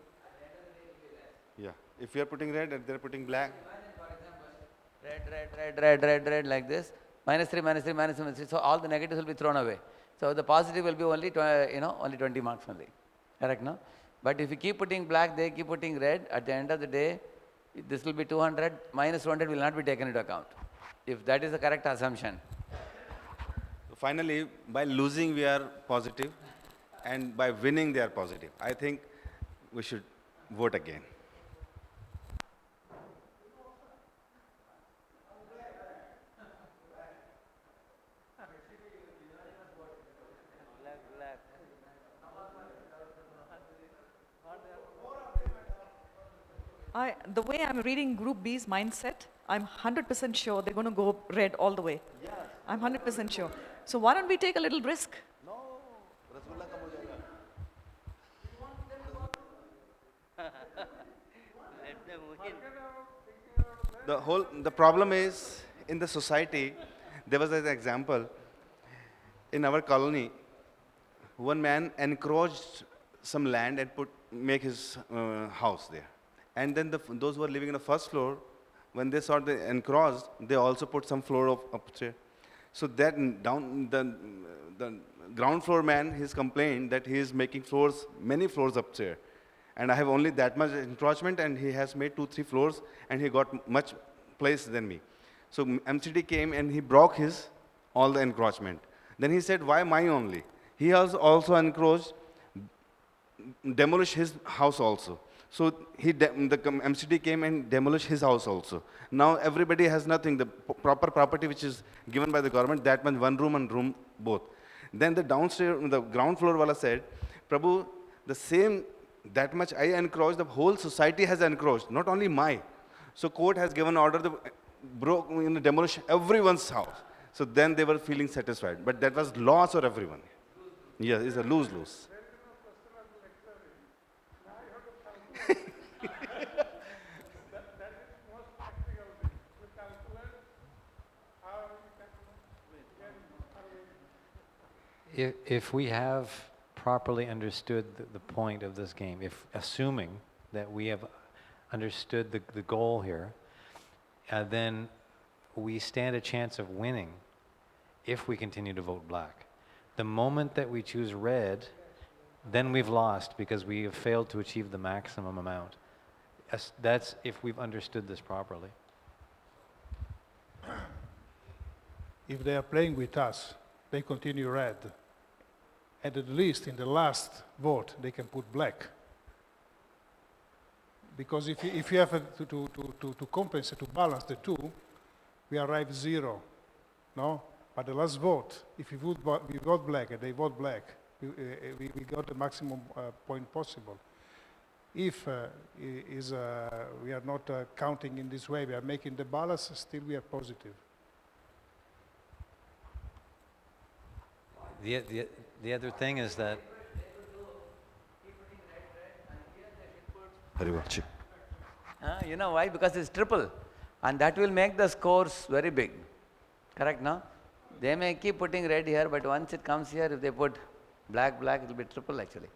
Yeah. If we are putting red and they're putting black. Red like this. -3, -3, -3. So all the negatives will be thrown away. So the positive will be only, only 20 marks only. Correct, no? But if you keep putting black, they keep putting red, at the end of the day, this will be 200, -200 will not be taken into account. If that is the correct assumption. Finally, by losing we are positive, and by winning they are positive. I think we should vote again. The way I'm reading Group B's mindset, I'm 100% sure they're going to go red all the way. Yeah. I'm 100% sure. So why don't we take a little risk? The problem is, in the society, there was an example, in our colony, one man encroached some land and make his house there. And then those who were living in the first floor, when they saw the encroached, they also put some floor upstairs. So that the ground floor man, he's complained that he is making many floors upstairs. And I have only that much encroachment, and he has made 2-3 floors, and he got much place than me. So MCD came and he broke all the encroachment. Then he said, why mine only? He has also encroached, demolished his house also. So the MCD came and demolished his house also. Now everybody has nothing, the proper property which is given by the government, that much, one room and room both. Then the ground floor wala said, Prabhu, that much I encroached, the whole society has encroached, not only my. So court has given order to demolish everyone's house. So then they were feeling satisfied. But that was loss for everyone. Yeah, it's a lose-lose. If we have properly understood the point of this game, assuming that we have understood the goal here, then we stand a chance of winning if we continue to vote black. The moment that we choose red, then we've lost because we have failed to achieve the maximum amount. That's if we've understood this properly. If they are playing with us, they continue red. And at least in the last vote, they can put black. Because if you have to compensate, to balance the two, we arrive 0, no? But the last vote, if we vote black and they vote black, we got the maximum point possible. If we are not counting in this way, we are making the balance, still we are positive. The other thing is that you know why? Because it's triple. And that will make the scores very big. Correct, no? They may keep putting red here, but once it comes here, if they put black, it will be triple actually.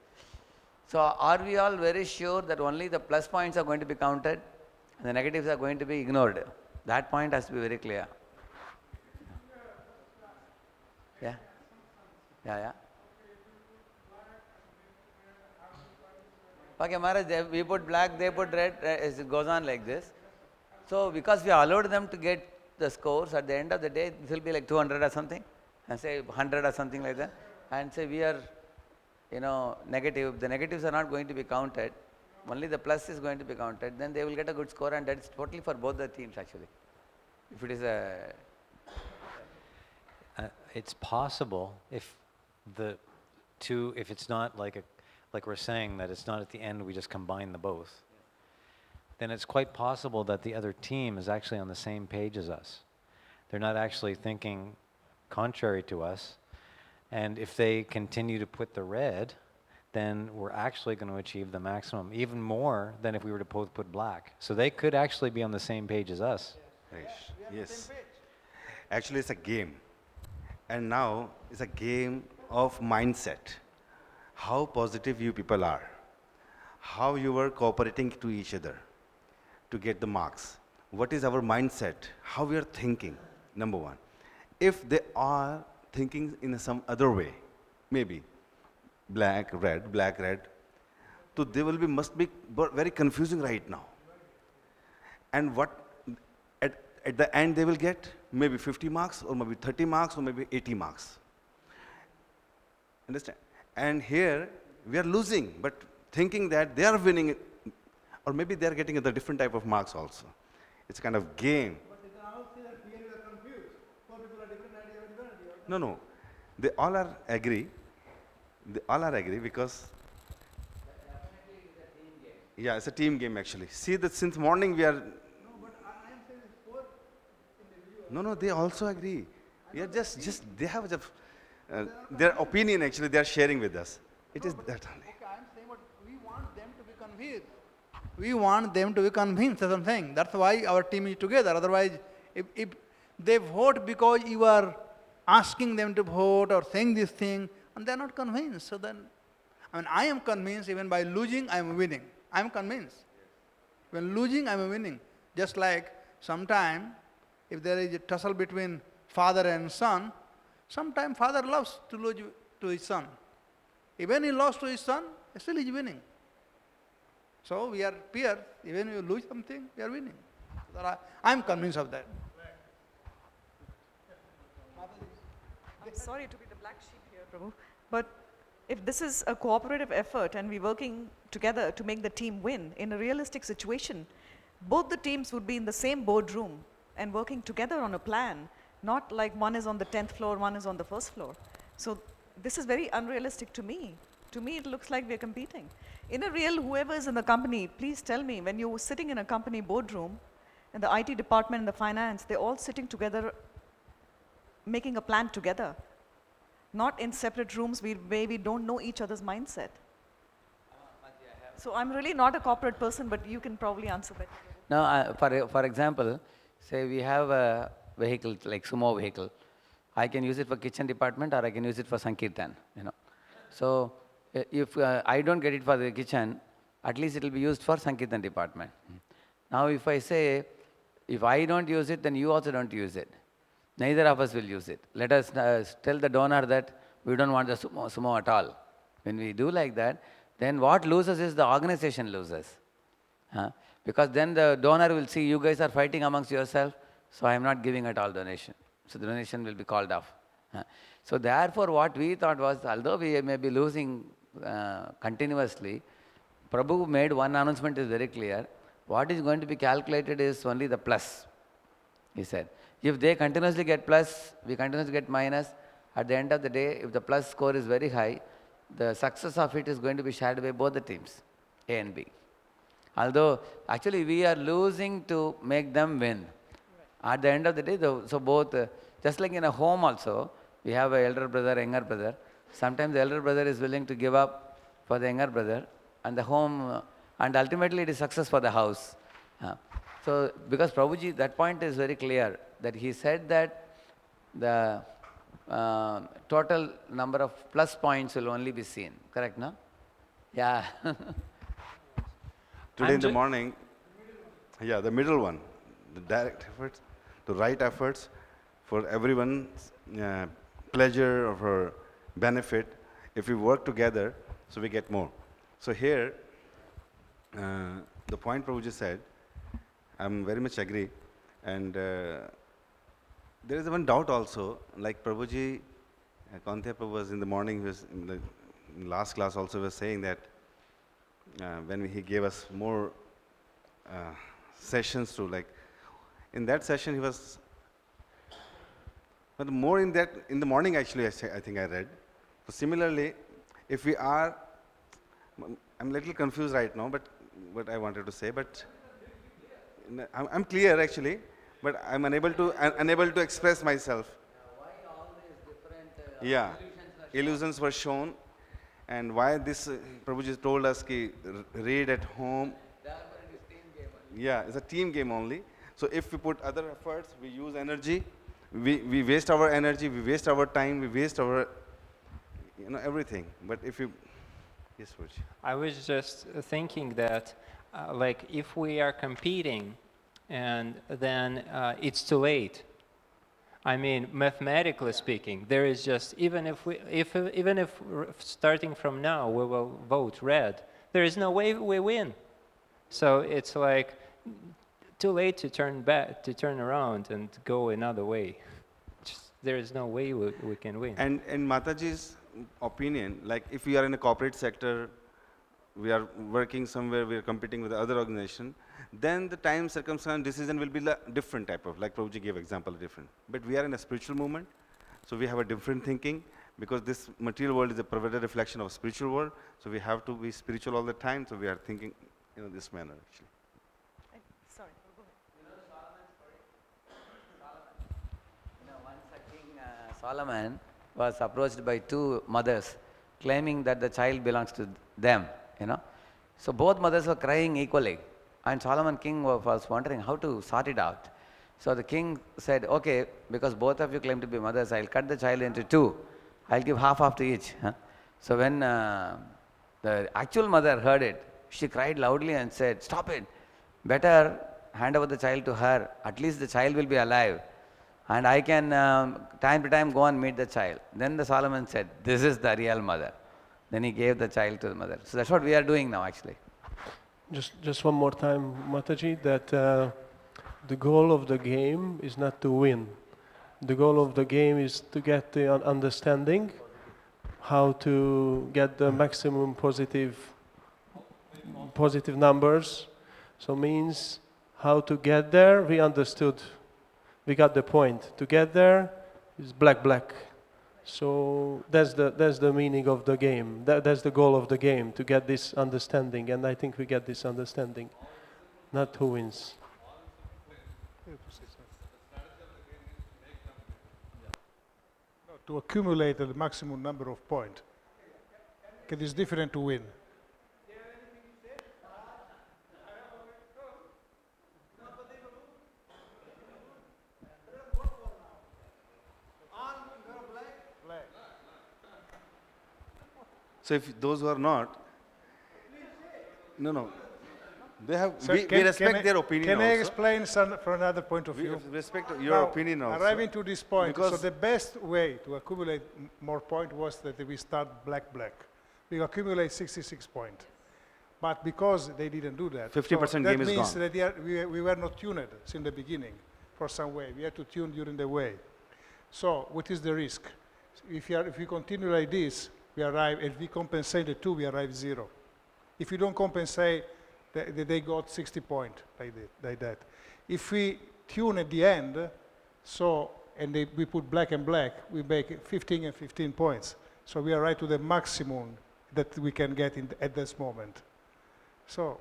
So are we all very sure that only the plus points are going to be counted and the negatives are going to be ignored? That point has to be very clear. Yeah? Yeah. Okay, Maharaj, we put black, they put red, it goes on like this. So because we allowed them to get the scores, at the end of the day, this will be like 200 or something, and say 100 or something like that, and say we are, negative, the negatives are not going to be counted, only the plus is going to be counted, then they will get a good score, and that's totally for both the teams actually. If it is a... it's possible if it's not like we're saying that it's not at the end we just combine the both, then it's quite possible that the other team is actually on the same page as us. They're not actually thinking contrary to us, and if they continue to put the red, then we're actually going to achieve the maximum, even more than if we were to both put black. So they could actually be on the same page as us. Yes. Actually, it's a game. And now it's a game of mindset. how positive you people are, how you were cooperating to each other to get the marks. What is our mindset, how we are thinking, number one. If they are thinking in some other way, maybe black, red, so they will be, must be very confusing right now. And what, at the end they will get maybe 50 marks, or maybe 30 marks, or maybe 80 marks. Understand? And here, we are losing, but thinking that they are winning, or maybe they are getting a different type of marks also. It's a kind of game. But they can all say that here you are confused. Four people are different idea, different idea. No. They all are agree. They all are agree because yeah, it's a team game actually. See that since morning we are. No, but I am saying it's four individuals. No, they also agree. We are just they have their opinion actually. They are sharing with us. It is that only. Okay, I am saying, but we want them to be convinced. We want them to be convinced, that's what I'm saying. That's why our team is together. Otherwise, if they vote because you are asking them to vote or saying this thing, and they're not convinced, so then, I am convinced even by losing, I am winning. I am convinced. When losing, I am winning. Just like sometime, if there is a tussle between father and son, sometime father loves to lose to his son. Even he lost to his son, still he is winning. So we are peers. Even if you lose something, we are winning. So I am convinced of that. I'm sorry to be the black sheep here, Prabhu, but if this is a cooperative effort and we're working together to make the team win, in a realistic situation, both the teams would be in the same boardroom and working together on a plan, not like one is on the 10th floor, one is on the first floor. So this is very unrealistic to me. To me, it looks like we're competing. In a real, whoever is in the company, please tell me, when you're sitting in a company boardroom, and the IT department and the finance, they're all sitting together, making a plan together, not in separate rooms where we don't know each other's mindset. So I'm really not a corporate person, but you can probably answer that. No, for example, say we have a vehicle, like sumo vehicle. I can use it for kitchen department or I can use it for Sankirtan, So if I don't get it for the kitchen, at least it will be used for Sankirtan department. Now if I say, if I don't use it, then you also don't use it. Neither of us will use it. Let us tell the donor that we don't want the sumo at all. When we do like that, then what loses is the organization loses. Because then the donor will see you guys are fighting amongst yourself, so I am not giving at all donation. So the donation will be called off. So therefore what we thought was, although we may be losing continuously, Prabhu made one announcement is very clear. What is going to be calculated is only the plus, he said. If they continuously get plus, we continuously get minus, at the end of the day, if the plus score is very high, the success of it is going to be shared by both the teams, A and B. Although, actually, we are losing to make them win. Right. At the end of the day, so both, just like in a home also, we have an elder brother, younger brother. Sometimes the elder brother is willing to give up for the younger brother, and the home, and ultimately it is success for the house. So, because Prabhuji, that point is very clear, that he said that the total number of plus points will only be seen. Correct, no? Yeah. Today in the morning, yeah, the middle one, the direct efforts, the right efforts for everyone's pleasure or for benefit. If we work together, so we get more. So here, the point Prabhuji said, I'm very much agree. And there is one doubt also, like Prabhuji, Kantya Prabhu was in the morning, was in the last class also was saying that when he gave us more sessions to like, in that session he was, but more in that, in the morning actually I think I read. So similarly, if we are, I'm a little confused right now, but what I wanted to say, but I'm clear actually, but I'm unable to express myself. Why all these different illusions were shown, and why this Prabhuji told us ki read at home. Therefore it is team game only. Yeah, it's a team game only. So if we put other efforts, we use energy, we waste our energy, we waste our time, we waste our everything. But if you Yes, Raj. I was just thinking that, like, if we are competing and then it's too late. I mean, mathematically speaking, there is just, even if starting from now we will vote red, there is no way we win. So it's like too late to turn back, to turn around and go another way. There is no way we can win. And in Mataji's opinion, like if we are in a corporate sector, we are working somewhere, we are competing with other organization, then the time, circumstance, decision will be different type of, like Prabhuji gave example, different. But we are in a spiritual movement, so we have a different thinking, because this material world is a perverted reflection of spiritual world, so we have to be spiritual all the time, so we are thinking in this manner, actually. Sorry, go ahead. Once a king, Solomon, was approached by two mothers, claiming that the child belongs to them, So both mothers were crying equally. And Solomon king was wondering how to sort it out. So the king said, okay, because both of you claim to be mothers, I'll cut the child into two. I'll give half to each. So when the actual mother heard it, she cried loudly and said, stop it. Better hand over the child to her. At least the child will be alive. And I can, time to time, go and meet the child. Then the Solomon said, this is the real mother. Then he gave the child to the mother. So that's what we are doing now, actually. Just one more time, Mataji, that the goal of the game is not to win. The goal of the game is to get the understanding, how to get the maximum positive numbers. So means how to get there, we understood. We got the point. To get there is black. So that's the meaning of the game. That's the goal of the game, to get this understanding. And I think we get this understanding, not who wins. To accumulate the maximum number of points. It is different to win. So if those who are not, they have. So we respect their opinion. Can I also. explain from another point of view? We respect your opinion also. Arriving to this point, so Because the best way to accumulate more points was that we start black. We accumulate 66 points. But because they didn't do that, 50% that game is means gone. that we were not tuned since the beginning for some way. We had to tune during the way. So what is the risk? If we continue like this, we arrive, if we compensate the two, we arrive 0. If we don't compensate, they got 60 points like that. If we tune at the end, we put black and black, we make 15 and 15 points. So we arrive to the maximum that we can get at this moment. So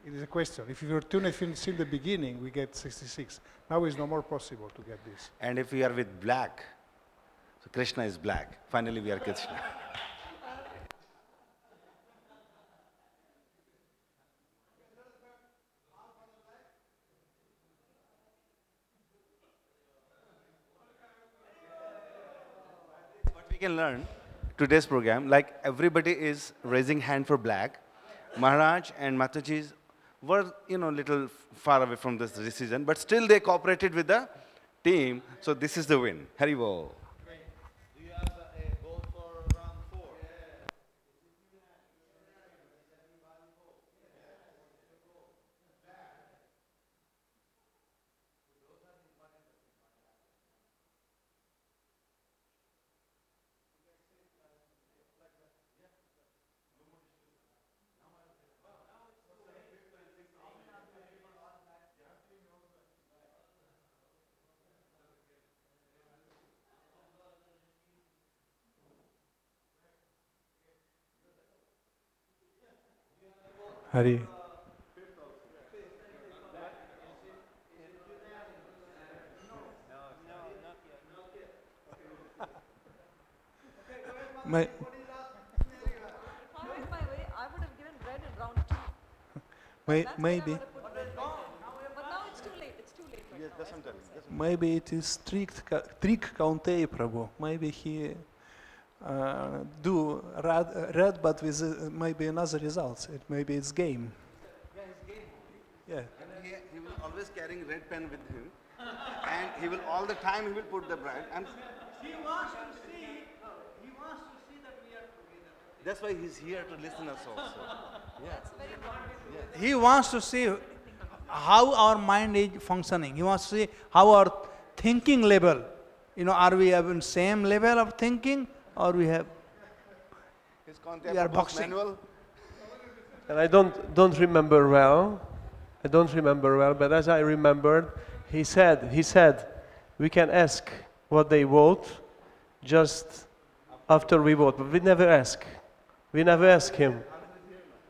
it is a question. If you were tuned since the beginning, we get 66. Now it's no more possible to get this. And if we are with black, so Krishna is black. Finally, we are Krishna. What we can learn today's program, like everybody is raising hand for black. Maharaj and Mataji were, little far away from this decision, but still they cooperated with the team. So this is the win. Haribol. Do you have a goal for round 4? Hari. By the way, I would have given red in round 2. Maybe. But now it's too late. It's too late. Yes, that's what I'm telling you. Maybe it is trick Count A, Prabhu. Maybe he do red, but with maybe another results. Maybe it's game. Yeah. And he will always carrying red pen with him, and he will all the time he will put the red. And He wants to see that we are together. that's why he's here to listen us also. He wants to see how our mind is functioning. He wants to see how our thinking level, are we having same level of thinking, or we have, we are boxing. And I don't remember well. But as I remembered, he said, we can ask what they vote just after we vote, but we never ask. We never ask him.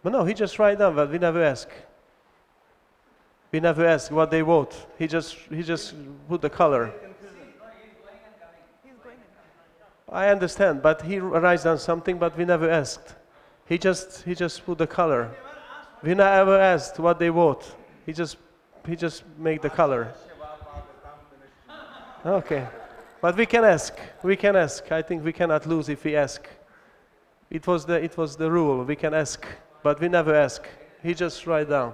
But no, he just write down, but we never ask. We never ask what they vote. He just put the color. I understand, but he writes down something, but we never asked. He just put the color. We never asked what they vote. He just make the color. Okay, but we can ask. We can ask. I think we cannot lose if we ask. It was the rule. We can ask, but we never ask. He just write down.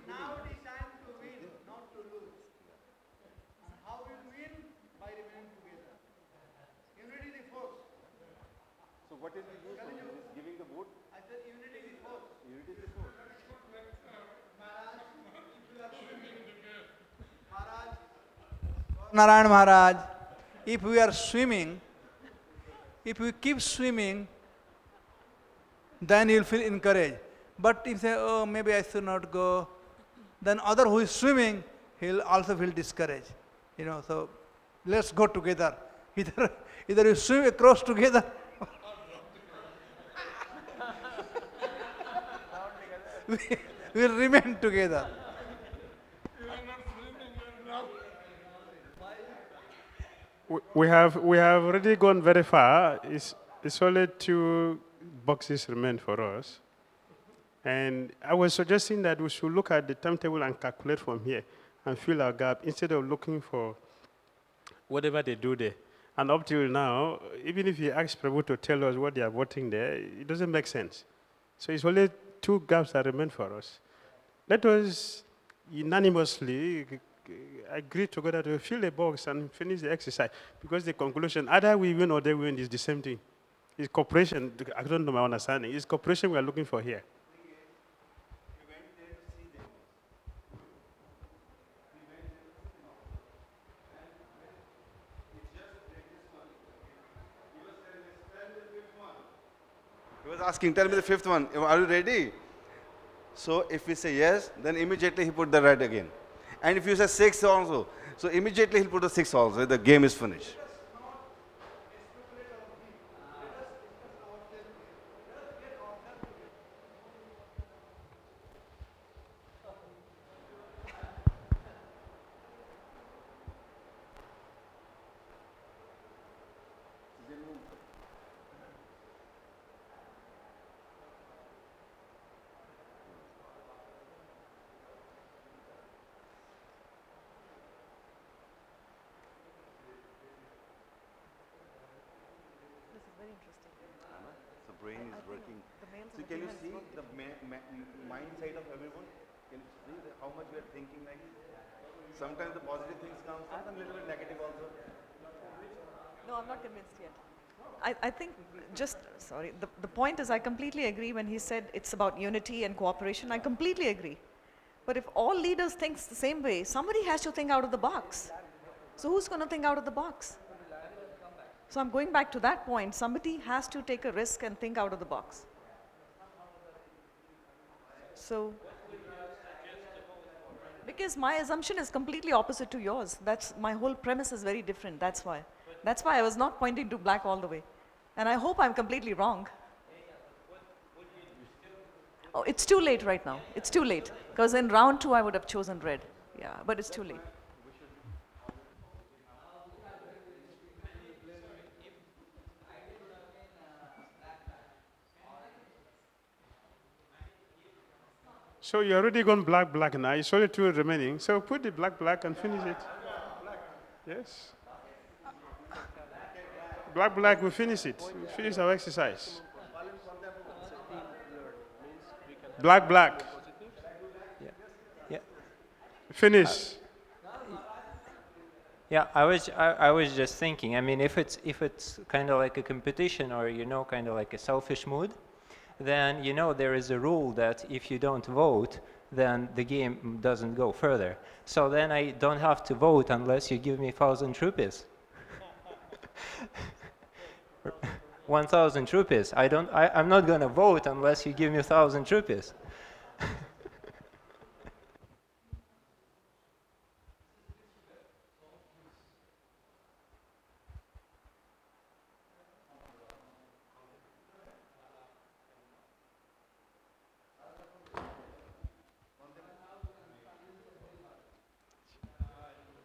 Now it is time to win, not to lose. And how we win? By remaining together. Unity is the force. So what is the use of this? Giving the vote? I said unity is the force. Unity is the force. Narayan Maharaj, if we are swimming, if we keep swimming, then you'll feel encouraged. But if say, oh, maybe I should not go, then other who is swimming, he'll also feel discouraged. So let's go together. Either you swim across together. We'll remain together. We have already gone very far. It's only 2 boxes remain for us. And I was suggesting that we should look at the timetable and calculate from here and fill our gap instead of looking for whatever they do there. And up till now, even if you ask people to tell us what they are voting there, it doesn't make sense. So it's only 2 gaps that remain for us. Let us unanimously agree together to fill a box and finish the exercise, because the conclusion, either we win or they win, is the same thing. It's cooperation. I don't know my understanding. It's cooperation we are looking for here. He was asking, tell me the 5th one. Are you ready? So if we say yes, then immediately he put the red again. And if you say 6th also, so immediately he'll put the 6th also. The game is finished. The brain is working. So can you see the mind side of everyone? Can you see how much we are thinking like? Sometimes the positive things come, sometimes a little bit negative also. No, I'm not convinced yet. I think the point is I completely agree when he said it's about unity and cooperation. I completely agree. But if all leaders think the same way, somebody has to think out of the box. So who's going to think out of the box? So I'm going back to that point. Somebody has to take a risk and think out of the box. So, because my assumption is completely opposite to yours. My whole premise is very different, that's why. That's why I was not pointing to black all the way. And I hope I'm completely wrong. Oh, it's too late right now. It's too late. Because in round 2, I would have chosen red. Yeah, but it's too late. So you already gone black, black now. It's only 2 remaining. So put the black, black and finish it. Yes. Black, black, we finish it. We finish our exercise. Black, black. Yeah. Finish. Yeah, I was just thinking. I mean, if it's kind of like a competition or kind of like a selfish mood, then there is a rule that if you don't vote, then the game doesn't go further. So then I don't have to vote unless you give me 1,000 rupees. 1,000 rupees. I'm not going to vote unless you give me 1,000 rupees.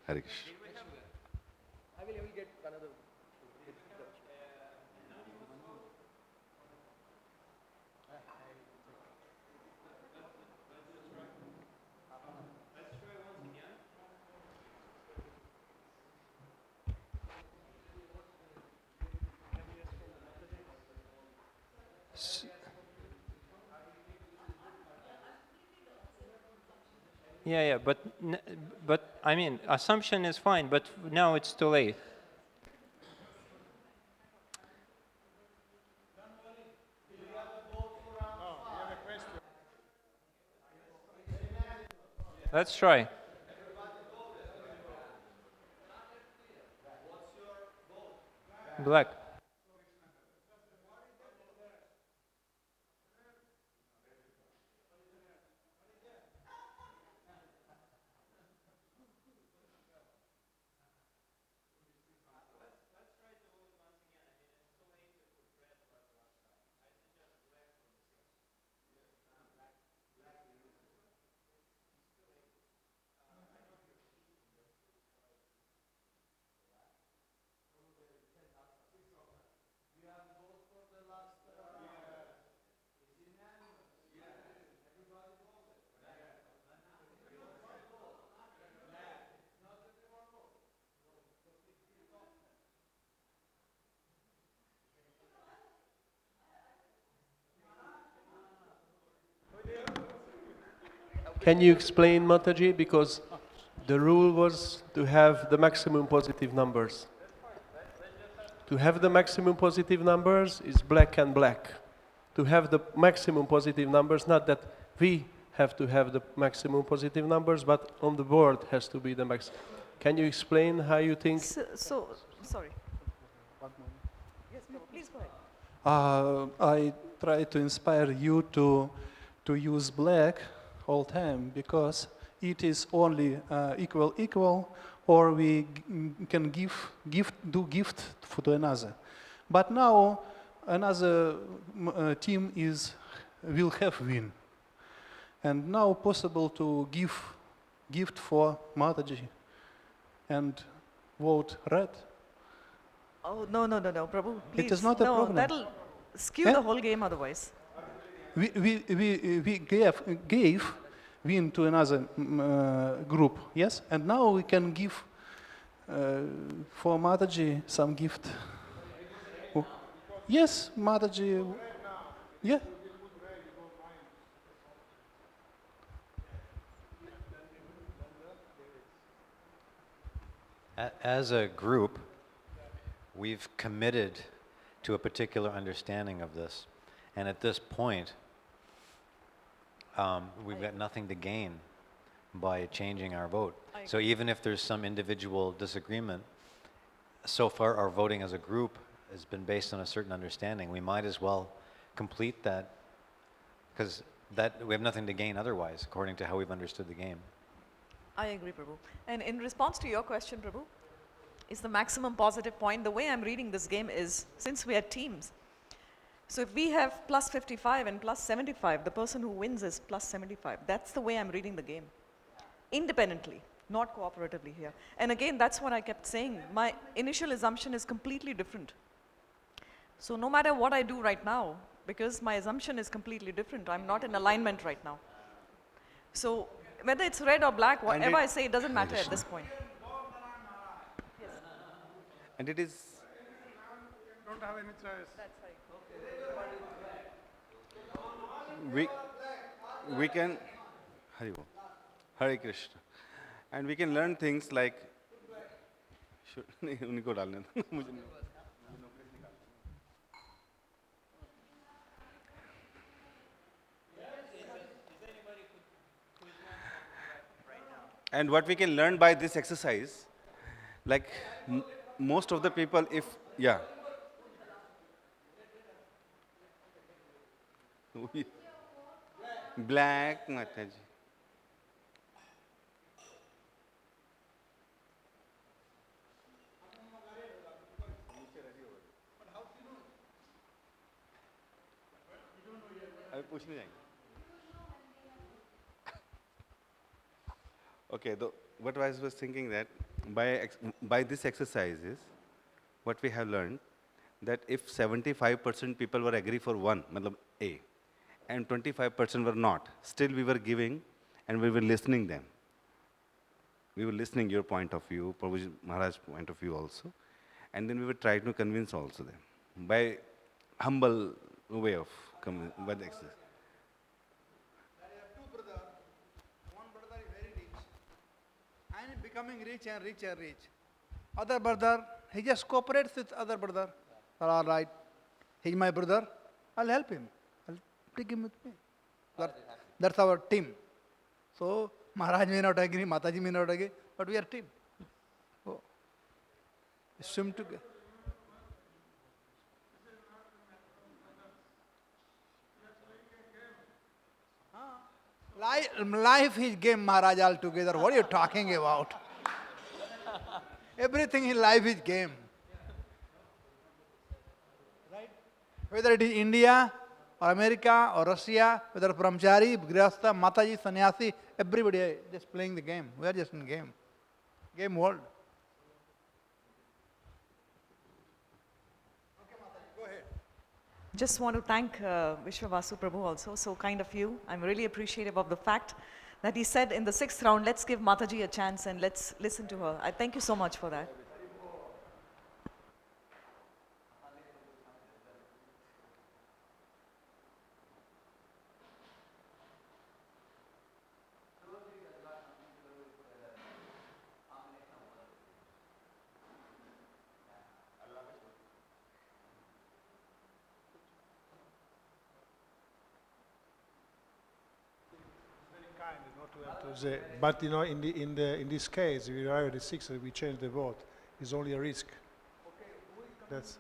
Hare Krishna. I will get another. Yeah, but I mean, assumption is fine, but now it's too late. Let's try. Black. Can you explain, Mataji? Because the rule was to have the maximum positive numbers. To have the maximum positive numbers is black and black. To have the maximum positive numbers, not that we have to have the maximum positive numbers, but on the board has to be the max. Can you explain how you think? So sorry. Yes, no, please go ahead. I try to inspire you to use black all time because it is only equal, or we can do gift to another. But now another team will have win, and now possible to give gift for Mataji and vote red. Oh, no, Prabhu, please. It is not a no, problem. That'll skew the whole game otherwise. We gave win to another group, yes? And now we can give for Mataji some gift. Oh. Yes, Mataji, yeah. As a group, we've committed to a particular understanding of this. And at this point, we've got nothing to gain by changing our vote. So even if there's some individual disagreement, so far our voting as a group has been based on a certain understanding. We might as well complete that, because we have nothing to gain otherwise, according to how we've understood the game. I agree, Prabhu. And in response to your question, Prabhu, is the maximum positive point. The way I'm reading this game is, since we are teams, so if we have plus 55 and plus 75, the person who wins is plus 75. That's the way I'm reading the game. Independently, not cooperatively here. And again, that's what I kept saying. My initial assumption is completely different. So no matter what I do right now, because my assumption is completely different, I'm not in alignment right now. So whether it's red or black, whatever I say, it doesn't matter at this point. And it is Don't have any choice. That's right. we can Hare Krishna, and we can learn things like नहीं उनको डालने दो मुझे नहीं And what we can learn by this exercise, like most of the people, if, yeah. Black, Mataji. पूछने जाएंगे. Okay, what I was thinking that by this exercises, what we have learned, that if 75% people were agree for one, matlab A, and 25% were not, still we were giving and we were listening them. We were listening your point of view, Prabhuji Maharaj's point of view also, and then we were trying to convince also them by humble way of by the exercise. Becoming rich and rich and rich. Other brother, he just cooperates with other brother. All right, he's my brother, I'll help him. I'll take him with me. That's our team. So, Maharaj may not agree, Mataji may not agree, but we are team. Oh. Swim together. Life is game, Maharaj, altogether. What are you talking about? Everything in life is game. Right? Whether it is India, or America, or Russia, whether Brahmachari, Grihastha, Mataji, Sannyasi, everybody is just playing the game. We are just in game. Game world. Just want to thank Vishwavasu Prabhu also, so kind of you. I'm really appreciative of the fact that he said in the 6th round, let's give Mataji a chance and let's listen to her. I thank you so much for that. But in this case, if we arrive at the 6th and we change the vote, it's only a risk. That's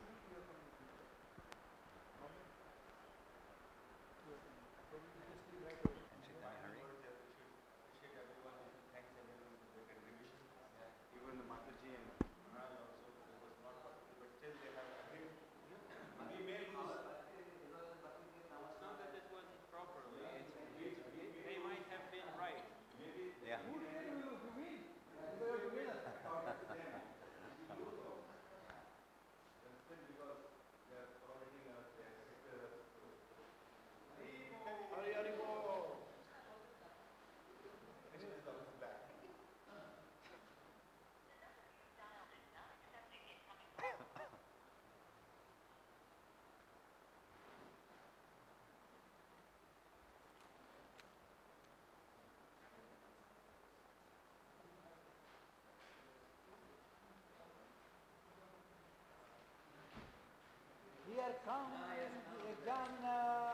Here comes the examiner.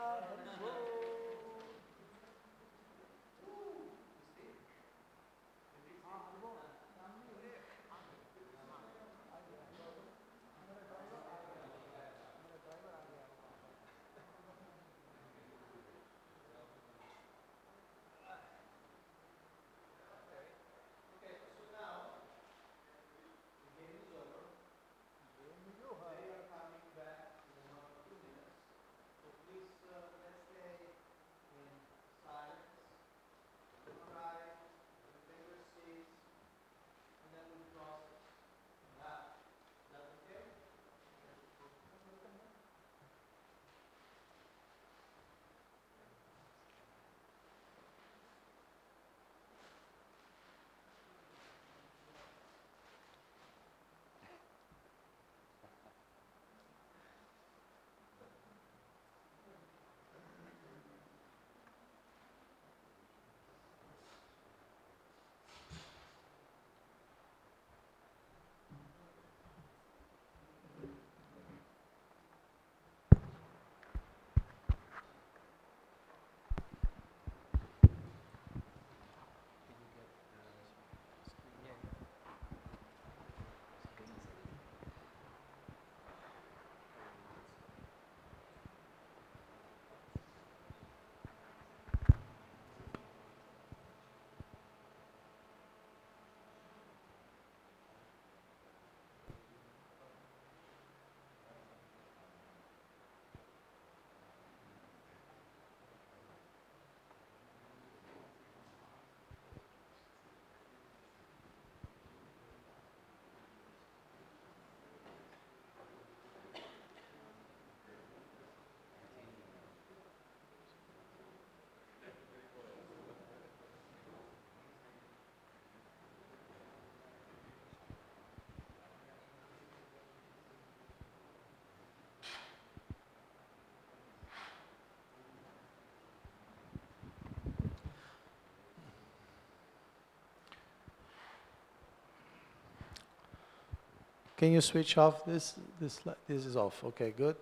Can you switch off this? This is off. Okay, good.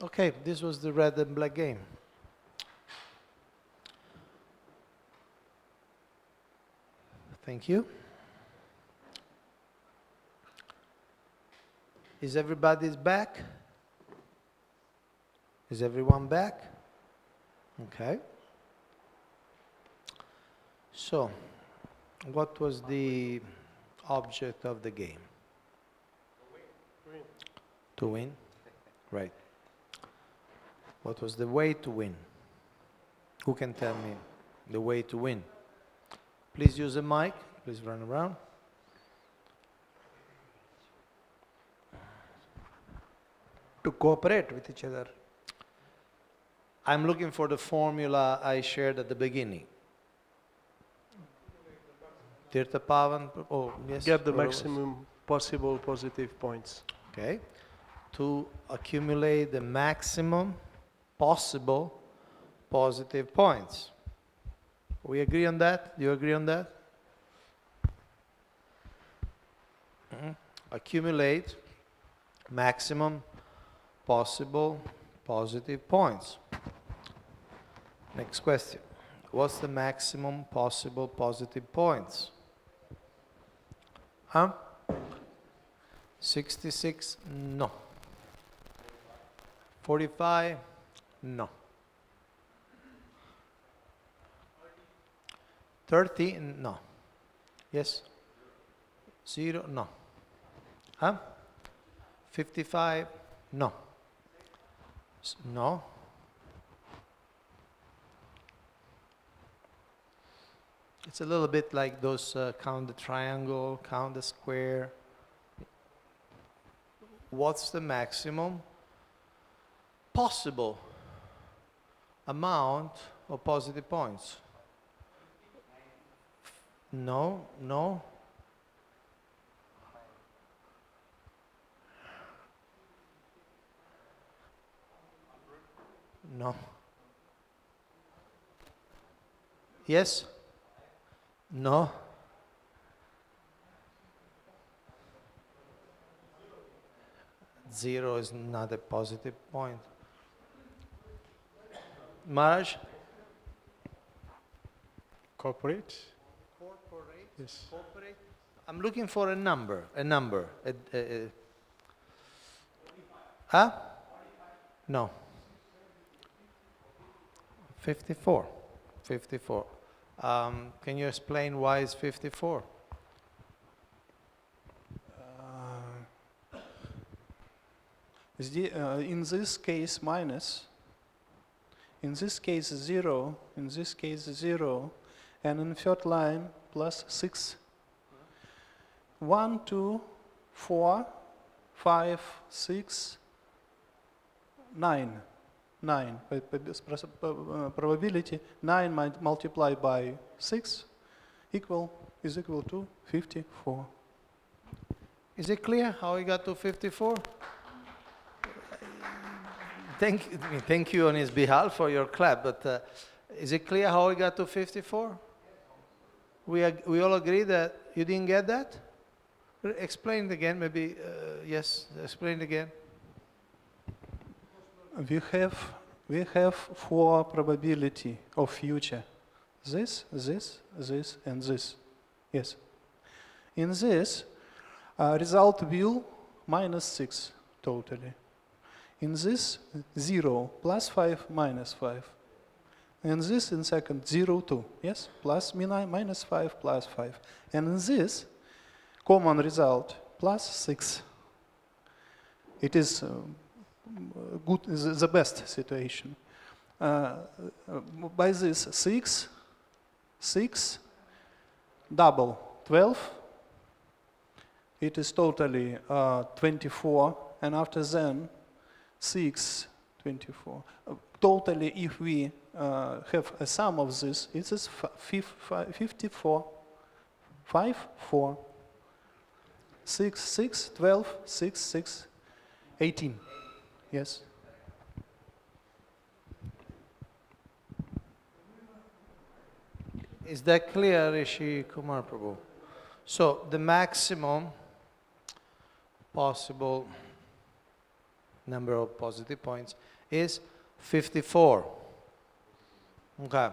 Okay, this was the red and black game. Thank you. Is everybody's back? Is everyone back? Okay. So, what was the object of the game? To win? Right. What was the way to win? Who can tell me the way to win? Please use a mic. Please run around. To cooperate with each other. I'm looking for the formula I shared at the beginning. Tirtha Pavan, oh yes. Get the what else? maximum possible positive points. Okay. To accumulate the maximum possible positive points. We agree on that? Do you agree on that? Accumulate maximum possible positive points. Next question. What's the maximum possible positive points? 66? No. 45? No. 30? No. Yes? 0? No. 55? No. No. It's a little bit like those count the triangle, count the square. What's the maximum possible amount of positive points? No, no. No. Yes? No. Zero is not a positive point. Maharaj? Cooperate? Corporate? Yes. Corporate? I'm looking for a number, Huh? No. 54. 54. Can you explain why it's 54? In this case, minus. In this case, 0. In this case, 0. And in third line, plus 6. 1, 2, 4, 5, 6, 9. 9. Probability 9 multiplied by 6 is equal to 54. Is it clear how we got to 54? Thank you on his behalf for your clap, but is it clear how we got to 54? We all agree that you didn't get that? Explain it again, maybe, yes, explain it again. We have 4 probability of future. This, and this. Yes. In this, result will minus 6 totally. In this, 0, plus 5, minus 5. And this in second, 0, 2. Yes? Plus, minus 5, plus 5. And in this, common result, plus 6. It is good, the best situation. By this, 6, double, 12. It is totally 24. And after then, 6, 24. Totally, if we have a sum of this, it is 54. 5, 4. 6, 6, 12, 6, 6, 18. Yes. Is that clear, Rishi Kumar Prabhu? So the maximum possible number of positive points is 54. Okay.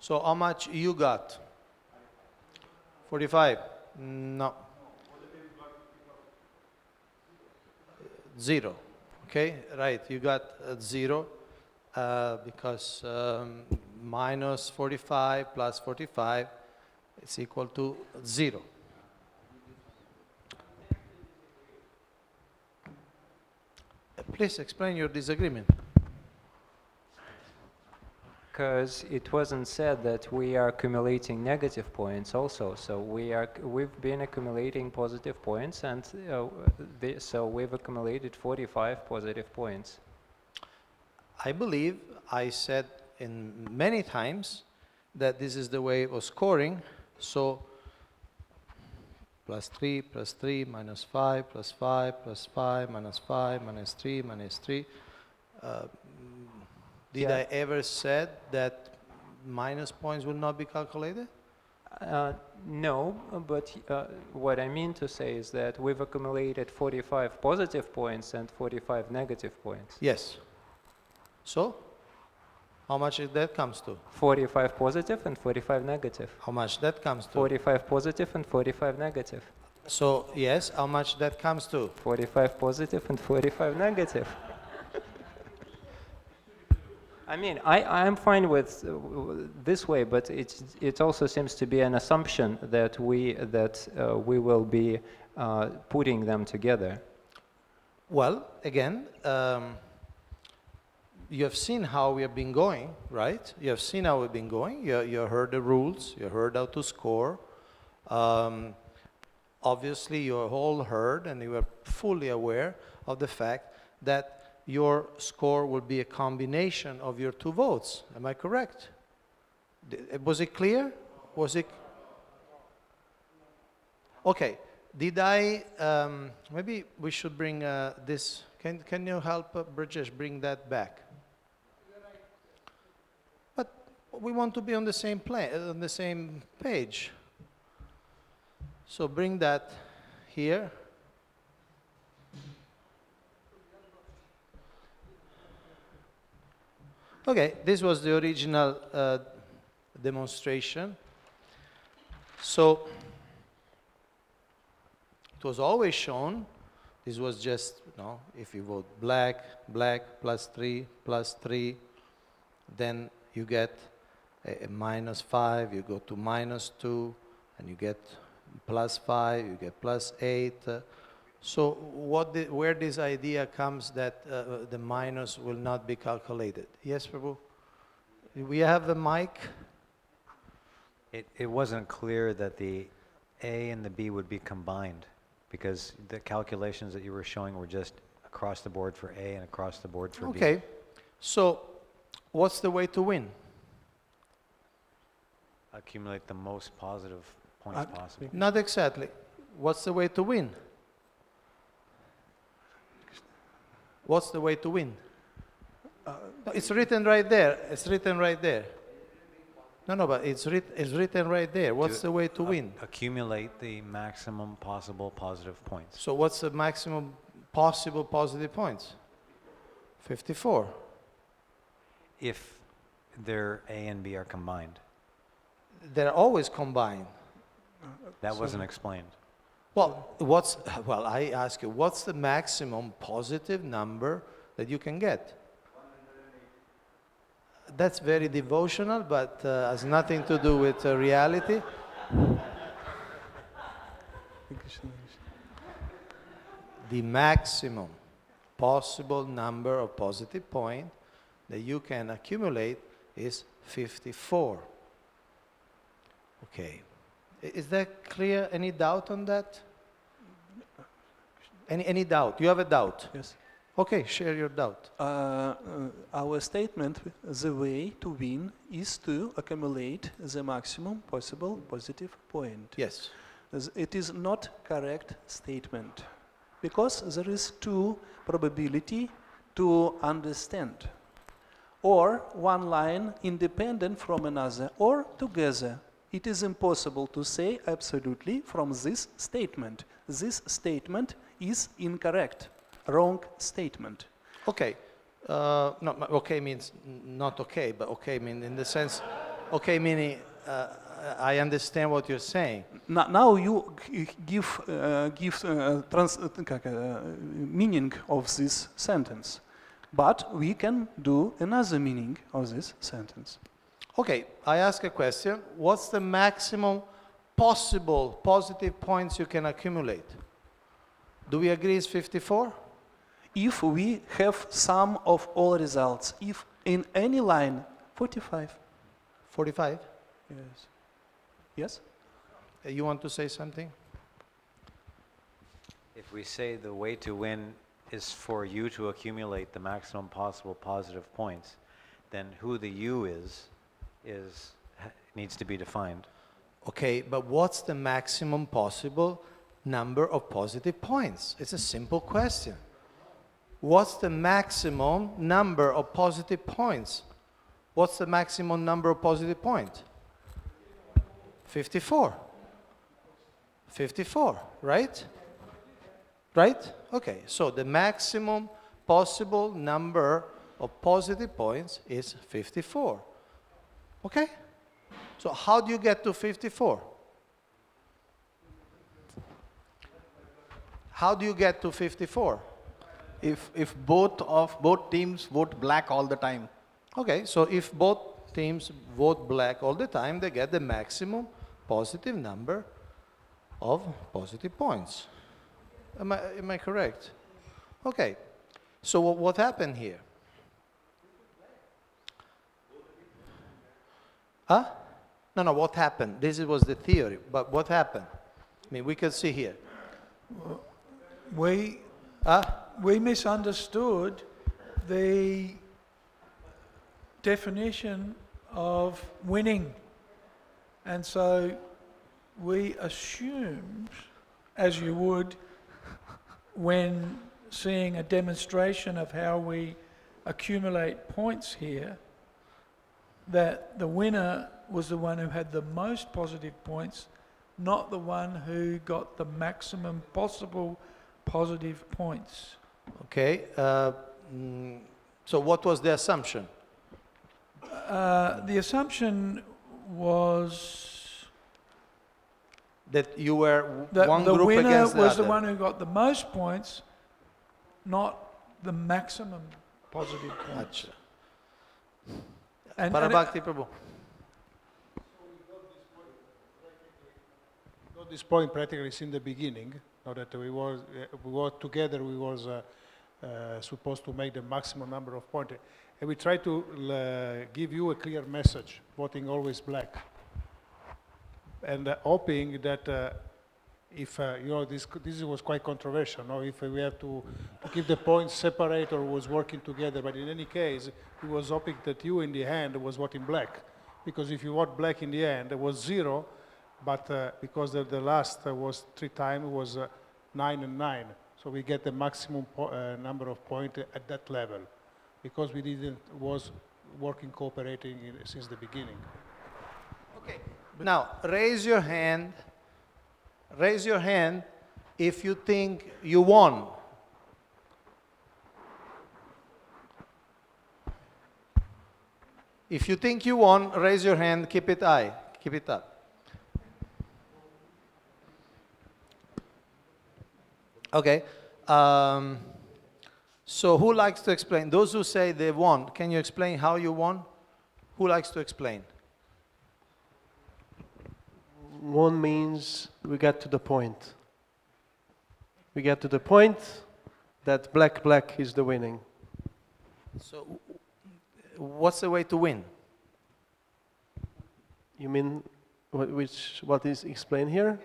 So how much you got? 45? No. 0. Okay, right, you got 0 because minus 45 plus 45 is equal to 0. Please explain your disagreement. Because it wasn't said that we are accumulating negative points also. So we've been accumulating positive points, and so we've accumulated 45 positive points. I believe I said in many times that this is the way of scoring. So plus 3, minus 5, plus 5, plus 5, minus 5, minus 3, minus 3. Did I ever said that minus points will not be calculated? No, but what I mean to say is that we've accumulated 45 positive points and 45 negative points. Yes. So, how much that comes to? 45 positive and 45 negative. How much that comes to? 45 positive and 45 negative. So, yes, how much that comes to? 45 positive and 45 negative. I mean, I'm fine with this way, but it also seems to be an assumption that we will be putting them together. Well, again, you have seen how we have been going, right? You have seen how we've been going. You heard the rules. You heard how to score. Obviously, you all heard and you are fully aware of the fact that your score will be a combination of your two votes. Am I correct? Was it clear? Was it? Okay. Did I? Maybe we should bring this. Can you help Brajesh bring that back? But we want to be on the same on the same page. So bring that here. Okay, this was the original demonstration. So it was always shown, this was just, if you vote black, black plus 3, then you get a minus 5, you go to minus 2, and you get plus 5, you get plus 8. So where this idea comes that the minus will not be calculated? Yes, Prabhu? We have the mic. It wasn't clear that the A and the B would be combined because the calculations that you were showing were just across the board for A and across the board for B. Okay. So what's the way to win? Accumulate the most positive points possible. Not exactly. What's the way to win? What's the way to win? No, it's written right there. It's written right there. No, but it's written right there. What's the way to win? Accumulate the maximum possible positive points. So what's the maximum possible positive points? 54. If their A and B are combined. They're always combined. That wasn't explained. Well, I ask you, what's the maximum positive number that you can get? That's very devotional, but has nothing to do with reality. The maximum possible number of positive points that you can accumulate is 54. Okay. Is that clear? Any doubt on that? Any doubt? You have a doubt? Yes. Okay, share your doubt. Our statement, the way to win is to accumulate the maximum possible positive point. Yes. It is not correct statement because there is two probability to understand, or one line independent from another or together. It is impossible to say absolutely from this statement. This statement is incorrect, wrong statement. Okay. No, okay means not okay, but okay mean in the sense, okay meaning I understand what you're saying. Now you give meaning of this sentence, but we can do another meaning of this sentence. Okay, I ask a question. What's the maximum possible positive points you can accumulate? Do we agree it's 54? If we have sum of all results, if in any line, 45. 45? Yes. Yes? You want to say something? If we say the way to win is for you to accumulate the maximum possible positive points, then who the you is needs to be defined. Okay, but what's the maximum possible number of positive points? It's a simple question. What's the maximum number of positive points? What's the maximum number of positive points? 54. 54, right? Right? Okay, so the maximum possible number of positive points is 54. Okay? So how do you get to 54? How do you get to 54? If both teams vote black all the time. Okay, so if both teams vote black all the time, they get the maximum positive number of positive points. Am I correct? Okay, so what happened here? Huh? No, what happened? This was the theory, but what happened? I mean, we can see here. We misunderstood the definition of winning. And so we assumed, as you would when seeing a demonstration of how we accumulate points here, that the winner was the one who had the most positive points, not the one who got the maximum possible positive points. Okay, so what was the assumption? The assumption was that you were that one the group winner against the was other. the one who got the most points, not the maximum positive points. And Parabhakti Prabhu. Got this point practically in the beginning. Now that we were together, we was supposed to make the maximum number of points, and we try to give you a clear message, voting always black, and hoping that if this was quite controversial. No, if we have to keep the points separate or was working together, but in any case, we was hoping that you in the end was voting black, because if you vote black in the end, it was 0. But because the last was 3 times, it was 9 and 9. So we get the maximum number of points at that level, because we was working, cooperating since the beginning. Okay. Now, raise your hand. Raise your hand if you think you won. If you think you won, raise your hand, keep it high, keep it up. Okay, so who likes to explain? Those who say they won, can you explain how you won? Who likes to explain? One means we get to the point. We get to the point that black is the winning. So what's the way to win? You mean what is explained here?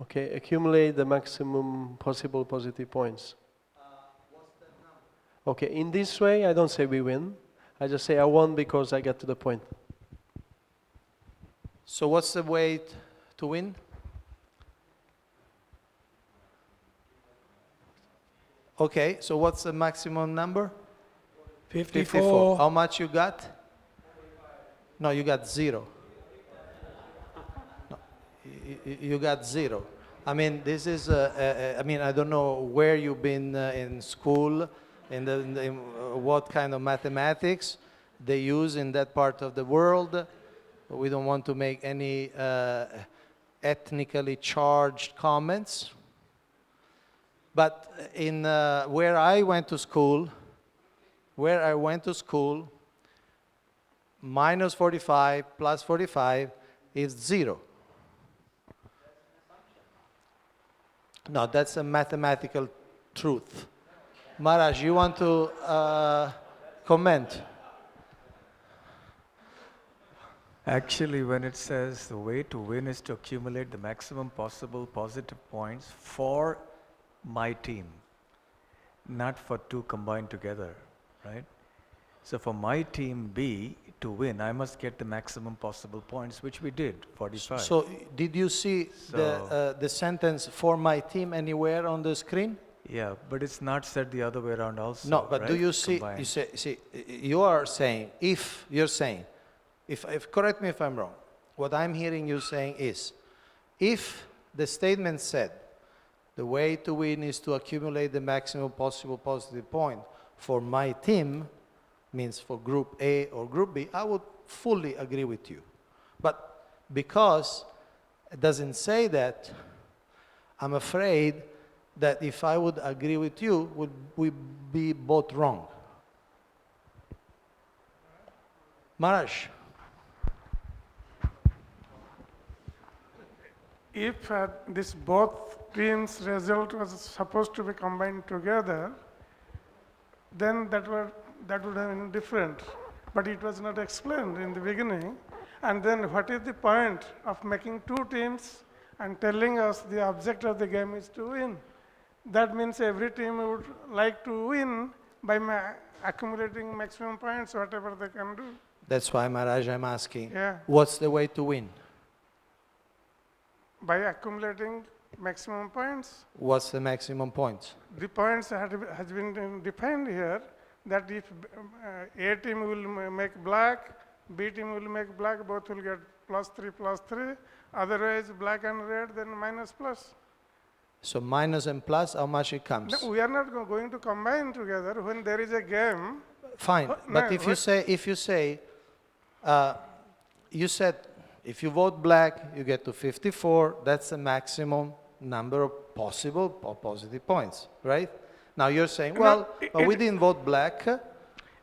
Okay, accumulate the maximum possible positive points. Okay, in this way, I don't say we win. I just say I won because I get to the point. So what's the way to win? Okay, so what's the maximum number? 54. How much you got? No, you got 0. No, you got 0. I mean, this is, I mean, I don't know where you've been in school, in what kind of mathematics they use in that part of the world. We don't want to make any ethnically charged comments. But in where I went to school, minus 45 plus 45 is 0. No, that's a mathematical truth. Maharaj, you want to comment? Actually, when it says the way to win is to accumulate the maximum possible positive points for my team, not for two combined together, right? So for my team B to win, I must get the maximum possible points, which we did, 45. So did you see the sentence for my team anywhere on the screen? Yeah, but it's not said the other way around also. No, but right? do you see, Combined. you are saying, if you're saying, if correct me if I'm wrong, what I'm hearing you saying is, if the statement said, the way to win is to accumulate the maximum possible positive point for my team, means for group A or group B, I would fully agree with you. But because it doesn't say that, I'm afraid that if I would agree with you, would we be both wrong? Maharaj. If this both teams' result was supposed to be combined together, then that would have been different. But it was not explained in the beginning. And then what is the point of making two teams and telling us the object of the game is to win? That means every team would like to win by accumulating maximum points, whatever they can do. That's why, Maharaj, I'm asking, Yeah. what's the way to win? By accumulating maximum points. What's the maximum points? The points has been defined here, that if A team will make black, B team will make black, both will get +3, otherwise black and red, then minus plus. So minus and plus, how much it comes? No, we are not going to combine together when there is a game. Fine, but no, if you say, you said, if you vote black, you get to 54, that's the maximum number of possible or positive points, right? Now you're saying, well, but we didn't vote black.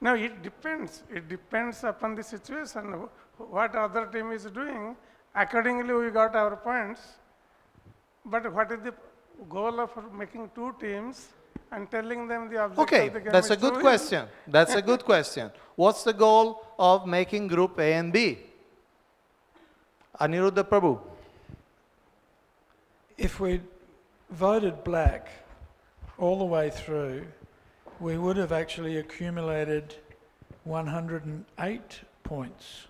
No, it depends. It depends upon the situation, what other team is doing. Accordingly, we got our points. But what is the goal of making two teams and telling them the object Okay, of the game that's is a to good win? question. That's a good question. What's the goal of making group A and B? Aniruddha Prabhu. If we voted black all the way through, we would have actually accumulated 108 points.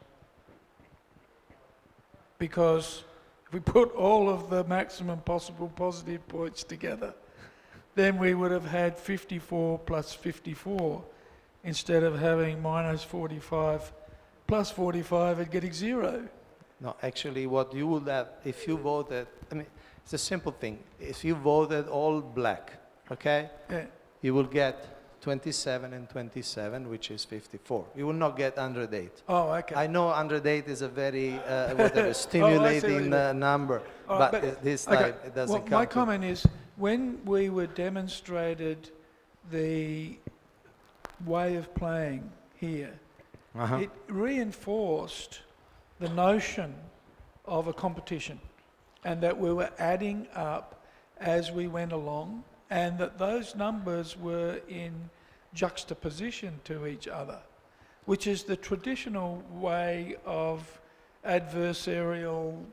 Because if we put all of the maximum possible positive points together, then we would have had 54 plus 54 instead of having minus 45 plus 45 and getting 0. No, actually what you would have, if you voted, I mean, it's a simple thing. If you voted all black, okay, Yeah. you will get 27 and 27, which is 54. You will not get 108. Oh, okay. I know 108 is a very whatever, stimulating number, All but, right, this okay, time it doesn't well, come my to- comment is, when we were demonstrated the way of playing here, it reinforced the notion of a competition and that we were adding up as we went along and that those numbers were in juxtaposition to each other, which is the traditional way of adversarial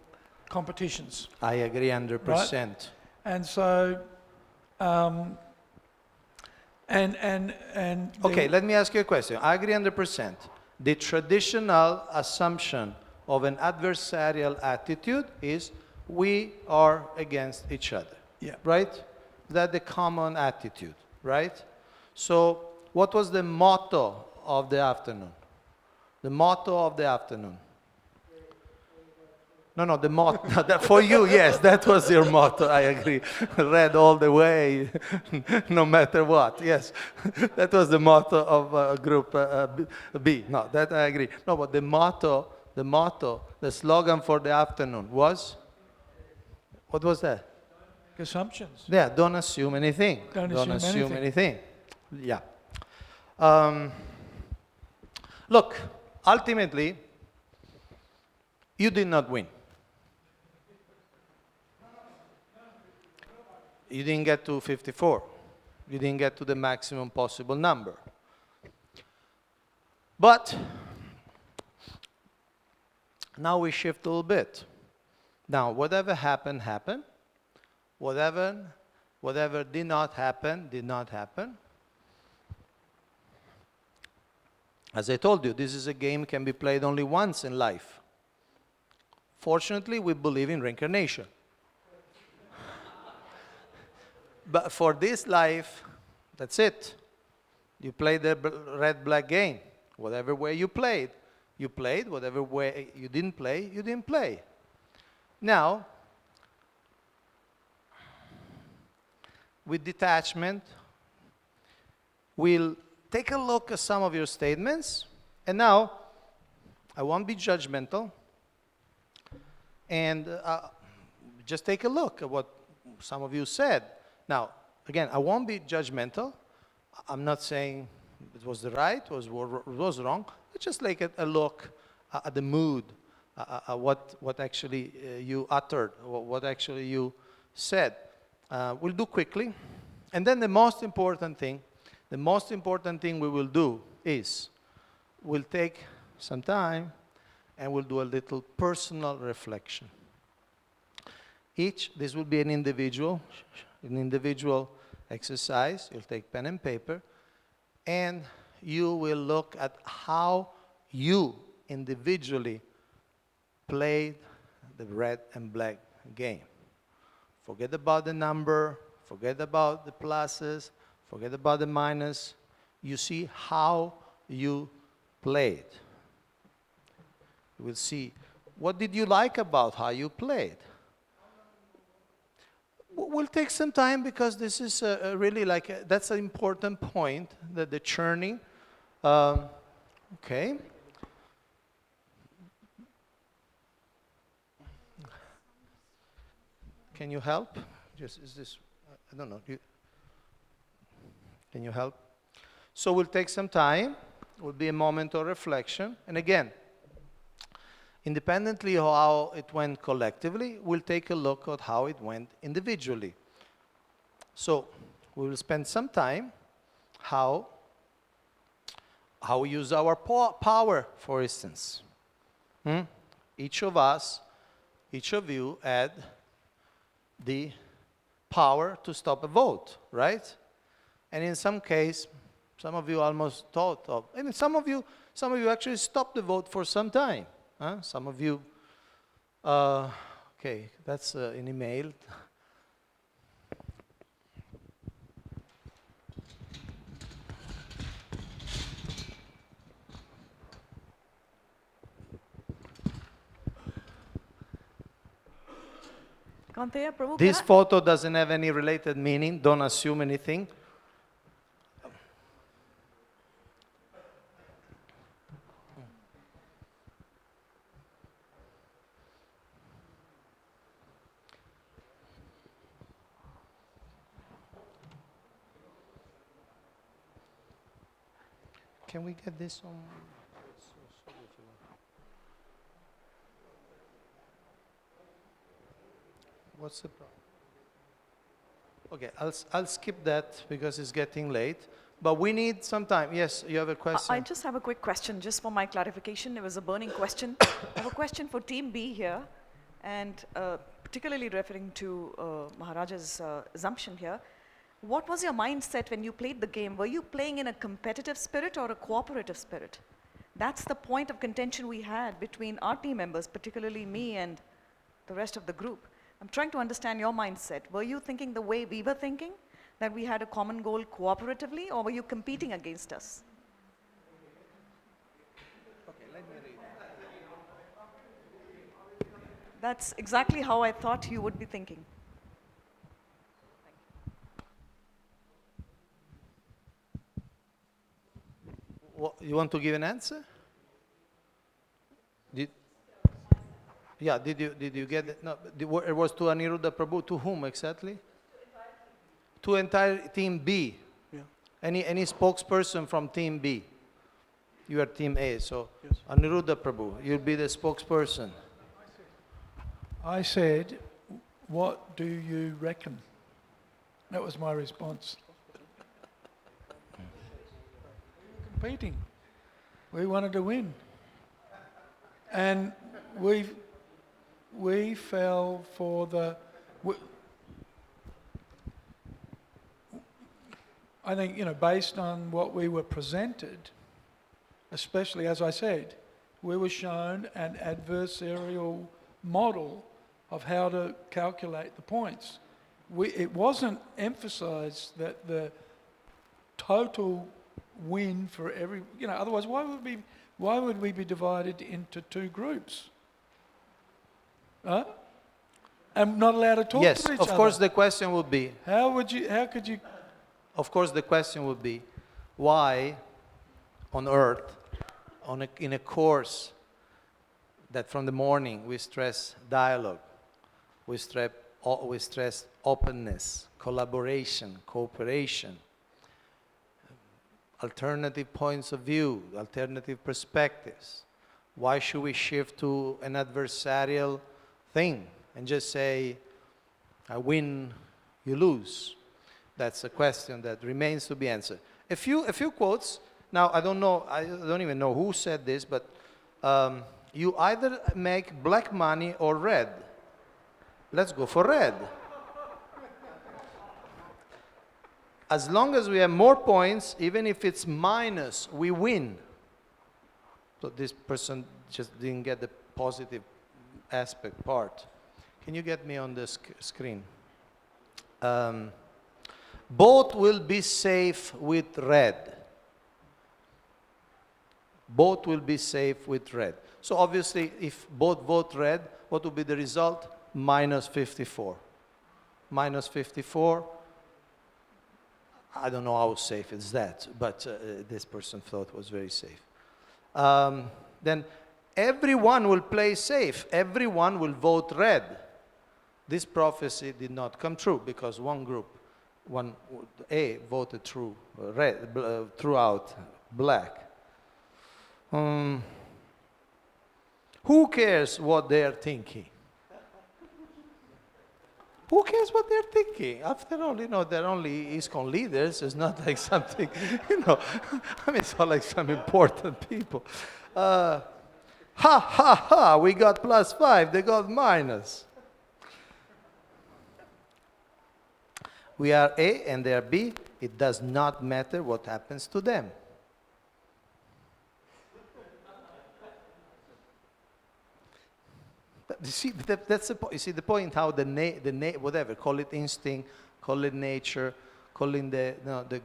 competitions. I agree 100%. Right? And so, Okay, let me ask you a question. I agree 100%. The traditional assumption of an adversarial attitude is we are against each other. Yeah. Right? That's the common attitude, right? So, what was the motto of the afternoon? The motto of the afternoon. No, the motto. For you, yes, that was your motto. I agree. Red all the way, no matter what. Yes, that was the motto of Group B. No, that I agree. No, but the motto, the slogan for the afternoon was. What was that? Assumptions. Yeah, don't assume anything. Don't assume anything. Yeah. Look, ultimately, you did not win. You didn't get to 54. You didn't get to the maximum possible number. But now we shift a little bit. Now, whatever happened, happened. Whatever did not happen, did not happen. As I told you, this is a game can be played only once in life. Fortunately, we believe in reincarnation. But for this life, that's it. You play the red-black game. Whatever way you played. Whatever way you didn't play, you didn't play. Now, with detachment, we'll take a look at some of your statements. And now, I won't be judgmental. And just take a look at what some of you said. Now, again, I won't be judgmental. I'm not saying it was the right, it was wrong. Just take a look at the mood, what actually you uttered, what actually you said. We'll do quickly. And then the most important thing we will do is we'll take some time and we'll do a little personal reflection. This will be an individual exercise. You'll take pen and paper, and you will look at how you individually played the red and black game. Forget about the number, forget about the pluses, forget about the minus. You see how you played. You will see, what did you like about how you played? We'll take some time because this is really that's an important point, that the churning. Okay. Can you help? I don't know. Can you help? So we'll take some time. It will be a moment of reflection. And again, independently of how it went collectively, we'll take a look at how it went individually. So we will spend some time how we use our power, for instance. Each of us, each of you had the power to stop a vote, right? And in some case, some of you almost thought of, and some of you actually stopped the vote for some time. Some of you, okay, that's an email. This photo doesn't have any related meaning. Don't assume anything. Can we get this on? What's the problem? Okay, I'll skip that because it's getting late. But we need some time. Yes, you have a question? I just have a quick question, just for my clarification. It was a burning question. I have a question for Team B here, and particularly referring to Maharaja's assumption here. What was your mindset when you played the game? Were you playing in a competitive spirit or a cooperative spirit? That's the point of contention we had between our team members, particularly me and the rest of the group. I'm trying to understand your mindset. Were you thinking the way we were thinking, that we had a common goal cooperatively, or were you competing against us? Okay, let me read. That's exactly how I thought you would be thinking. You want to give an answer? Did you get it? No, it was to Aniruddha Prabhu. To whom exactly? To entire team B. Yeah. Any spokesperson from team B? You are team A, so Yes. Aniruddha Prabhu, you'll be the spokesperson. I said, what do you reckon? That was my response. Competing. We wanted to win. And we fell for the... I think, based on what we were presented, especially, as I said, we were shown an adversarial model of how to calculate the points. It wasn't emphasized that the total win for every, otherwise why would we be divided into two groups? Huh? And not allowed to talk Yes, to each of other. course the question would be, How could you? of course the question would be, why on earth, in a course that from the morning we stress dialogue, we stress openness, collaboration, cooperation, alternative points of view, alternative perspectives. Why should we shift to an adversarial thing and just say, I win, you lose? That's a question that remains to be answered. A few quotes. Now, I don't even know who said this, but you either make black money or red. Let's go for red. As long as we have more points, even if it's minus, we win. So this person just didn't get the positive aspect part. Can you get me on the screen? Both will be safe with red. Both will be safe with red. So obviously, if both vote red, what will be the result? Minus 54. Minus 54. I don't know how safe is that, but this person thought was very safe. Then everyone will play safe. Everyone will vote red. This prophecy did not come true because one group, A, voted throughout black. Who cares what they're thinking? Who cares what they're thinking? After all, they're only ISKCON leaders. It's not like something, it's not like some important people. Ha, ha, ha, we got +5, they got minus. We are A and they are B. It does not matter what happens to them. You see, that's the point. You see the point how whatever, call it instinct, call it nature, call it the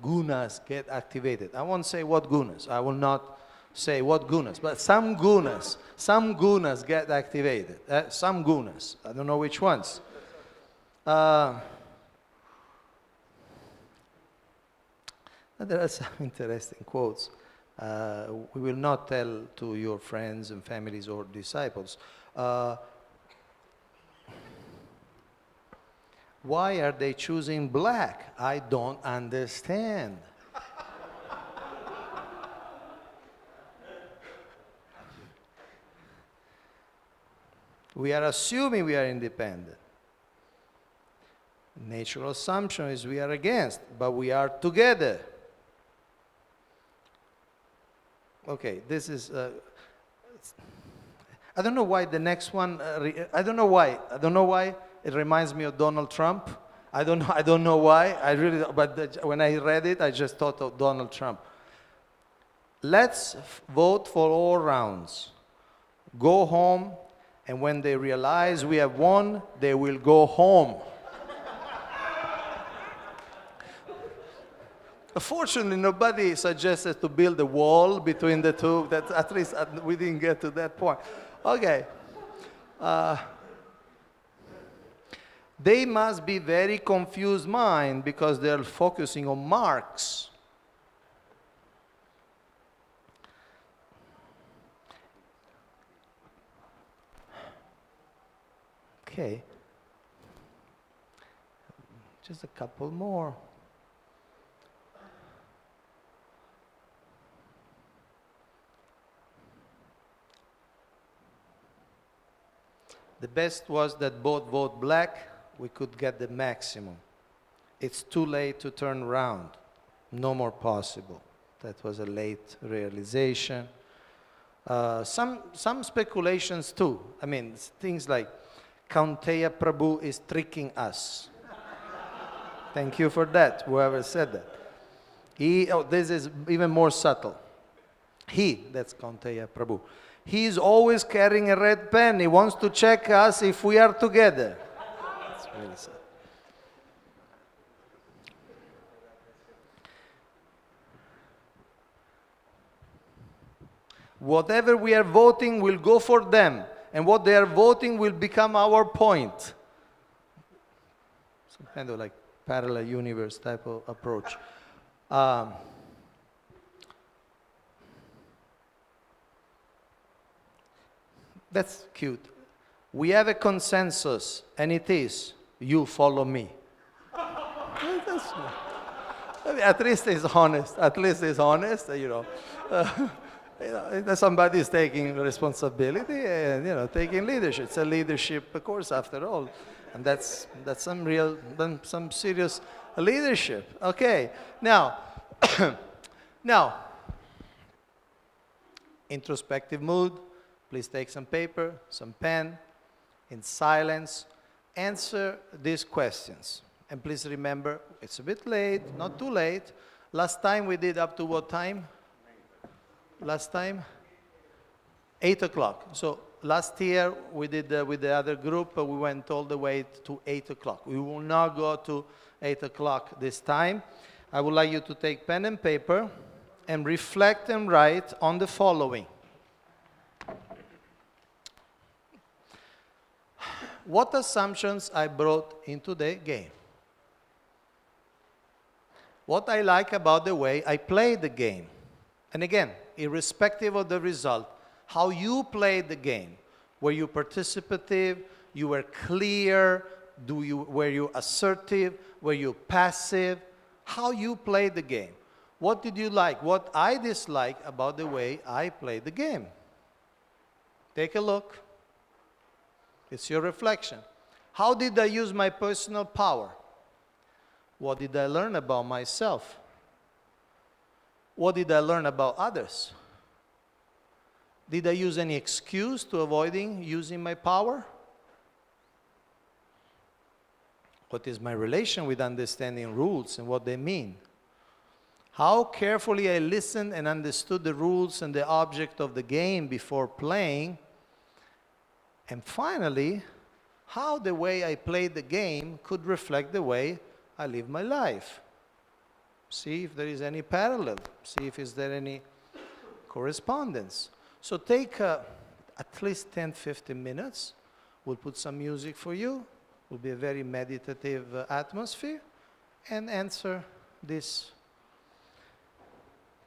gunas get activated. I won't say what gunas. I will not say what gunas, but some gunas get activated. Some gunas. I don't know which ones. There are some interesting quotes. We will not tell to your friends and families or disciples. Why are they choosing black? I don't understand. We are assuming we are independent. Natural assumption is we are against, but we are together. Okay, this is... I don't know why the next one. I don't know why. It reminds me of Donald Trump. I don't know why. I really. But when I read it, I just thought of Donald Trump. Let's vote for all rounds. Go home, and when they realize we have won, they will go home. Fortunately, nobody suggested to build a wall between the two. That at least we didn't get to that point. Okay. They must be very confused mind because they're focusing on marks. Okay. Just a couple more. The best was that both vote black, we could get the maximum. It's too late to turn around. No more possible. That was a late realization. Some speculations too. I mean, things like Kaunteya Prabhu is tricking us. Thank you for that, whoever said that. This is even more subtle. That's Kaunteya Prabhu. He is always carrying a red pen. He wants to check us if we are together. That's really sad. Whatever we are voting will go for them, and what they are voting will become our point. Some kind of like parallel universe type of approach. That's cute. We have a consensus, and it is, you follow me. At least it's honest. At least it's honest, you know. Somebody is taking responsibility and, taking leadership. It's a leadership course after all. And that's some serious leadership. Okay, now, introspective mood. Please take some paper, some pen, in silence. Answer these questions. And please remember, it's a bit late, not too late. Last time we did up to what time? Last time? 8 o'clock. So last year we did with the other group, we went all the way to 8 o'clock. We will not go to 8 o'clock this time. I would like you to take pen and paper and reflect and write on the following. What assumptions I brought into the game? What I like about the way I play the game? And again, irrespective of the result, how you played the game. Were you participative? You were clear? Were you assertive? Were you passive? How you played the game. What did you like? What I dislike about the way I played the game? Take a look. It's your reflection. How did I use my personal power? What did I learn about myself? What did I learn about others? Did I use any excuse to avoiding using my power? What is my relation with understanding rules and what they mean? How carefully I listened and understood the rules and the object of the game before playing. And finally, how the way I played the game could reflect the way I live my life. See if there is any parallel. See if is there any correspondence. So take at least 10-15 minutes. We'll put some music for you. Will be a very meditative atmosphere. And answer these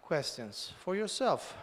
questions for yourself.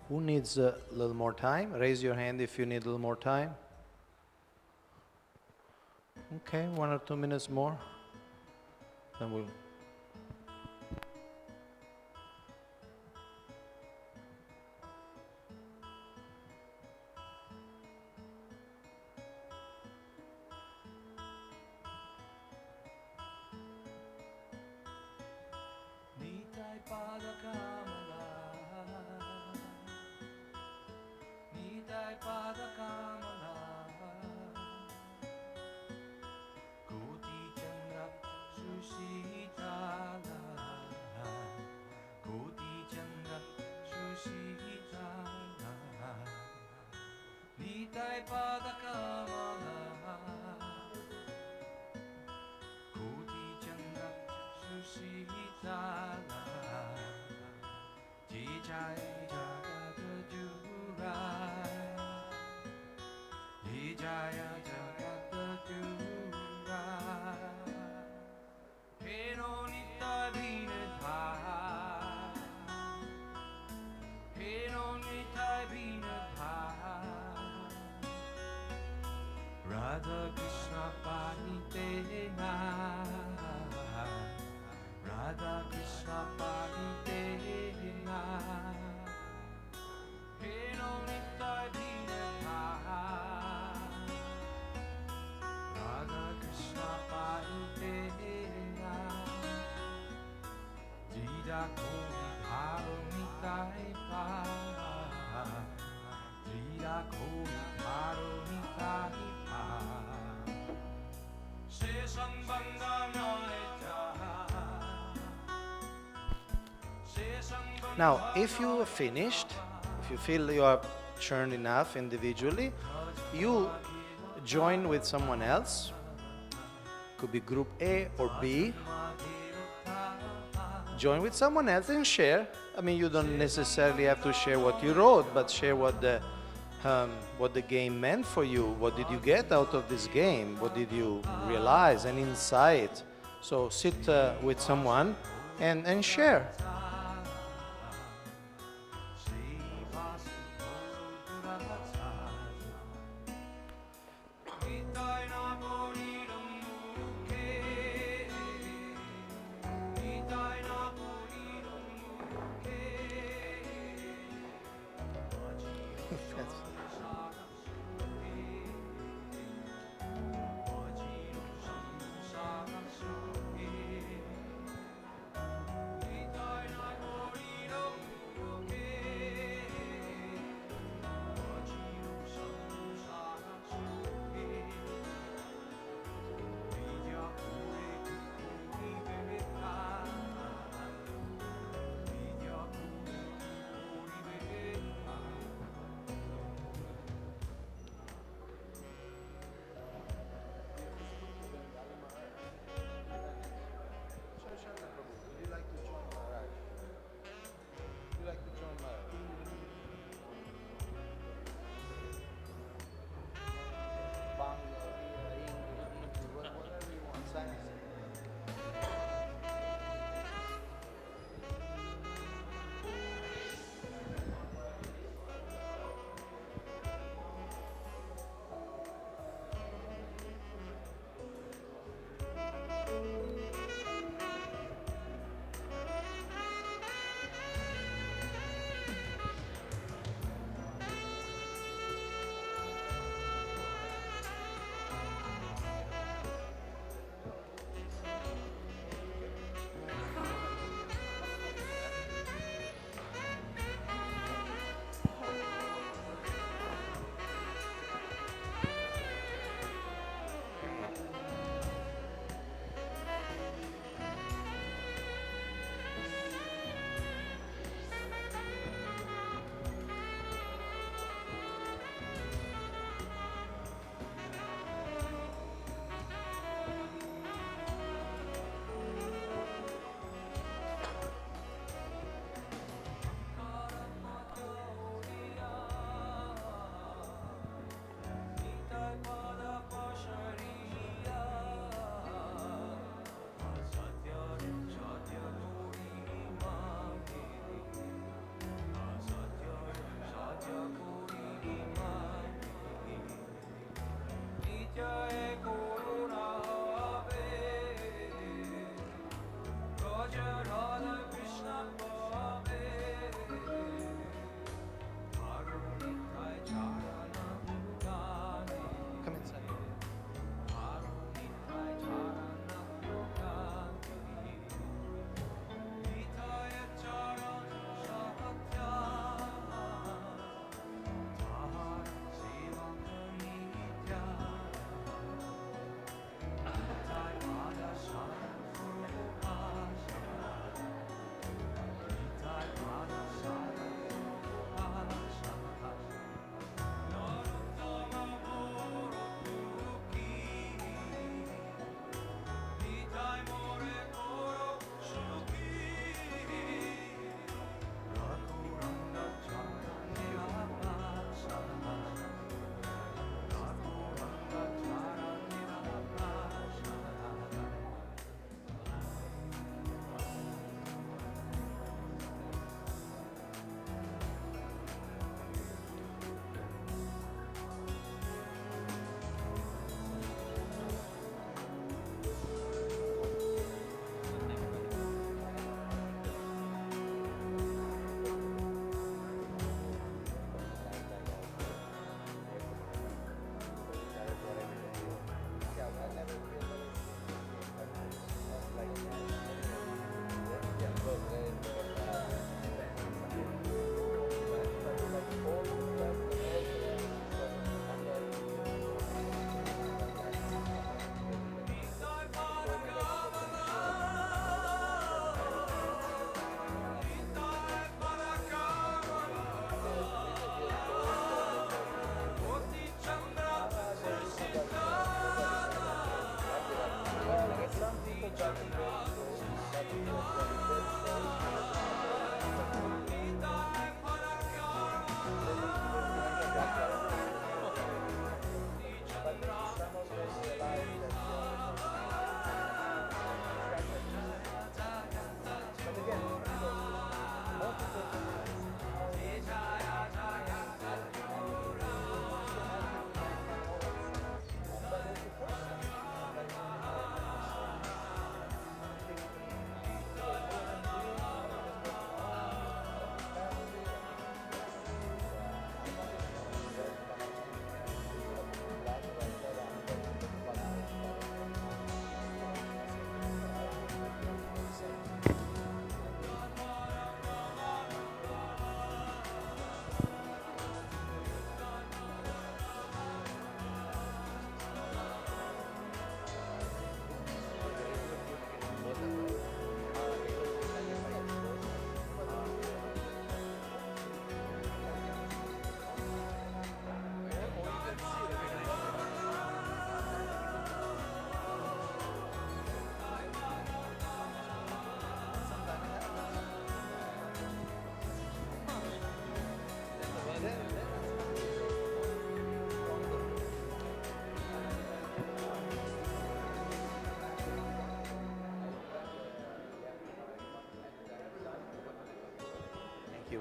Who needs a little more time? Raise your hand if you need a little more time. Okay, 1 or 2 minutes more. Then we'll. Nitai pada kamala, Nitai pada kamala, Koti chandra sushitala, Koti chandra sushitala, Nitai pada kamala, Koti chandra sushitala, Jai Jagat Jurai, Jaya Jagat Jurai, Heno Nitai Vinadhai, Heno Nitai Vinadhai, Radha Krishna Panitena, Radha Krishna Panitena, Heno Nitai Vinadhai, Radha Krishna Panitena, Jida Kodi Dharo Nitai Pa, Jida Kodi Dharo Nitai Pa, Shesam Bandhanaya Now, if you are finished, if you feel you are churned enough individually, you join with someone else. Could be group A or B. Join with someone else and share. I mean, you don't necessarily have to share what you wrote, but share what the game meant for you. What did you get out of this game? What did you realize? An insight. So sit with someone and share.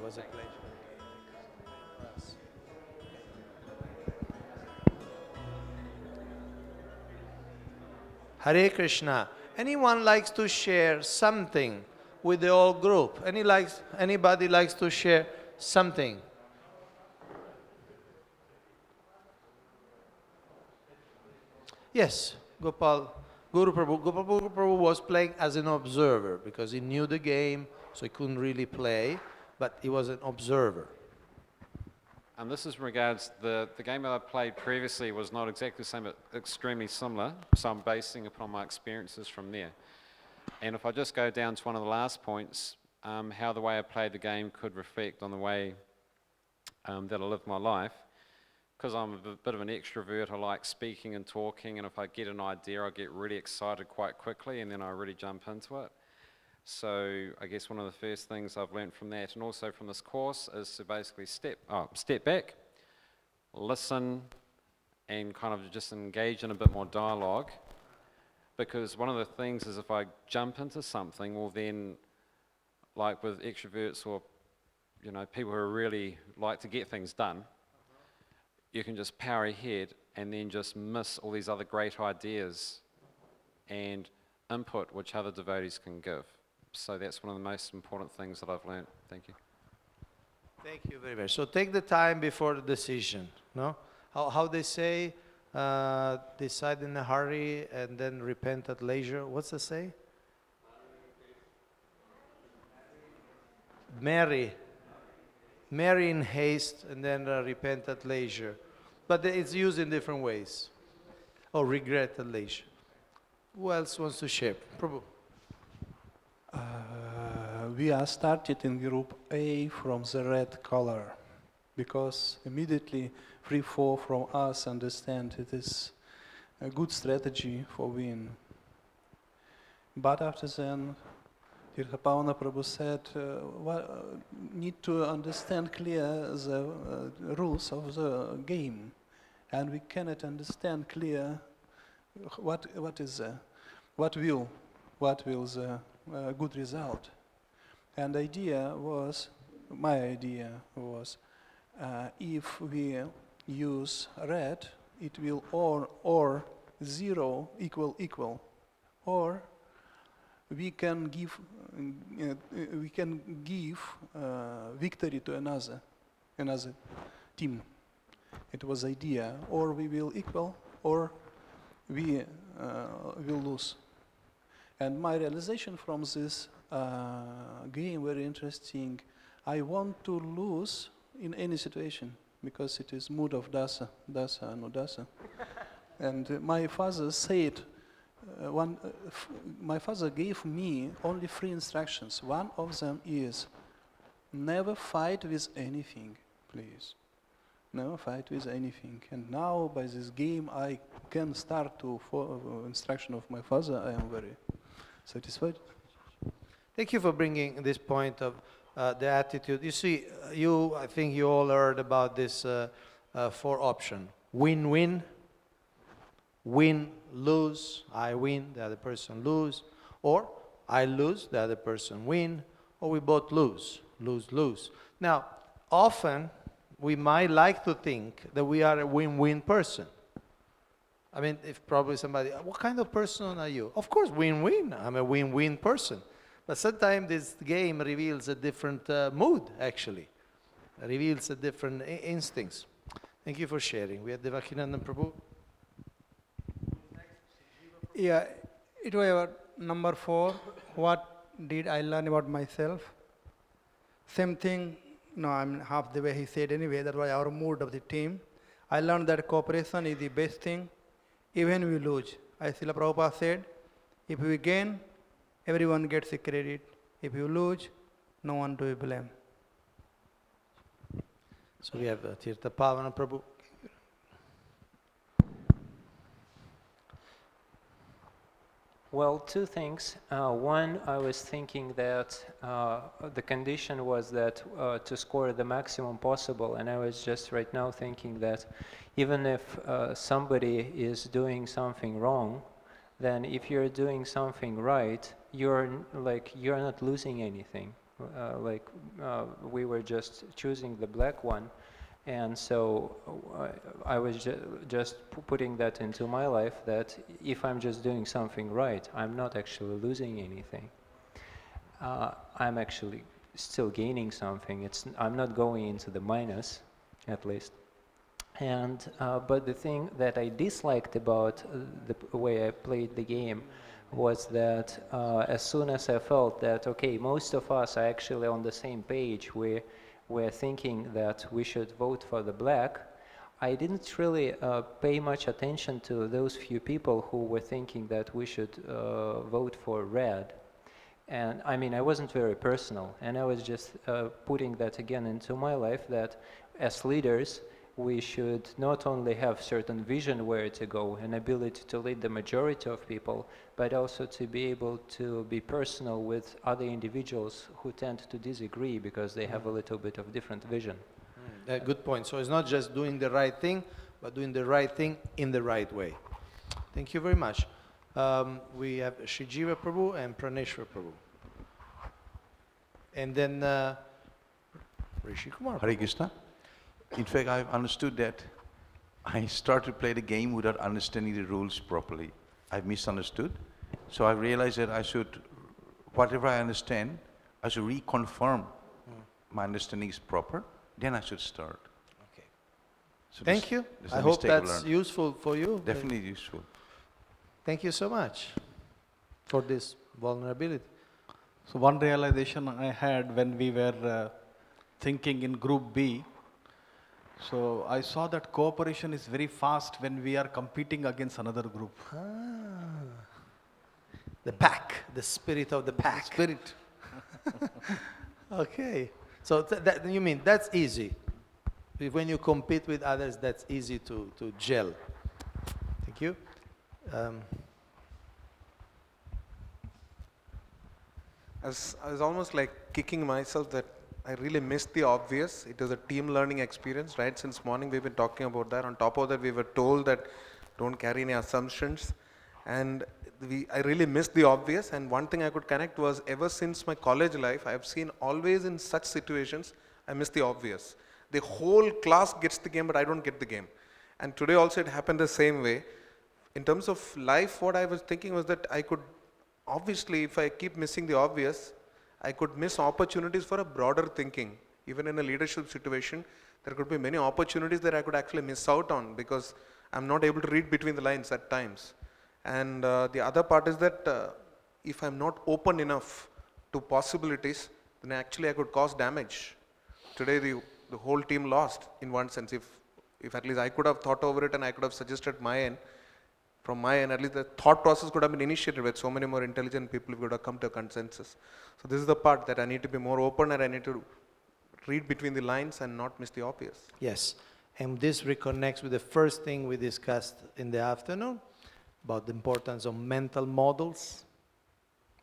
was a pleasure. Hare Krishna. Anyone likes to share something with the whole group? Anybody likes to share something? Yes, Gopal. Guru Prabhu was playing as an observer because he knew the game, so he couldn't really play, but he was an observer. And this is in regards, the game that I played previously was not exactly the same, but extremely similar, so I'm basing upon my experiences from there. And if I just go down to one of the last points, how the way I played the game could reflect on the way that I live my life, because I'm a bit of an extrovert, I like speaking and talking, and if I get an idea, I get really excited quite quickly, and then I really jump into it. So I guess one of the first things I've learned from that, and also from this course, is to basically step back, listen, and kind of just engage in a bit more dialogue. Because one of the things is if I jump into something, well then, like with extroverts or people who really like to get things done, you can just power ahead and then just miss all these other great ideas and input which other devotees can give. So that's one of the most important things that I've learned. Thank you. Thank you very much. So take the time before the decision, no? How they say, decide in a hurry and then repent at leisure. What's the say? Marry in haste and then repent at leisure. But it's used in different ways. Or regret at leisure. Who else wants to share? Prabhu. We are started in group A from the red color, because immediately 3-4 from us understand it is a good strategy for win. But after then, Tirthapavana Prabhu said, need to understand clear the rules of the game, and we cannot understand clear what will the good result. And my idea was, if we use red, it will or 0 equal, or we can give victory to another team. It was idea, or we will equal, or we will lose. And my realization from this game, very interesting. I want to lose in any situation because it is mood of dasa and udasa. And my father said, my father gave me only 3 instructions. One of them is, never fight with anything, please. Never fight with anything. And now by this game I can start to follow instruction of my father. I am very satisfied. Thank you for bringing this point of the attitude. You see, I think you all heard about this 4 option. Win-win, win, lose, I win, the other person lose, or I lose, the other person win, or we both lose, lose. Now, often we might like to think that we are a win-win person. I mean, if probably somebody, what kind of person are you? Of course, win-win, I'm a win-win person. But sometimes this game reveals a different mood, actually. Reveals a different instincts. Thank you for sharing. We have Devakinandan Prabhu. Yeah, it was number 4. What did I learn about myself? Same thing, no, I'm half the way he said anyway, that was our mood of the team. I learned that cooperation is the best thing, even we lose. As Srila Prabhupada said, if we gain, everyone gets the credit. If you lose, no one to blame. So we have Tirthapavana Prabhu. Well, 2 things. One, I was thinking that the condition was that to score the maximum possible, and I was just right now thinking that even if somebody is doing something wrong, then if you're doing something right, you're not losing anything. We were just choosing the black one, and so I was just putting that into my life, that if I'm just doing something right, I'm not actually losing anything. I'm actually still gaining something. I'm not going into the minus, at least. And but the thing that I disliked about the way I played the game was that as soon as I felt that, okay, most of us are actually on the same page, we're thinking that we should vote for the black, I didn't really pay much attention to those few people who were thinking that we should vote for red. And I mean, I wasn't very personal, and I was just putting that again into my life, that as leaders, we should not only have certain vision where to go, an ability to lead the majority of people, but also to be able to be personal with other individuals who tend to disagree because they have a little bit of different vision. Good point. So it's not just doing the right thing, but doing the right thing in the right way. Thank you very much. We have Shijiva Prabhu and Praneshwar Prabhu. And then Rishi Kumar. Hare Krishna. In fact, I've understood that I started to play the game without understanding the rules properly. I've misunderstood. So I realized that I should, whatever I understand, I should reconfirm my understanding is proper, then I should start. Okay. So Thank you. I hope that's useful for you. Definitely useful. Thank you so much for this vulnerability. So one realization I had when we were thinking in group B, so I saw that cooperation is very fast when we are competing against another group. The pack, the spirit of the pack. The spirit. Okay. So that, you mean that's easy. When you compete with others, that's easy to gel. Thank you. I was almost like kicking myself that I really missed the obvious. It was a team learning experience, right? Since morning we've been talking about that. On top of that, we were told that don't carry any assumptions. And I really missed the obvious. And one thing I could connect was, ever since my college life, I have seen always in such situations, I miss the obvious. The whole class gets the game, but I don't get the game. And today also it happened the same way. In terms of life, what I was thinking was that I could, obviously, if I keep missing the obvious, I could miss opportunities for a broader thinking. Even in a leadership situation, there could be many opportunities that I could actually miss out on because I'm not able to read between the lines at times. And the other part is that if I'm not open enough to possibilities, then actually I could cause damage. Today the whole team lost in one sense. If at least I could have thought over it and I could have suggested my end, from my end, at least the thought process could have been initiated with so many more intelligent people, we would have come to a consensus. So this is the part that I need to be more open and I need to read between the lines and not miss the obvious. Yes, and this reconnects with the first thing we discussed in the afternoon about the importance of mental models,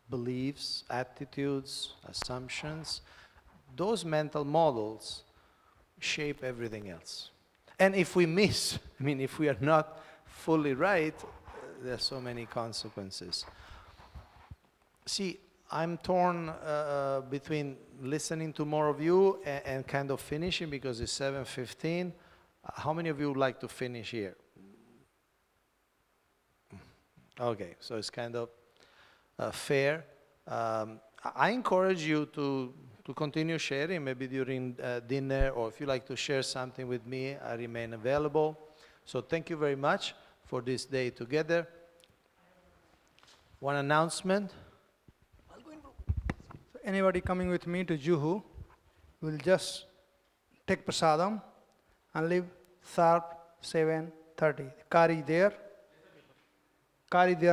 beliefs, attitudes, assumptions. Those mental models shape everything else. And if we miss, I mean, if we are not fully right, there are so many consequences. See, I'm torn between listening to more of you and kind of finishing because it's 7:15. How many of you would like to finish here? Okay, so it's kind of fair. I encourage you to continue sharing, maybe during dinner, or if you like to share something with me, I remain available. So thank you very much for this day together. One announcement. So anybody coming with me to Juhu will just take prasadam and leave sharp 7:30. Kari there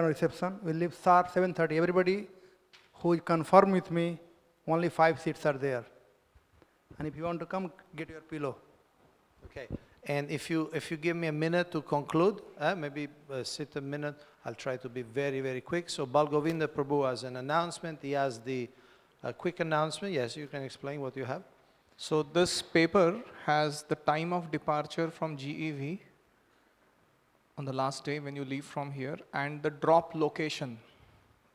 on reception. We'll leave sharp 7:30. Everybody who is confirmed with me, only 5 seats are there. And if you want to come, get your pillow. Okay. And if you give me a minute to conclude, maybe sit a minute, I'll try to be very, very quick. So Balgovinda Prabhu has an announcement. He has the quick announcement. Yes, you can explain what you have. So this paper has the time of departure from GEV on the last day when you leave from here and the drop location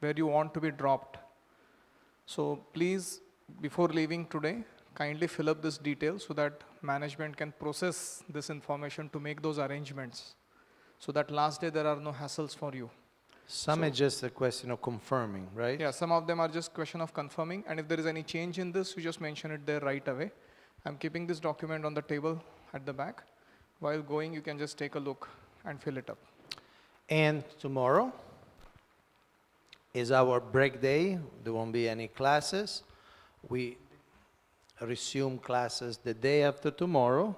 where you want to be dropped. So please before leaving today, kindly fill up this detail so that management can process this information to make those arrangements. So that last day there are no hassles for you. Some is just a question of confirming, right? Yeah, some of them are just question of confirming, and if there is any change in this, you just mention it there right away. I'm keeping this document on the table at the back. While going, you can just take a look and fill it up. And tomorrow is our break day. There won't be any classes. We resume classes the day after tomorrow.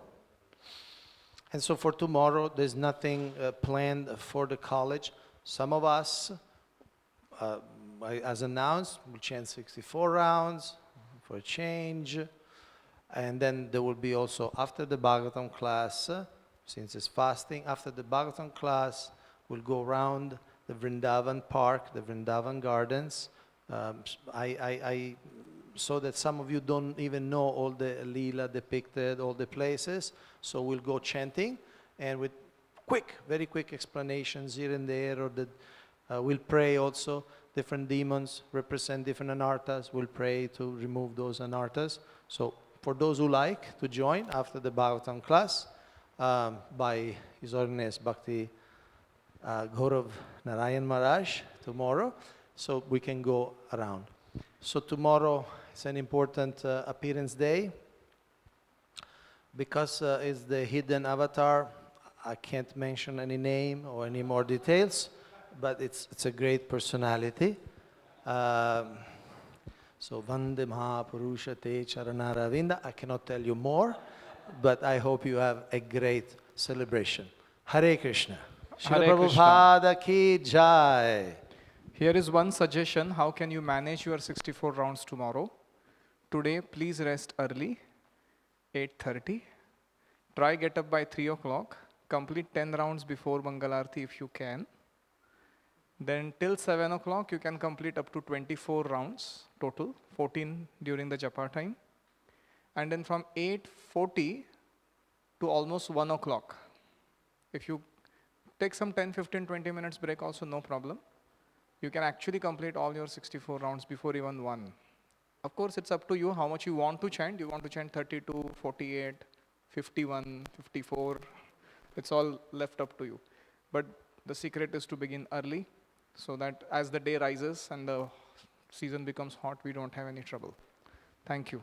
And so for tomorrow, there's nothing planned for the college. Some of us, as announced, will chant 64 rounds for a change. And then there will be also, after the Bhagavatam class, since it's fasting, after the Bhagavatam class, we'll go around the Vrindavan Park, the Vrindavan Gardens. I so that some of you don't even know all the Leela depicted, all the places. So we'll go chanting, and with very quick explanations here and there, or we'll pray also. Different demons represent different anarthas. We'll pray to remove those anarthas. So for those who like to join after the Bhagavatam class, by His Holiness Bhakti Gaurav Narayan Maharaj tomorrow, so we can go around. So tomorrow is an important appearance day. Because it's the hidden avatar, I can't mention any name or any more details, but it's a great personality. So Vande Mahapurusha Te Charanaravinda, I cannot tell you more, but I hope you have a great celebration. Hare Krishna. Srila Hare Krishna. Prabhupada ki jai. Here is one suggestion, how can you manage your 64 rounds tomorrow? Today, please rest early, 8:30. Try get up by 3 o'clock. Complete 10 rounds before Mangalarti if you can. Then till 7 o'clock, you can complete up to 24 rounds total, 14 during the japa time. And then from 8:40 to almost 1 o'clock. If you take some 10, 15, 20 minutes break also, no problem. You can actually complete all your 64 rounds before even 1. Of course, it's up to you how much you want to chant. You want to chant 32, 48, 51, 54. It's all left up to you. But the secret is to begin early so that as the day rises and the season becomes hot, we don't have any trouble. Thank you.